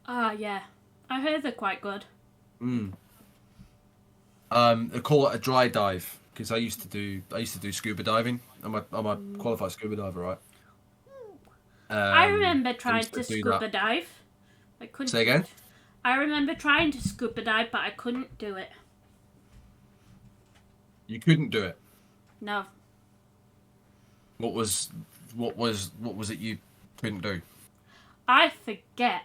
Ah, yeah. I heard they're quite good. They call it a dry dive because I used to do scuba diving. I'm a qualified scuba diver, right? I remember trying to scuba dive. I couldn't. Say again? I remember trying to scuba dive, but I couldn't do it. You couldn't do it? No. What was it you couldn't do? I forget.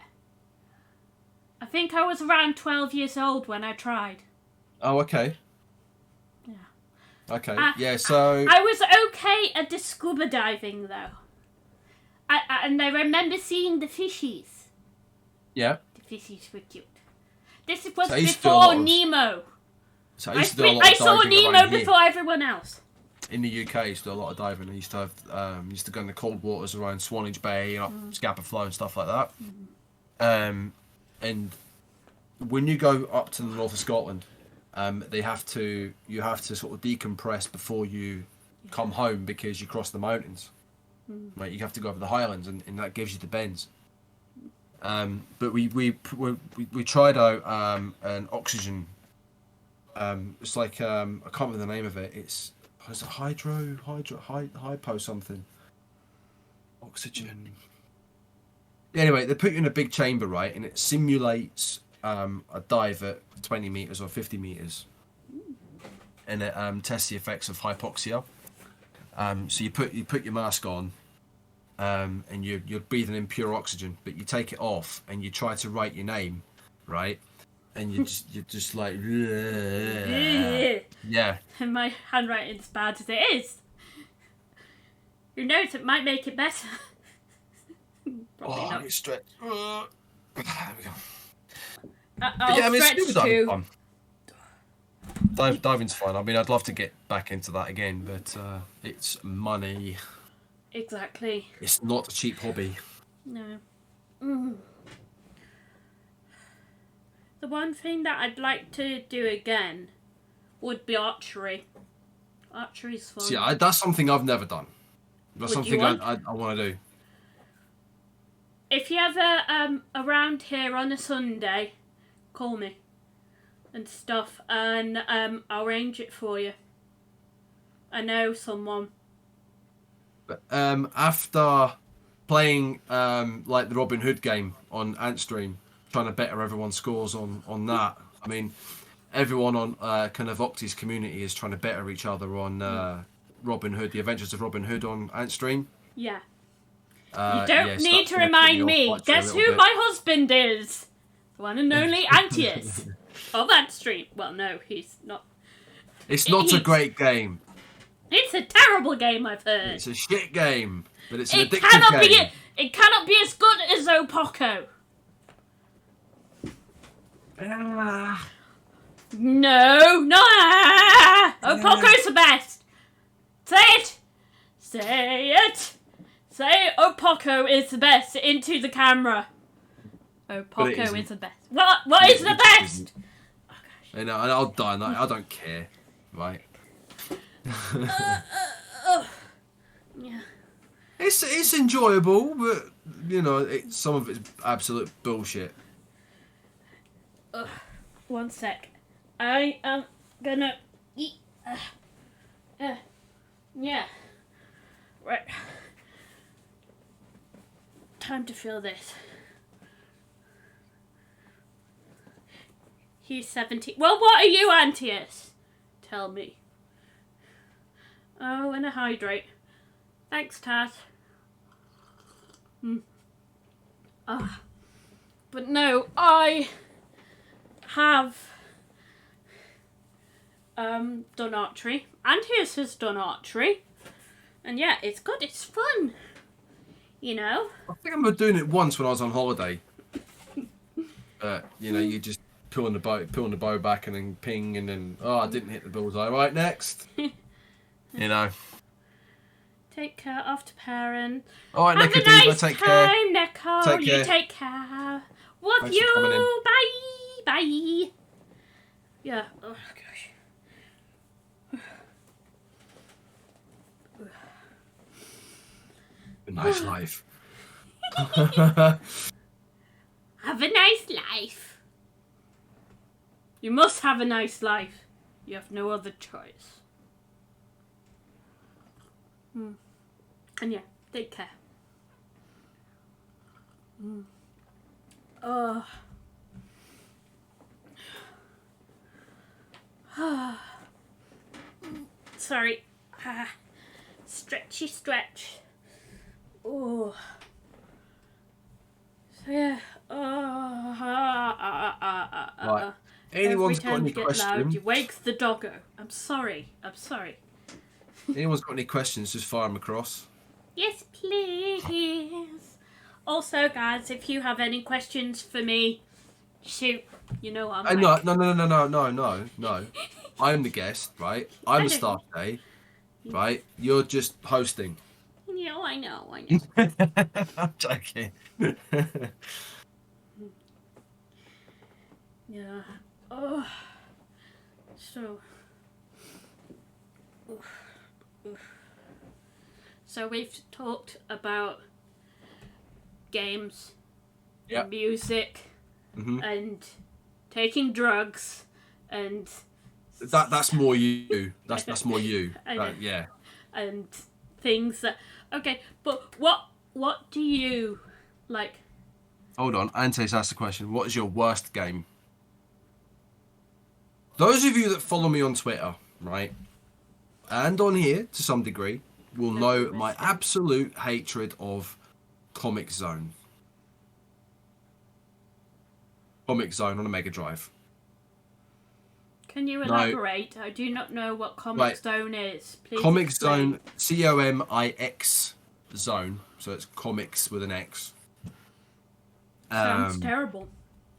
I think I was around 12 years old when I tried. Oh, okay. Yeah. Okay. So I was okay at the scuba diving though. And I remember seeing the fishies. Yeah. The fishies were cute. This was So before Nemo. So I saw Nemo before everyone else. In the UK, I used to do a lot of diving. I used to have used to go in the cold waters around Swanage Bay and up Scapa Flow and stuff like that. And when you go up to the north of Scotland, you have to sort of decompress before you come home because you cross the mountains. Right, you have to go over the highlands, and that gives you the bends. But we tried out an oxygen. It's like I can't remember the name of it. It's hypo something. Oxygen. Anyway, they put you in a big chamber, right, and it simulates a dive at 20 meters or 50 meters, and it tests the effects of hypoxia. So you put your mask on, and you're breathing in pure oxygen, but you take it off and you try to write your name, right? And you're just like, yeah. And my handwriting's bad as it is. Who knows? It might make it better. I need stretch. I'll yeah, I mean, stretch scuba diving's too. fun. Diving's fun. I mean, I'd love to get back into that again, but it's money. Exactly. It's not a cheap hobby. No. The one thing that I'd like to do again would be archery. Archery's fun. So, yeah, that's something I've never done. That's Would you something want? I want to do. If you're ever around here on a Sunday, call me and stuff, and I'll arrange it for you. I know someone. But, after playing like the Robin Hood game on Antstream, trying to better everyone's scores on that. I mean, everyone on kind of Octi's community is trying to better each other on Robin Hood, the Adventures of Robin Hood on Antstream. Yeah. You don't need to that's gonna remind put me. off quite a Guess little who bit. my husband is? The one and only Antius of Antstream. Well, no, he's not. It's not a great game. It's a terrible game, I've heard. It's a shit game, but it's an It addictive cannot game. it cannot be as good as Opoco. No. Opoco's the best. Say it. Say it. Say Opoco is the best into the camera. Opoco is the best. What is the best? Oh, gosh. And I'll die on that. I don't care, right? Yeah. It's enjoyable, but you know, some of it's absolute bullshit. One sec. I am gonna eat. Yeah. Right. Time to feel this. He's 17. Well, what are you, Antius? Tell me. Oh, and a hydrate. Thanks, Taz. But no, I have done archery. Antius has done archery. And yeah, it's good, it's fun. You know? I think I remember doing it once when I was on holiday. You know, you just pulling the bow back and then ping and then I didn't hit the bullseye. Right, next. You know. Take care after parent. All right, Have Neko a Diva, nice take care. time, Neko. Take You care. take care. Love Thanks for coming in. you. Bye. Bye. Yeah. Oh gosh. A nice life. Have a nice life. You must have a nice life. You have no other choice. And yeah, take care. Sorry. Stretchy stretch. Oh. So yeah. Right. Anyone's got any Every time you get loud, questions? you wakes the doggo. I'm sorry. Anyone's got any questions? Just fire them across. Yes, please. Also, guys, if you have any questions for me, shoot. You know I'm No. like... No. I'm the guest, right? I'm the staff day, right? You're just hosting. Yeah, I know. I'm joking. Yeah. Oh. So. So we've talked about games, Yep. music, Mhm. and taking drugs, and That's more you. That's more you. I know. Yeah. and things that. Okay, but what do you like? Hold on. Ante's asked the question. What is your worst game? Those of you that follow me on Twitter, right, and on here to some degree, will know my absolute hatred of Comic Zone. Comic Zone on a Mega Drive. Can you elaborate? I do not know what Comic Right. Zone is. Please Comic explain. Zone, COMIX Zone. So it's comics with an X. Sounds terrible.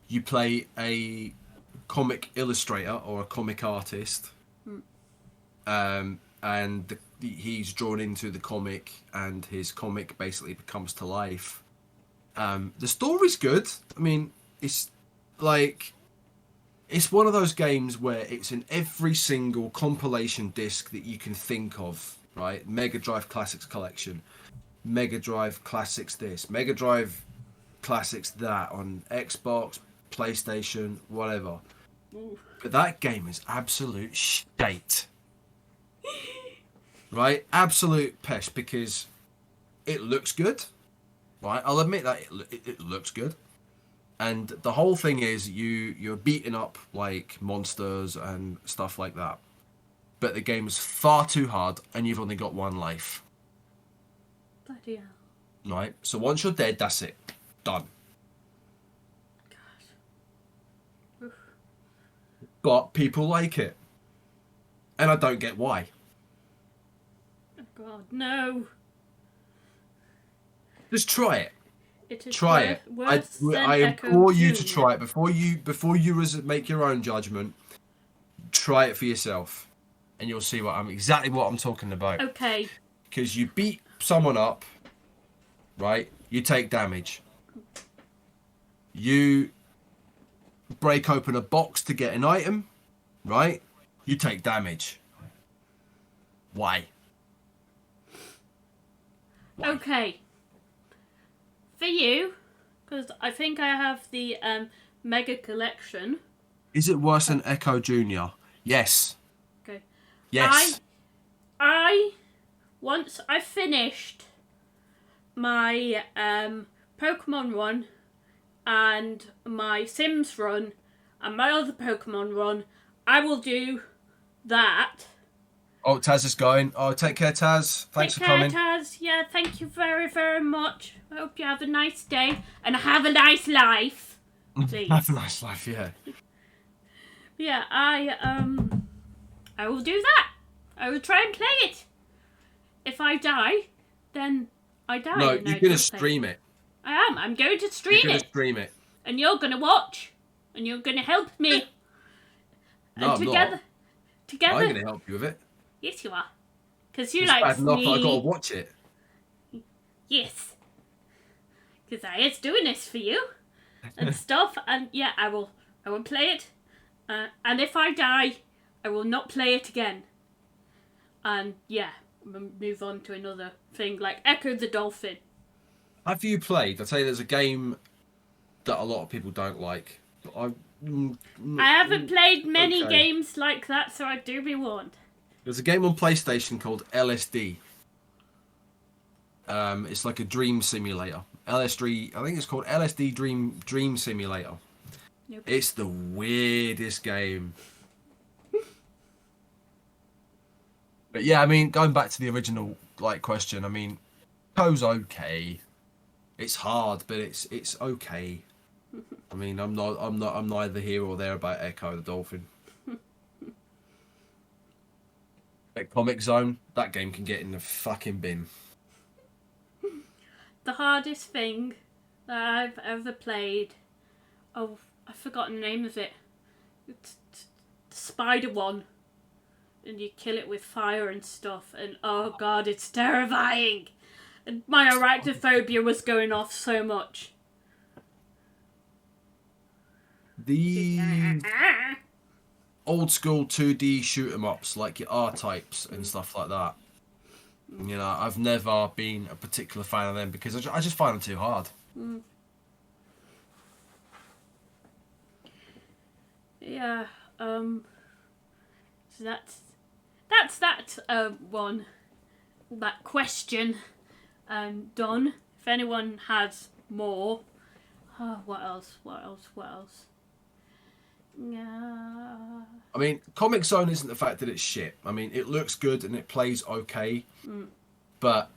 You play a comic illustrator or a comic artist, and he's drawn into the comic, and his comic basically becomes to life. The story's good. I mean, it's like, it's one of those games where it's in every single compilation disc that you can think of, right? Mega Drive Classics Collection, Mega Drive Classics this, Mega Drive Classics that, on Xbox, PlayStation, whatever. Ooh. But that game is absolute shite. Right? Absolute pest, because it looks good. Right? I'll admit that it looks good. And the whole thing is you're beating up like monsters and stuff like that. But the game is far too hard and you've only got one life. Bloody hell. Right? So once you're dead, that's it. Done. God. Oof. But people like it. And I don't get why. Oh God, no. Just try it. It is Try it. worse than I Echo implore you to Junior. try it before you make your own judgment. Try it for yourself, and you'll see exactly what I'm talking about. Okay. Because you beat someone up, right? You take damage. You break open a box to get an item, right? You take damage. Why? Okay. For you, because I think I have the Mega Collection. Is it worse than Echo Junior? Yes. Okay. Yes. Once I finished my Pokemon run and my Sims run and my other Pokemon run, I will do that. Oh, Taz is going. Oh, take care, Taz. Thanks for coming. Take care, Taz. Yeah, thank you very, very much. I hope you have a nice day and have a nice life. Please. Have a nice life, yeah. Yeah, I will do that. I will try and play it. If I die, then I die. No, and you're I going to don't stream play. it. I am. I'm going to stream You're going it. to stream it. And you're going to watch. And you're going to help me. No, and I'm together, not. Together. I'm going to help you with it. Yes, you are. Because you It's like bad enough that I've got to me. watch it. Yes. Because I is doing this for you. And stuff. And yeah, I will play it. And if I die, I will not play it again. And yeah, we'll move on to another thing like Echo the Dolphin. Have you played? I'd say there's a game that a lot of people don't like. But I haven't played many okay. games like that, so I do be warned. There's a game on PlayStation called LSD. It's like a dream simulator. LSD, I think it's called LSD Dream Simulator. Nope. It's the weirdest game. But yeah, I mean, going back to the original question, I mean, Echo's okay. It's hard, but it's okay. I mean, I'm neither here or there about Echo the Dolphin. At Comic Zone, that game can get in the fucking bin. The hardest thing that I've ever played. Oh, I've forgotten the name of it. It's the spider one. And you kill it with fire and stuff. And oh god, it's terrifying. And my arachnophobia was going off so much. The old school 2D shoot 'em ups like your R-types and stuff like that. You know, I've never been a particular fan of them because I just find them too hard. Mm. Yeah, so that's that one, that question done. If anyone has more, what else? Yeah. I mean, Comic Zone isn't the fact that it's shit. I mean, it looks good and it plays okay, but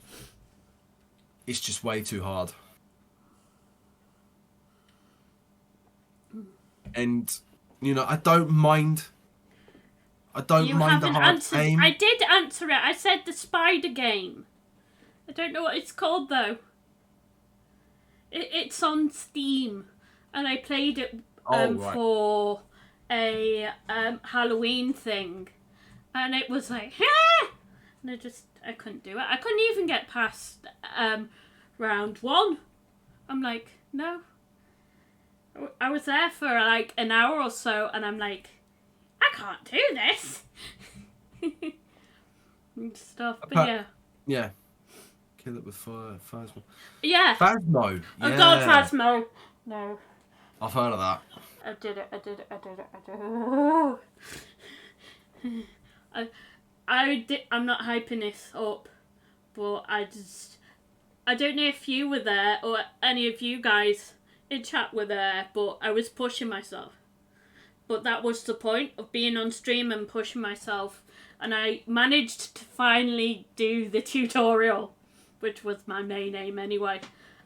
it's just way too hard. And, you know, I don't mind. I don't mind the hard game. I did answer it. I said the spider game. I don't know what it's called though. It's on Steam, and I played it Right. for a Halloween thing, and it was like, ah! And I couldn't do it. I couldn't even get past round 1. I'm like, no. I was there for like an hour or so, and I'm like, I can't do this. And stuff, but yeah. Yeah. Kill it with fire. Phasmo. Yeah. Phasmo. Yeah. Oh God, Phasmo. No. I've heard of that. I did it. I'm not hyping this up, but I don't know if you were there or any of you guys in chat were there, but I was pushing myself. But that was the point of being on stream and pushing myself, and I managed to finally do the tutorial, which was my main aim anyway.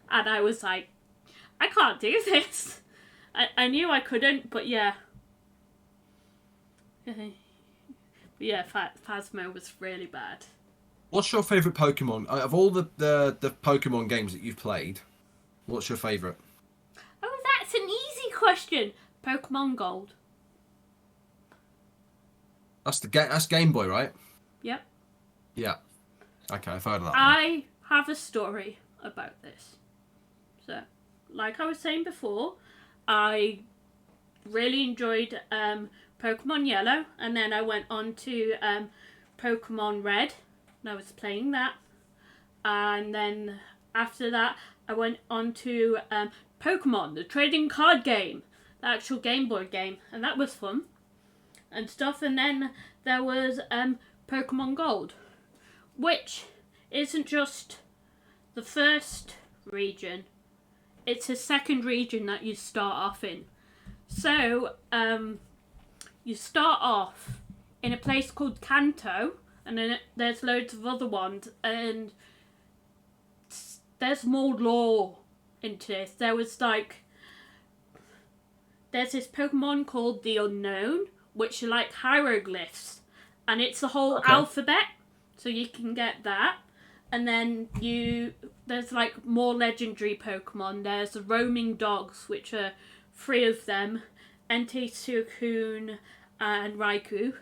And I was like, I can't do this. I knew I couldn't, but yeah. Yeah, Phasmo was really bad. What's your favourite Pokemon? Of all the Pokemon games that you've played, what's your favourite? Oh, that's an easy question. Pokemon Gold. That's Game Boy, right? Yep. Yeah. Okay, I've heard of that one. I have a story about this. So, like I was saying before, I really enjoyed Pokemon Yellow, and then I went on to Pokemon Red, and I was playing that. And then after that, I went on to Pokemon, the trading card game, the actual Game Boy game, and that was fun and stuff. And then there was Pokemon Gold, which isn't just the first region, it's a second region that you start off in. So you start off in a place called Kanto, and then there's loads of other ones, and there's more lore into this. There's this Pokemon called the Unknown, which are like hieroglyphs, and it's the whole alphabet, so you can get that. And then there's like more legendary Pokemon. There's the roaming dogs, which are 3 of them, Entei, Suicune, and Raikou.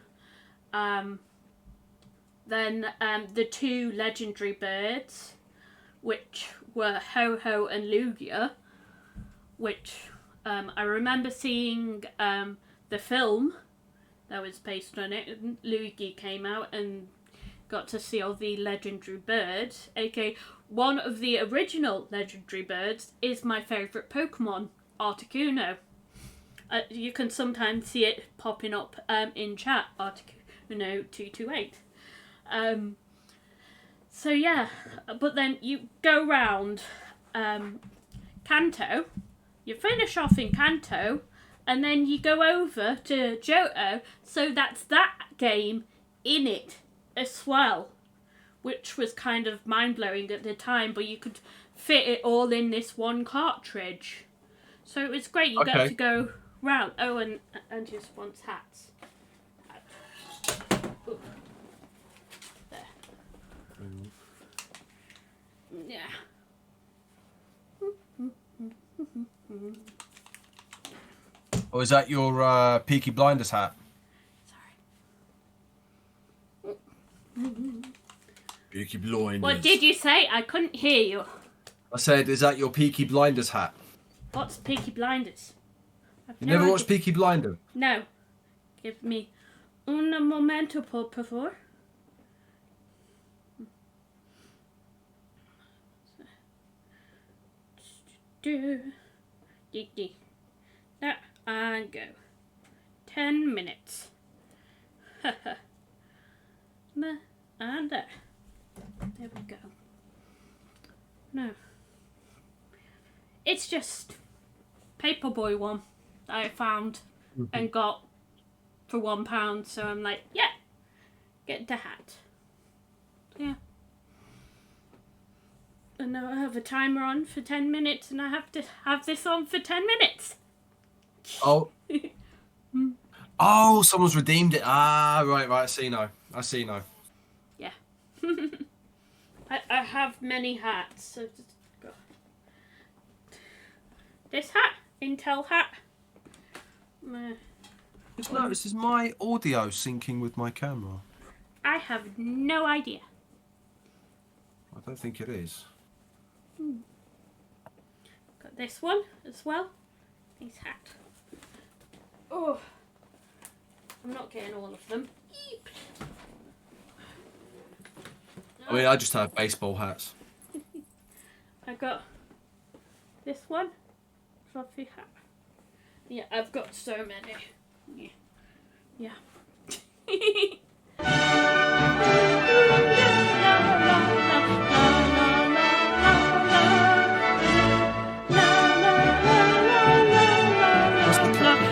Then the 2 legendary birds, which were Ho-Ho and Lugia, which I remember seeing the film that was based on it. And Lugia came out and got to see all the legendary birds, aka one of the original legendary birds is my favourite Pokemon, Articuno. You can sometimes see it popping up in chat, Articuno228. So yeah, but then you go round Kanto, you finish off in Kanto, and then you go over to Johto, so that's that game in it as well, which was kind of mind-blowing at the time, but you could fit it all in this one cartridge. So it was great, you got to go round. Oh, and just wants hats. Ooh. There. Yeah. Or is that your Peaky Blinders hat? Peaky Blinders. What did you say? I couldn't hear you. I said, is that your Peaky Blinders hat? What's Peaky Blinders? You never watched Peaky Blinders? No. Give me un momento, por favor. There I go. 10 minutes. And there. There we go. No. It's just Paperboy one that I found and got for £1. So I'm like, yeah, get the hat. Yeah. And now I have a timer on for 10 minutes and I have to have this on for 10 minutes. Oh. Oh, someone's redeemed it. Ah, right. I see now. Yeah. I have many hats. So just go. This hat, Intel hat. Just notice, is my audio syncing with my camera? I have no idea. I don't think it is. Got this one as well. His hat. Oh, I'm not getting all of them. Eep. I mean, I just have baseball hats. I got this one. Fluffy hat. Yeah, I've got so many. Yeah.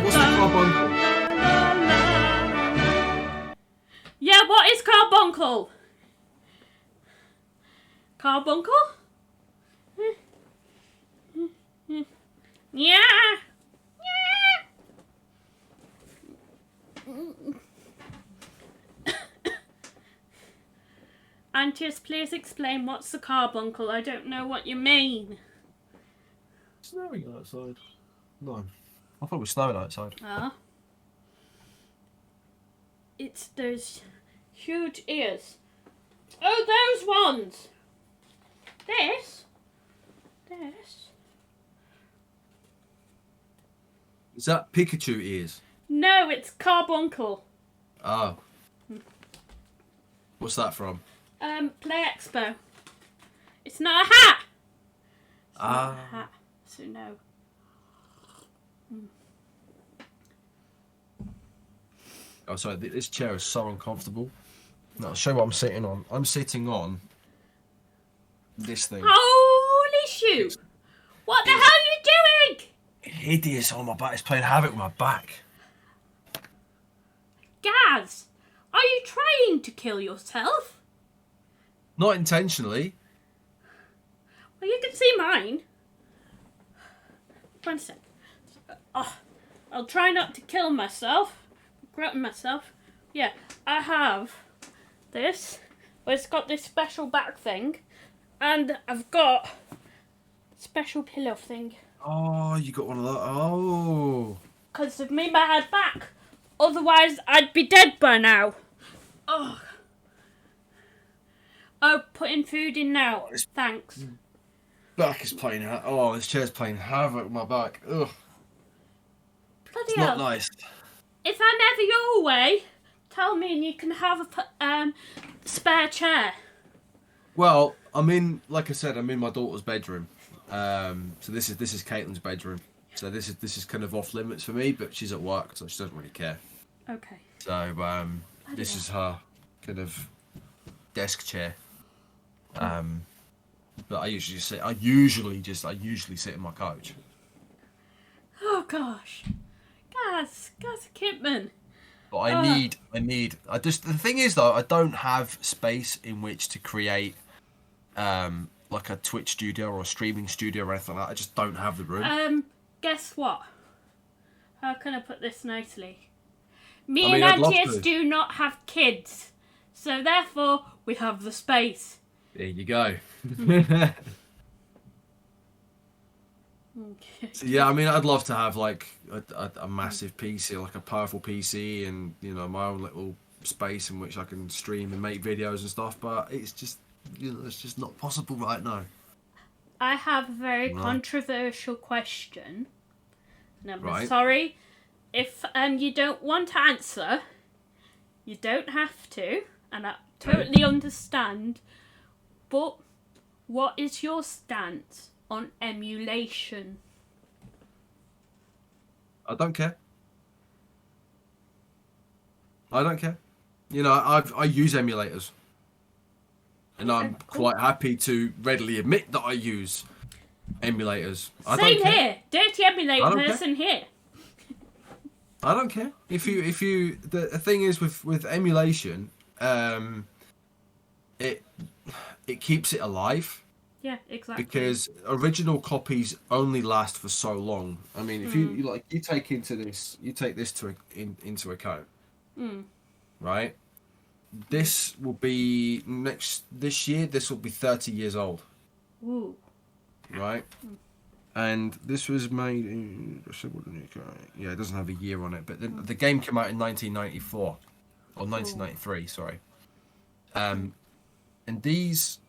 What's the carbuncle? Yeah, what is carbuncle? Carbuncle? Yeah. Antius, please explain what's the carbuncle. I don't know what you mean. Snowing outside. No. I thought it was snowing outside. Ah. It's those huge ears. Oh, those ones! This? Is that Pikachu ears? No, it's carbuncle. Oh. What's that from? Play Expo. It's not a hat! It's not a hat, so no. Oh, sorry, this chair is so uncomfortable. No, I'll show you what I'm sitting on. I'm sitting on this thing. Holy shoot! What the hell are you doing? Hideous on my back. It's playing havoc with my back. Gaz, are you trying to kill yourself? Not intentionally. Well, you can see mine. 1 sec. Oh, I'll try not to kill myself. Regretting myself. Yeah, I have this. But it's got this special back thing. And I've got special pillow thing. Oh, you got one of those. Oh. Because of me bad back. Otherwise, I'd be dead by now. Oh. Oh, putting food in now. Thanks. Back is playing havoc. Oh, this chair's playing havoc with my back. Ugh. Bloody It's hell. not nice. If I'm ever your way, tell me and you can have a spare chair. Well, I'm in my daughter's bedroom. So this is Caitlin's bedroom. So this is kind of off limits for me, but she's at work, so she doesn't really care. Okay. So this is her kind of desk chair. But I usually sit in my couch. Oh gosh. GazTheKitman. But the thing is though, I don't have space in which to create like a Twitch studio or a streaming studio or anything like that. I just don't have the room. Guess what? How can I put this nicely? Me I mean, and I'd love Antius to. do not have kids. So therefore, we have the space. There you go. So, yeah, I mean, I'd love to have like a massive PC, like a powerful PC, and my own little space in which I can stream and make videos and stuff. But it's just it's just not possible right now. I have a very controversial question. And I'm Right. sorry if you don't want to answer. You don't have to, and I totally understand. But what is your stance on emulation? I don't care. I use emulators. And I'm quite happy to readily admit that I use emulators. Same here. Dirty emulator I don't person here. I don't care. If you the thing is with emulation, it keeps it alive. Yeah, exactly. Because original copies only last for so long. I mean, if you take this into account, right? This will be this year. This will be 30 years old. Ooh. Right? And this was made in... Yeah, it doesn't have a year on it, but the game came out in 1994. Or 1993, sorry. And these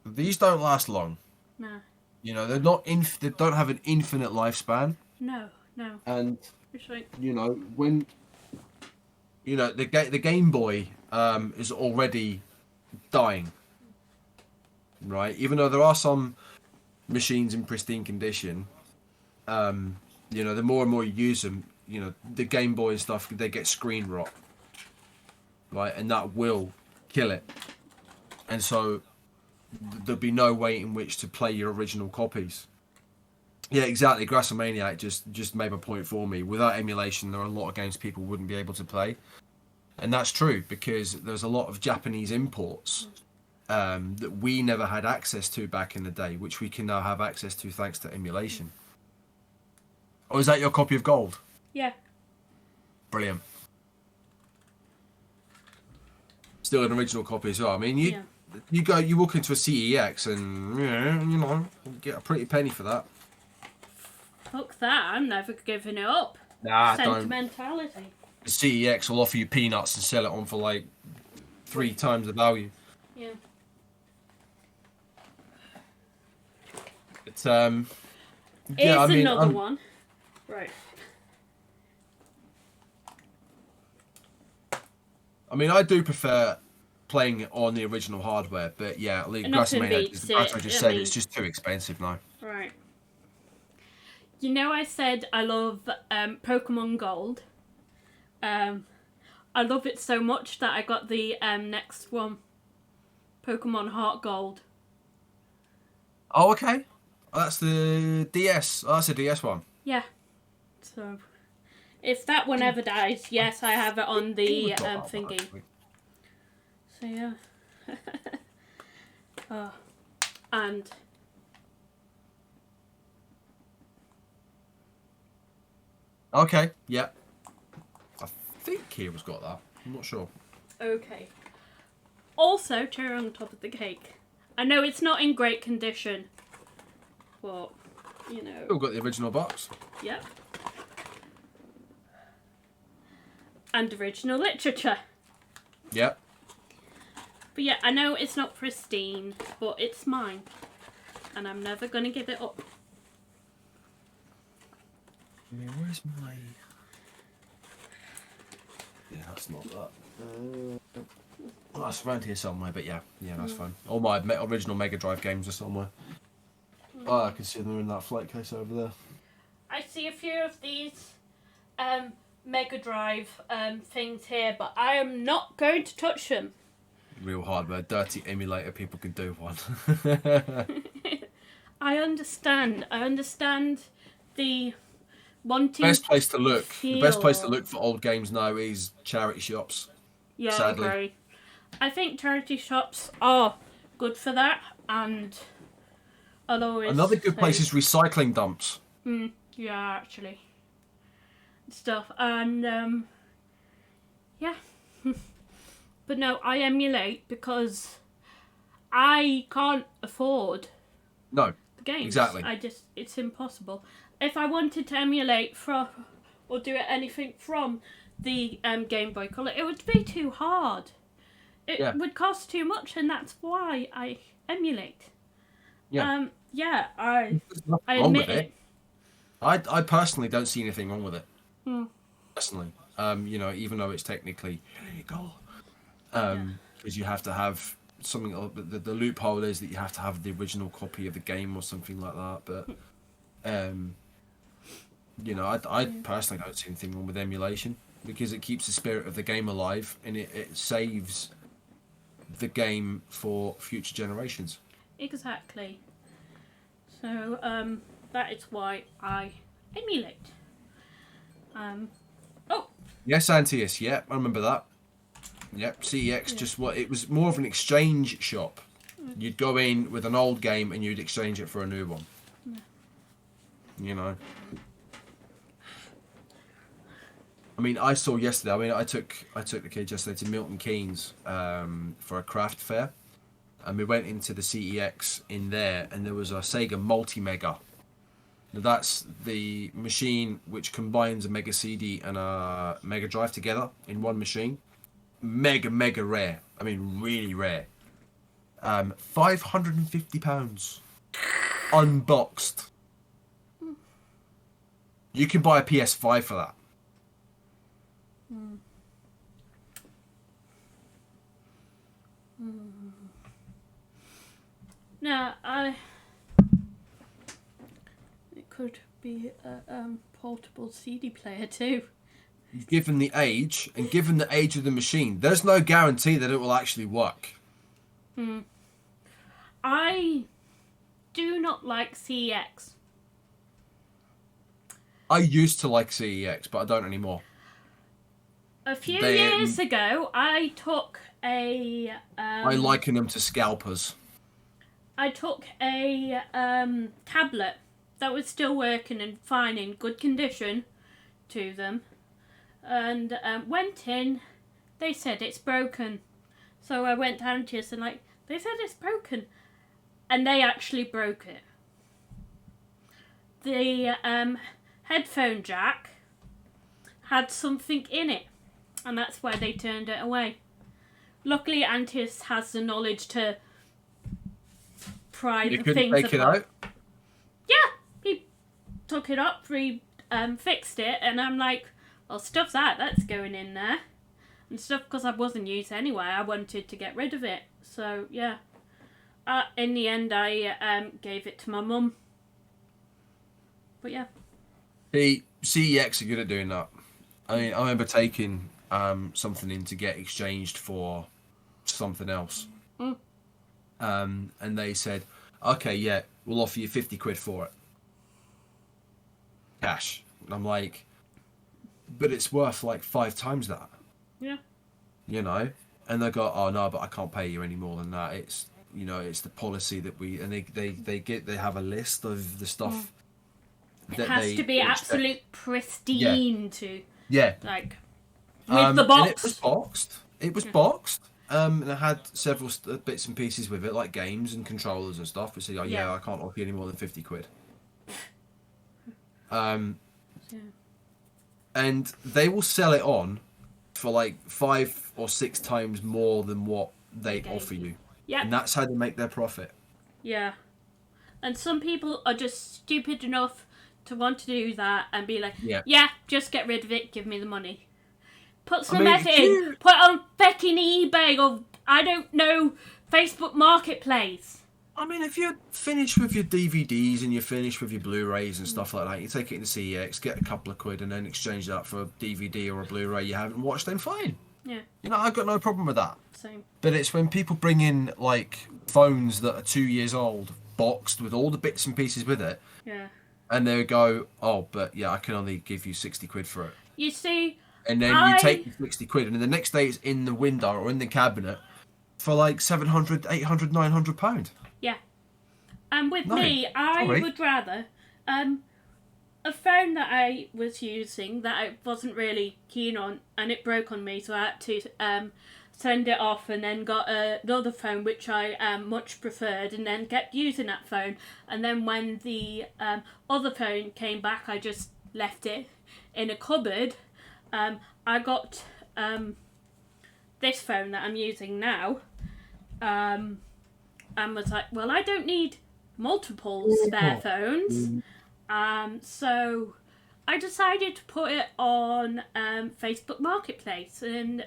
don't last long. No. You know, they're not they don't have an infinite lifespan. No. And It's like... you know, when the Game Boy is already dying, right? Even though there are some machines in pristine condition, you know, the more and more you use them, you know, the Game Boy and stuff, they get screen rot, right? And that will kill it. And so there'll be no way in which to play your original copies. Yeah, exactly. Grassomaniac just made my point for me. Without emulation, there are a lot of games people wouldn't be able to play. And that's true, because there's a lot of Japanese imports that we never had access to back in the day, which we can now have access to thanks to emulation. Oh, is that your copy of Gold? Yeah. Brilliant. Still an original copy as well. I mean, you walk into a CEX and you know, get a pretty penny for that. Fuck that! I'm never giving it up. Nah, Sentimentality. Don't. The CEX will offer you peanuts and sell it on for like 3 times the value. Yeah. It's Here's another one. Right. I mean, I do prefer playing it on the original hardware, but yeah, Grassomaniac, as I just said, it's just too expensive now. Right. You know, I said I love Pokemon Gold. I love it so much that I got the next one, Pokemon Heart Gold. Oh, okay. Oh, that's the DS. Oh, that's a DS one. Yeah. So, if that one ever dies, yes, I have it on the thingy. So yeah. Oh, and okay, yeah. I think Kira's got that. I'm not sure. okay. Also, cherry on top of the cake. I know it's not in great condition, but you know. Still got the original box. Yep. And original literature. Yep. But yeah, I know it's not pristine, but it's mine. And I'm never going to give it up. I mean, where's my... Yeah, that's not that. Well, that's around here somewhere, but yeah, that's fine. All my original Mega Drive games are somewhere. Oh, I can see them in that flight case over there. I see a few of these Mega Drive things here, but I am not going to touch them. Real hardware, dirty emulator, people can do one. I understand the wanting. The best place to look for old games now is charity shops. Yeah, sadly. I agree. I think charity shops are good for that, and I'll always another good place is recycling dumps. Yeah, actually. Stuff, and yeah. But no, I emulate because I can't afford the games. Exactly. It's impossible. If I wanted to emulate from or do anything from the Game Boy Color, it would be too hard. It would cost too much, and that's why I emulate. Yeah. I admit it. I personally don't see anything wrong with it. Personally, you know, even though it's technically illegal, because you have to have something. The loophole is that you have to have the original copy of the game or something like that. But you know, I personally don't see anything wrong with emulation because it keeps the spirit of the game alive and it saves the game for future generations. Exactly. So that is why I emulate. Yes, Antius. Yeah, I remember that. Yep, CEX. It was more of an exchange shop. You'd go in with an old game and you'd exchange it for a new one. You know. I mean, I saw yesterday. I mean, I took the kids yesterday to Milton Keynes for a craft fair, and we went into the CEX in there, and there was a Sega Multi Mega, That's the machine which combines a Mega CD and a Mega Drive together in one machine. Mega rare. I mean, really rare. £550 unboxed. You can buy a PS5 for that. No, it could be a portable CD player too. Given the age and given the age of the machine, there's no guarantee that it will actually work. I do not like CEX. I used to like CEX, but I don't anymore. A few years ago, I took a... I liken them to scalpers. I took a tablet that was still working and fine, in good condition, to them. And went in, they said it's broken. So I went down to us and they said it's broken. And they actually broke it. The headphone jack had something in it. And that's why they turned it away. Luckily, Antius has the knowledge to pry the things apart. You couldn't take it out? Yeah, he took it up, fixed it, and I'm like, well, stuff's that's going in there. And stuff, because I wasn't used anyway, I wanted to get rid of it. So, yeah. In the end, I gave it to my mum. But, yeah. The CEX are good at doing that. I mean, I remember taking something in to get exchanged for something else. And they said, okay, yeah, we'll offer you 50 quid for it. Cash. And I'm like, but it's worth like 5 times that. Yeah. You know? And they go, oh no, but I can't pay you any more than that. It's, you know, it's the policy that we, and they have a list of the stuff. It has to be absolute pristine to. Yeah. Like, with the box. And it was boxed. It was boxed. And it had several bits and pieces with it, like games and controllers and stuff. We said, oh yeah, I can't offer you any more than 50 quid. And they will sell it on for like 5 or 6 times more than what they offer you. Yeah. And that's how they make their profit. Yeah. And some people are just stupid enough to want to do that and be like, yeah, just get rid of it, give me the money. Put some effort in. Put it on fucking eBay or, I don't know, Facebook Marketplace. I mean, if you're finished with your DVDs and you're finished with your Blu-rays and stuff like that, you take it into CEX, get a couple of quid and then exchange that for a DVD or a Blu-ray you haven't watched, then fine. Yeah. You know, I've got no problem with that. Same. But it's when people bring in, like, phones that are 2 years old, boxed with all the bits and pieces with it. Yeah. And they go, oh, but yeah, I can only give you 60 quid for it. You see... And then you take the 60 quid and then the next day it's in the window or in the cabinet for like 700, 800, 900 £900. Yeah. And with me, I would rather a phone that I was using that I wasn't really keen on and it broke on me, so I had to send it off and then got another phone which I much preferred and then kept using that phone. And then when the other phone came back, I just left it in a cupboard. I got this phone that I'm using now and was like, well, I don't need multiple spare phones. So I decided to put it on Facebook Marketplace and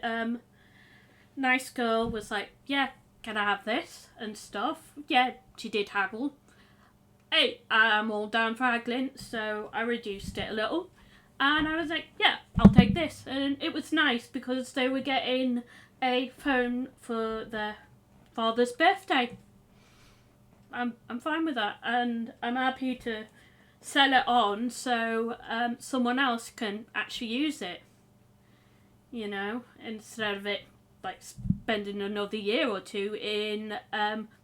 nice girl was like, yeah, can I have this and stuff? Yeah, she did haggle. Hey, I'm all down for haggling, so I reduced it a little. And I was like, yeah, I'll take this. And it was nice because they were getting a phone for their father's birthday. I'm fine with that. And I'm happy to sell it on so someone else can actually use it. You know, instead of it like spending another year or two in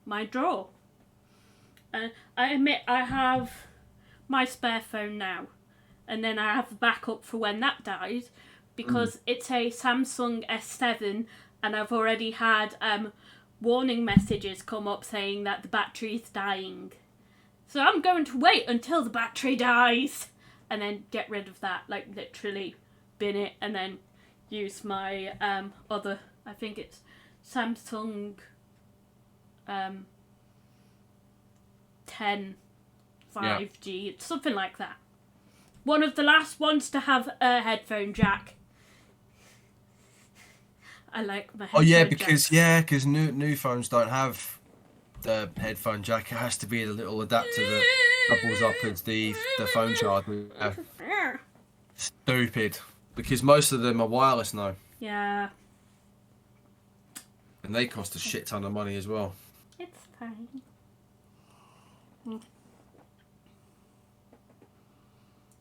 my drawer. I admit I have my spare phone now. And then I have a backup for when that dies because it's a Samsung S7 and I've already had warning messages come up saying that the battery is dying So I'm going to wait until the battery dies and then get rid of that, like literally bin it and then use my other, I think it's Samsung 10 5G, something like that. One of the last ones to have a headphone jack. I like my headphone jack. Because new phones don't have the headphone jack. It has to be the little adapter that doubles up as the phone charger. Stupid. Because most of them are wireless now. Yeah. And they cost a shit ton of money as well. It's fine.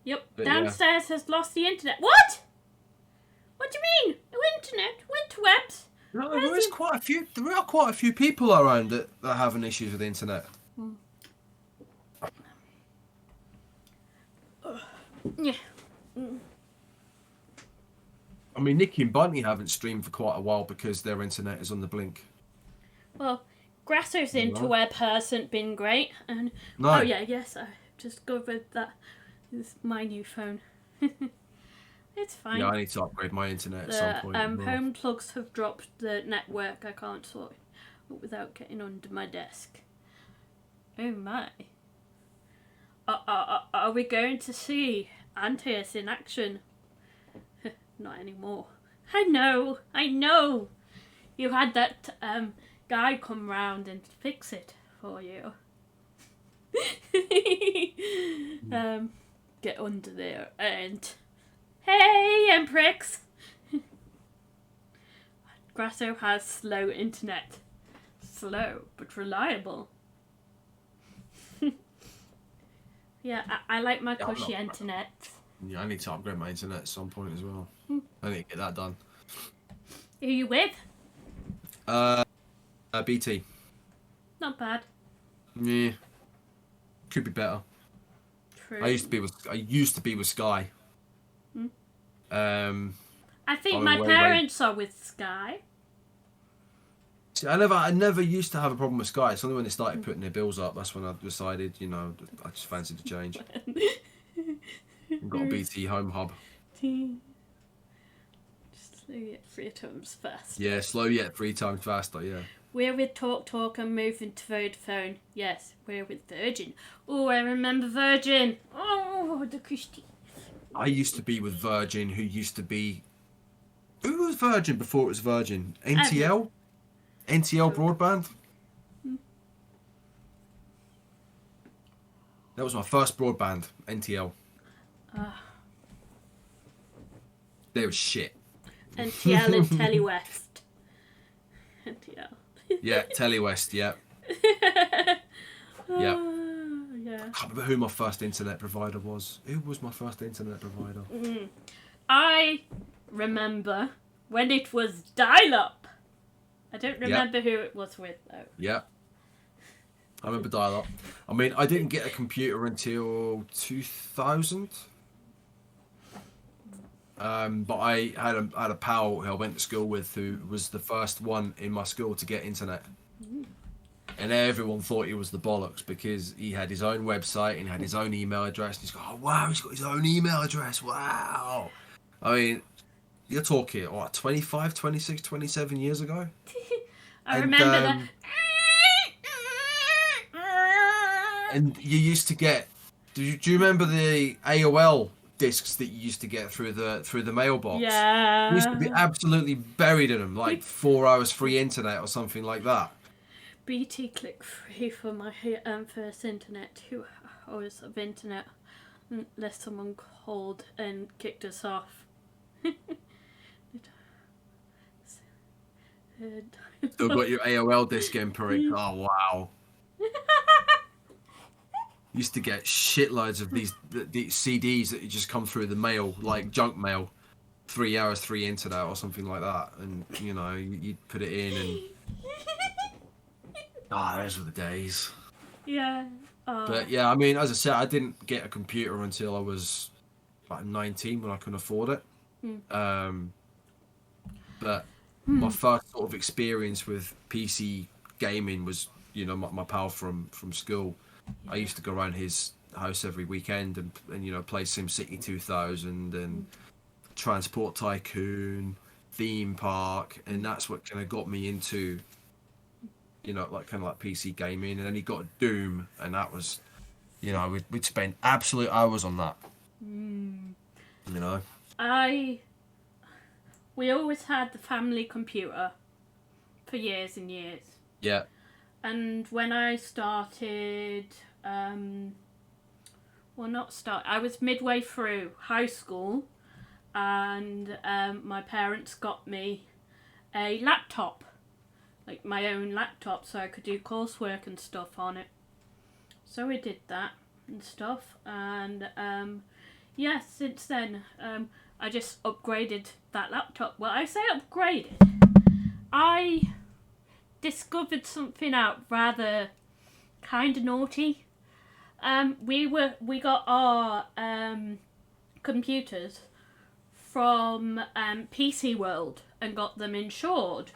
Yep. But Downstairs has lost the internet. What? What do you mean? No internet? Interwebs? No, there is quite a few. There are quite a few people around that are having issues with the internet. Yeah. I mean, Nicky and Bunty haven't streamed for quite a while because their internet is on the blink. Well, Grasso's interweb hasn't been great, and No. oh yeah, yes, I just go with that. It's my new phone. It's fine. Yeah, I need to upgrade my internet at some point. Home plugs have dropped the network. I can't sort it without getting under my desk. Oh my. Are we going to see Antaeus in action? Not anymore. I know. You had that guy come round and fix it for you. Get under there and hey, Emprix. Grasso has slow internet. Slow but reliable. Yeah, I like my cushy internet. Yeah, I need to upgrade my internet at some point as well. I need to get that done. Who are you with? BT. Not bad. Yeah. Could be better. True. I used to be with Sky. I think my parents are with Sky. See, I never used to have a problem with Sky. It's only when they started putting their bills up, that's when I decided, I just fancied a change. Got a BT home hub. Slow yet 3 times fast. Yeah, slow yet 3 times faster, yeah. We're with Talk and moving to Vodafone. Yes, we're with Virgin. Oh, I remember Virgin. Oh, the Christie. I used to be with Virgin, who was Virgin before it was Virgin? NTL? NTL broadband? That was my first broadband, NTL. They were shit. NTL and Telewest. NTL. Yeah, Telewest, yeah. Yeah. Yeah. I can't remember who my first internet provider was. Who was my first internet provider? I remember when it was dial-up. I don't remember who it was with, though. Yeah. I remember dial-up. I mean, I didn't get a computer until 2000. But I had a pal who I went to school with who was the first one in my school to get internet. And everyone thought he was the bollocks because he had his own website and had his own email address. And he's got, oh wow, he's got his own email address. Wow. I mean, you're talking, 25, 26, 27 years ago? I remember that. And you used to get, do you remember the AOL discs that you used to get through the mailbox? Yeah. You used to be absolutely buried in them, like 4 hours free internet or something like that. BT click free for my first internet. 2 hours of internet, unless someone called and kicked us off. Still got your AOL disc empering. Oh wow. Used to get shitloads of these CDs that just come through the mail, like junk mail. 3 hours free internet or something like that, and you'd put it in and those were the days. Yeah. But yeah, I mean, as I said, I didn't get a computer until I was like 19 when I couldn't afford it. But my first sort of experience with PC gaming was, my pal from school. I used to go around his house every weekend and you know, play SimCity 2000 and Transport Tycoon, Theme Park, and that's what kind of got me into, you know, like kind of like PC gaming. And then he got Doom, and that was, you know, we'd spend absolute hours on that. You know, we always had the family computer for years and years. Yeah. And when I started, I was midway through high school, and my parents got me a laptop, like my own laptop, so I could do coursework and stuff on it. So we did that and stuff, and since then, I just upgraded that laptop. Well, I say upgraded. I discovered something out rather kind of naughty. We got our computers from PC World and got them insured.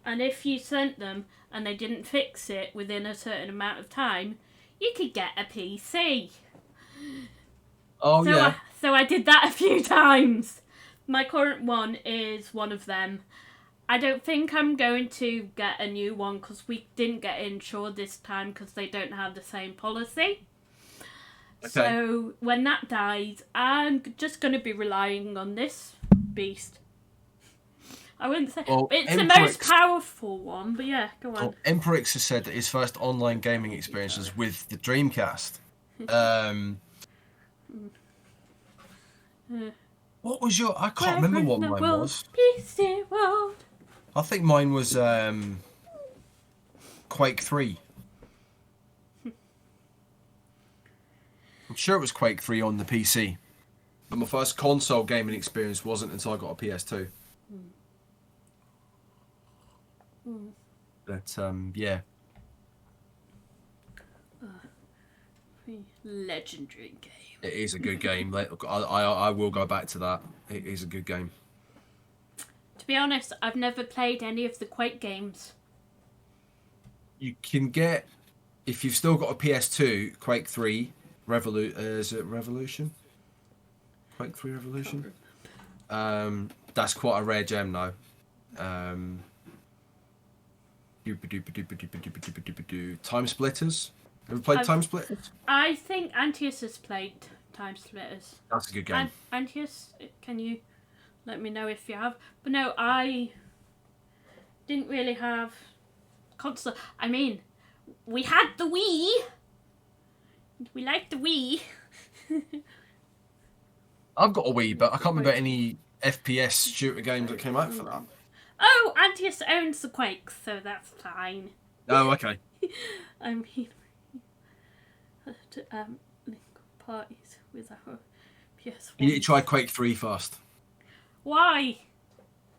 And if you sent them and they didn't fix it within a certain amount of time, you could get a PC. So I did that a few times. My current one is one of them. I don't think I'm going to get a new one because we didn't get insured this time because they don't have the same policy. Okay. So when that dies, I'm just going to be relying on this beast. I wouldn't say it's the most powerful one, but yeah, go on. Emperix has said that his first online gaming experience was with the Dreamcast. What was your? I can't remember what mine was. PC World. I think mine was Quake 3. I'm sure it was Quake 3 on the PC. But my first console gaming experience wasn't until I got a PS2. But yeah. Legendary game. It is a good game. I will go back to that. It is a good game. To be honest, I've never played any of the Quake games. You can get, if you've still got a PS2, Quake 3 is it Revolution? Quake 3 Revolution? That's quite a rare gem though. Time Splitters. Ever played Time Splitters? I think Antius has played Time Splitters. That's a good game. Antius, can you let me know if you have? But no, I didn't really have console. I mean, we had the Wii. We liked the Wii. I've got a Wii, but I can't remember any FPS shooter games that came out for that. Oh, Antius owns the Quake, so that's fine. Oh, okay. I mean, link parties with our PS1. You need to try Quake 3 first. Why?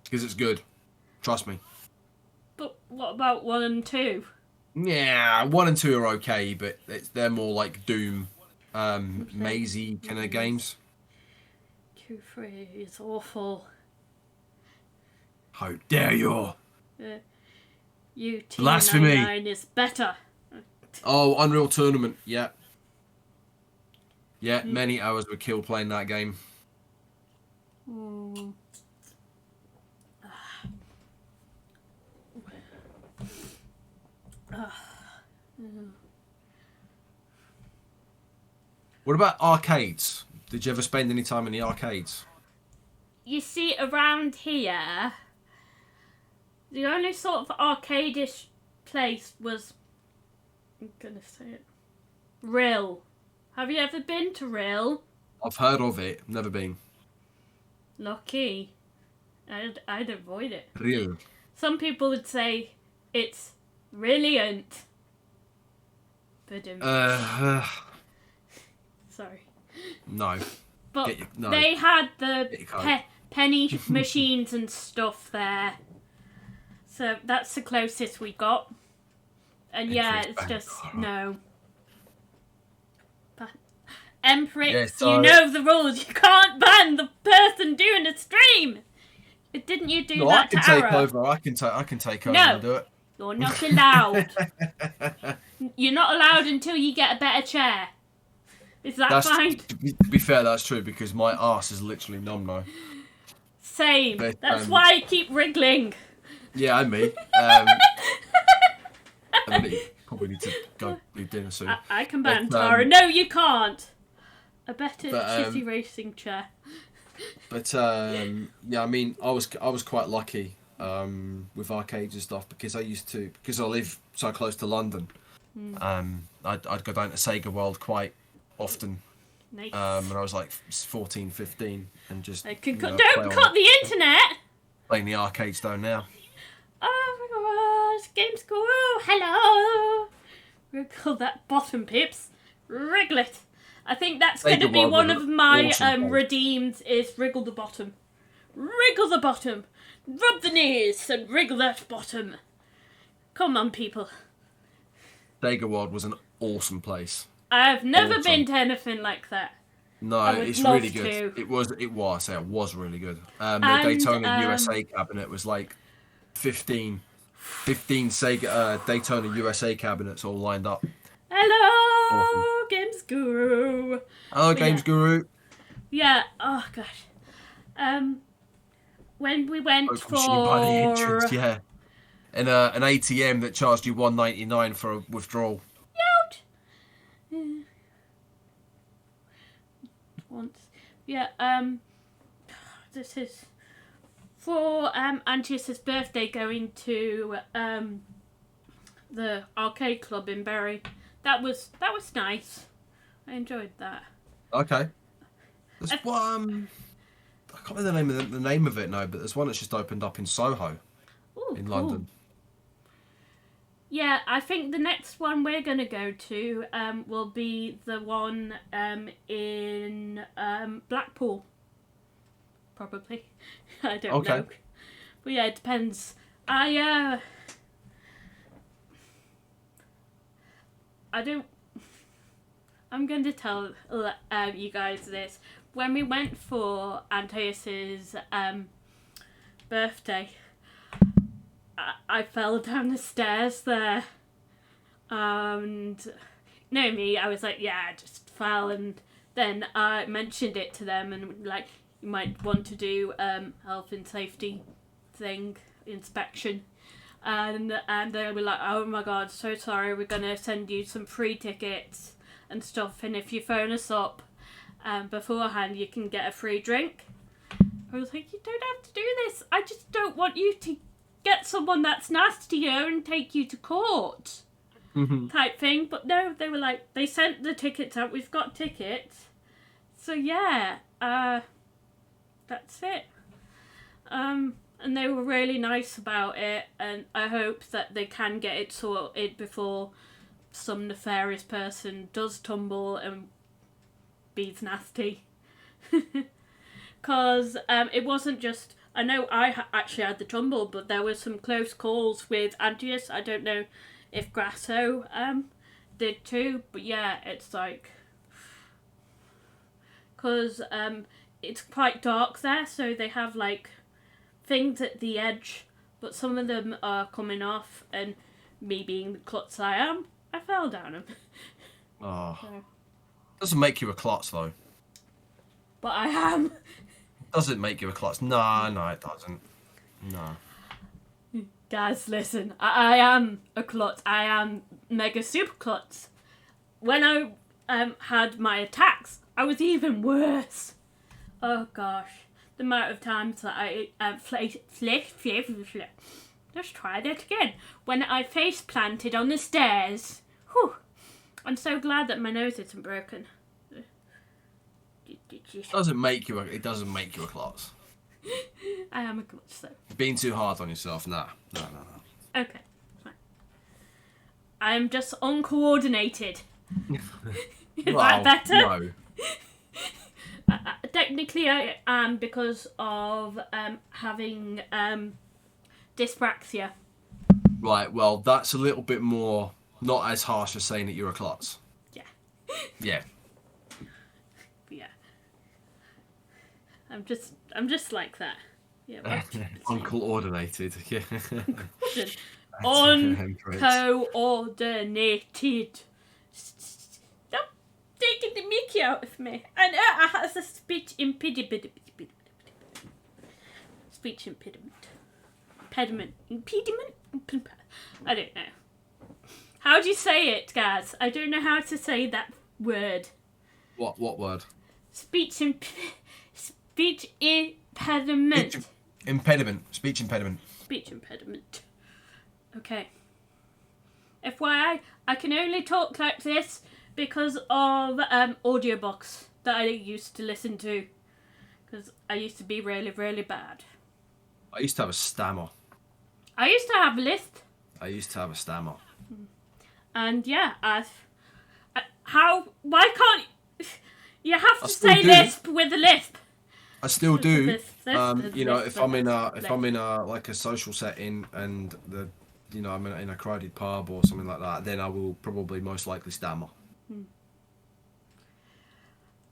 Because it's good. Trust me. But what about 1 and 2? Yeah, 1 and 2 are okay, but they're more like Doom, mazy kind of games. 2, 3 is awful. How dare you? UT99 is better. Oh, Unreal Tournament, yeah. Yeah, many hours were killed playing that game. What about arcades? Did you ever spend any time in the arcades? You see, around here, the only sort of arcade-ish place was, I'm gonna say it, Rill. Have you ever been to Rill? I've heard of it, never been. Lucky. I'd avoid it. Rill. Some people would say it's brilliant. But sorry. No. But they had the penny machines and stuff there. So that's the closest we got. And yeah, it's just, no. Emperix, you know the rules. You can't ban the person doing a stream. Didn't you do that to Ara? I can take over no, and do it. You're not allowed. You're not allowed until you get a better chair. Is that fine? To be fair, that's true because my arse is literally numb now. Same. But, That's why I keep wriggling. Yeah, and me. Probably need to go do dinner soon. I can ban Tara. No, you can't. A better shitty racing chair. But yeah, I mean, I was quite lucky with arcades and stuff because I live so close to London. I'd go down to Sega World quite often. Nice. When I was like 14, 15, and just don't cut the internet. Playing the arcades down now. Oh my gosh, Games Guru, hello. Wriggle that bottom, pips. Wriggle it. I think that's going to be one of my redeems is wriggle the bottom. Wriggle the bottom. Rub the knees and wriggle that bottom. Come on, people. Sega World was an awesome place. I've never been to anything like that. No, it's really good. It was really good. The Daytona USA cabinet was like 15 Sega Daytona USA cabinets all lined up. Hello, awesome. Games Guru. Hello, Games Guru. Yeah. Oh gosh. When we went for by the entrance, yeah, and an ATM that charged you $1.99 for a withdrawal. Once, yeah. This is for Antius's birthday. Going to the arcade club in Bury. That was nice. I enjoyed that. Okay. There's one. I can't remember the name of it now, but there's one that's just opened up in Soho, in London. Yeah, I think the next one we're going to go to will be the one in Blackpool. Probably. I don't know. But yeah, it depends. I don't... I'm going to tell you guys this. When we went for Antaeus's birthday, I fell down the stairs there. And, know me, I was like, yeah, I just fell. And then I mentioned it to them and like, you might want to do health and safety inspection. And they were like, oh my god, so sorry, we're going to send you some free tickets and stuff. And if you phone us up beforehand, you can get a free drink. I was like, you don't have to do this. I just don't want you to get someone that's nastier and take you to court type thing. But no, they were like, they sent the tickets out. We've got tickets. So yeah, that's it. And they were really nice about it. And I hope that they can get it sorted before some nefarious person does tumble and be nasty. Because it wasn't just... I know I actually had the tumble, but there were some close calls with Antius. I don't know if Grasso did too, but yeah, it's like... Because it's quite dark there, so they have like things at the edge, but some of them are coming off, and me being the klutz I am, I fell down them. Oh. So. Doesn't make you a klutz though. But I am. Does it make you a klutz? No, it doesn't. No. Guys, listen. I am a klutz. I am mega super klutz. When I had my attacks, I was even worse. Oh gosh. The amount of times that I let's try that again. When I face planted on the stairs. Whew. I'm so glad that my nose isn't broken. It doesn't make you a klutz. I am a klutz though. Being too hard on yourself, nah. Okay, fine. I'm just uncoordinated. Is that better? No. Technically I am because of having dyspraxia. Right, well that's a little bit more, not as harsh as saying that you're a klutz. Yeah. Yeah. Yeah. I'm just like that. Yeah. Uncoordinated. Yeah. uncoordinated. Stop taking the mickey out of me. And I have a speech impediment. Speech impediment. Impediment? I don't know. How do you say it, Gaz? I don't know how to say that word. What word? Speech impediment. Speech impediment. Speech impediment. Okay. FYI, I can only talk like this because of audiobooks that I used to listen to. Because I used to be really, really bad. I used to have a stammer. I used to have a lisp. I used to have a stammer. And yeah, why can't you have to say do. lisp with a lisp? I still do. Lisp, if I'm in a like a social setting and I'm in a crowded pub or something like that, then I will probably most likely stammer.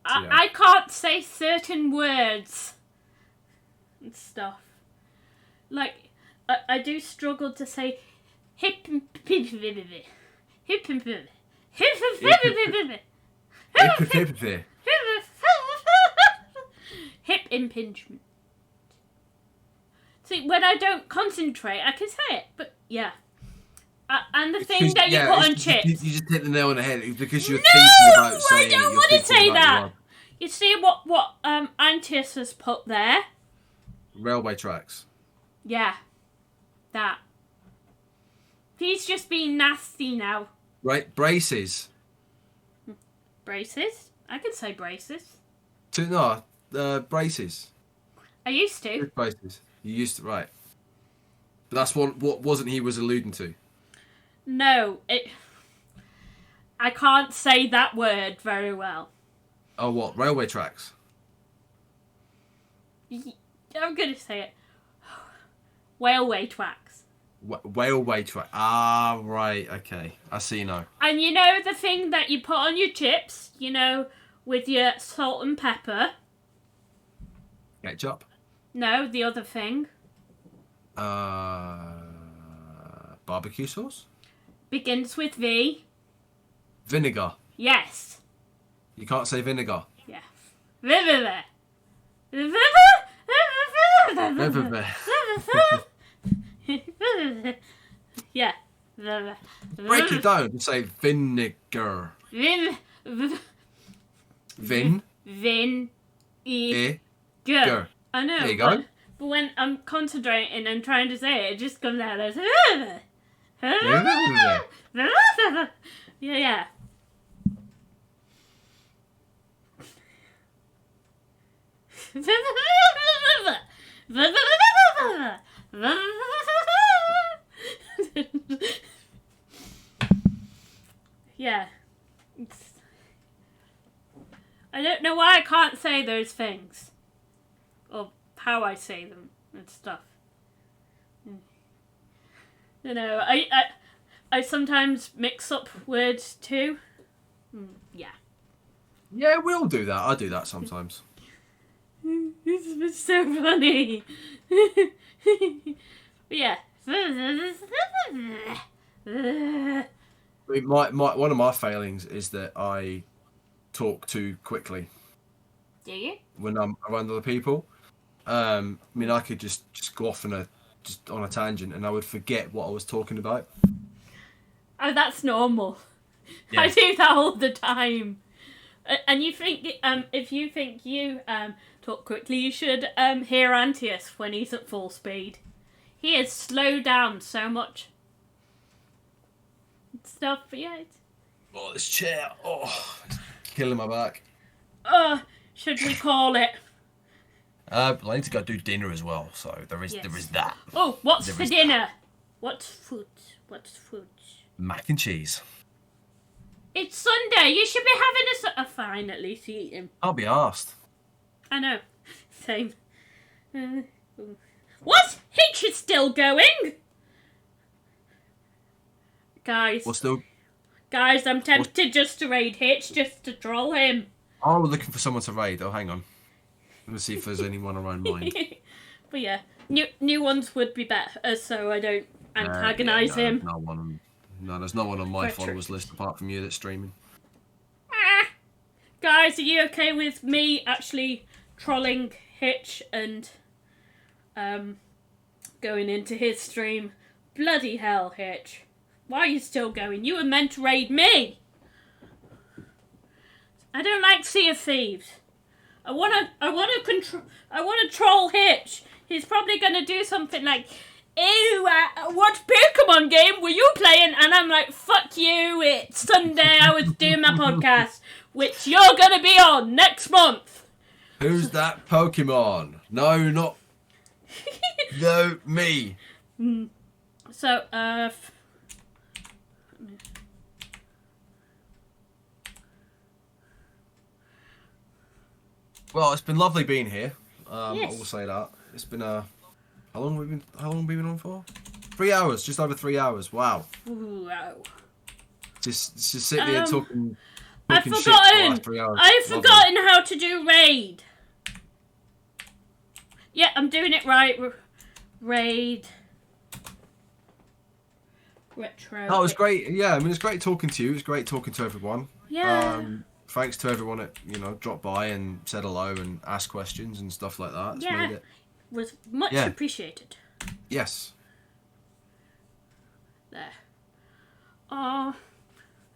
I can't say certain words and stuff. Like, I do struggle to say hip impingement. See, when I don't concentrate, I can say it, but yeah. And the thing that you put on chips. You just hit the nail on the head because you're thinking about saying it. I don't want to say that. You see what Antius has put there? Railway tracks. Yeah. That. He's just being nasty now. Right, braces. Braces? I can say braces. Braces. I used to. Braces. You used to, right. But that's what wasn't he was alluding to. No, I can't say that word very well. Oh, what? Railway tracks? I'm going to say it. Railway tracks. Railway track. Ah, right. Okay. I see now. And you know the thing that you put on your chips, with your salt and pepper? Ketchup? No, the other thing. Barbecue sauce? Begins with V. Vinegar. Yes. You can't say vinegar. Yeah. Yeah. Break it down and say vinegar. Vin. Ger. I know. There you go. But when I'm concentrating and trying to say it, it just comes out as. Yeah. Yeah. I don't know why I can't say those things. Or how I say them and stuff. I sometimes mix up words too. Yeah. Yeah, we'll do that. I do that sometimes. This is so funny. Yeah. One of my failings is that I talk too quickly. Do you? When I'm around other people. I could just go off on a tangent and I would forget what I was talking about. Oh, that's normal. Yeah. I do that all the time. And you think, if you think you talk quickly, you should hear Antius when he's at full speed. He has slowed down so much. Stuff, but yeah. Oh, this chair. Oh, it's killing my back. Should we call it? I need to go do dinner as well, so there is that. Oh, what's for dinner? What's food? Mac and cheese. It's Sunday. You should be having a fine, at least eating. I'll be arsed. I know. Same. What? Hitch is still going? Guys. Guys, I'm tempted just to raid Hitch, just to troll him. Oh, we're looking for someone to raid. Oh, hang on. Let me see if there's anyone around mine. But yeah, new ones would be better, so I don't antagonise him. There's no one on my Retro. followers list apart from you that's streaming. Guys, are you okay with me actually trolling Hitch and going into his stream? Bloody hell, Hitch. Why are you still going? You were meant to raid me! I don't like Sea of Thieves. I wanna troll Hitch. He's probably gonna do something like, ew, what Pokemon game were you playing? And I'm like, fuck you, it's Sunday, I was doing my podcast, which you're gonna be on next month. Who's that Pokemon? No, not... No, me. So, Well, it's been lovely being here. Yes. I will say that. It's been how long have we been on for? 3 hours, just over 3 hours. Wow. wow. Just sitting here talking I've shit for the last 3 hours. I've Lovely. forgotten how to do raid. Yeah, I'm doing it right. Raid. Retro. That was great. Yeah, I mean, it's great talking to you. It was great talking to everyone. Yeah. Thanks to everyone that, dropped by and said hello and asked questions and stuff like that. It's Yeah. made it. Was much appreciated. Yes. There. Oh.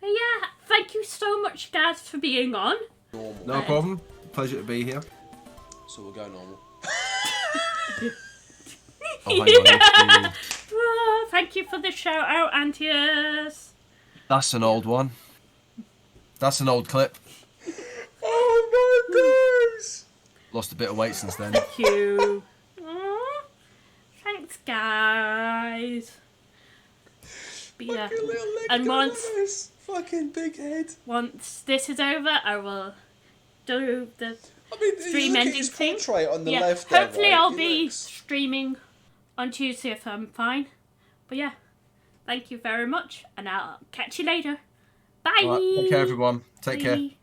Yeah, thank you so much, Gaz, for being on. Normal. No problem. Pleasure to be here. So we'll go normal. Oh, hang on. Oh, thank you for the shout out, Antius. That's an old one. That's an old clip. Oh my days! Lost a bit of weight since then. Thank you. Aw, thanks, guys. But yeah, and once fucking big head. once this is over, I will do the stream look at ending his thing. portrait on the Yeah, left there, hopefully right? I'll He be looks- streaming on Tuesday if I'm fine. But yeah, thank you very much, and I'll catch you later. Bye. All right, take care, everyone. Take care. Bye.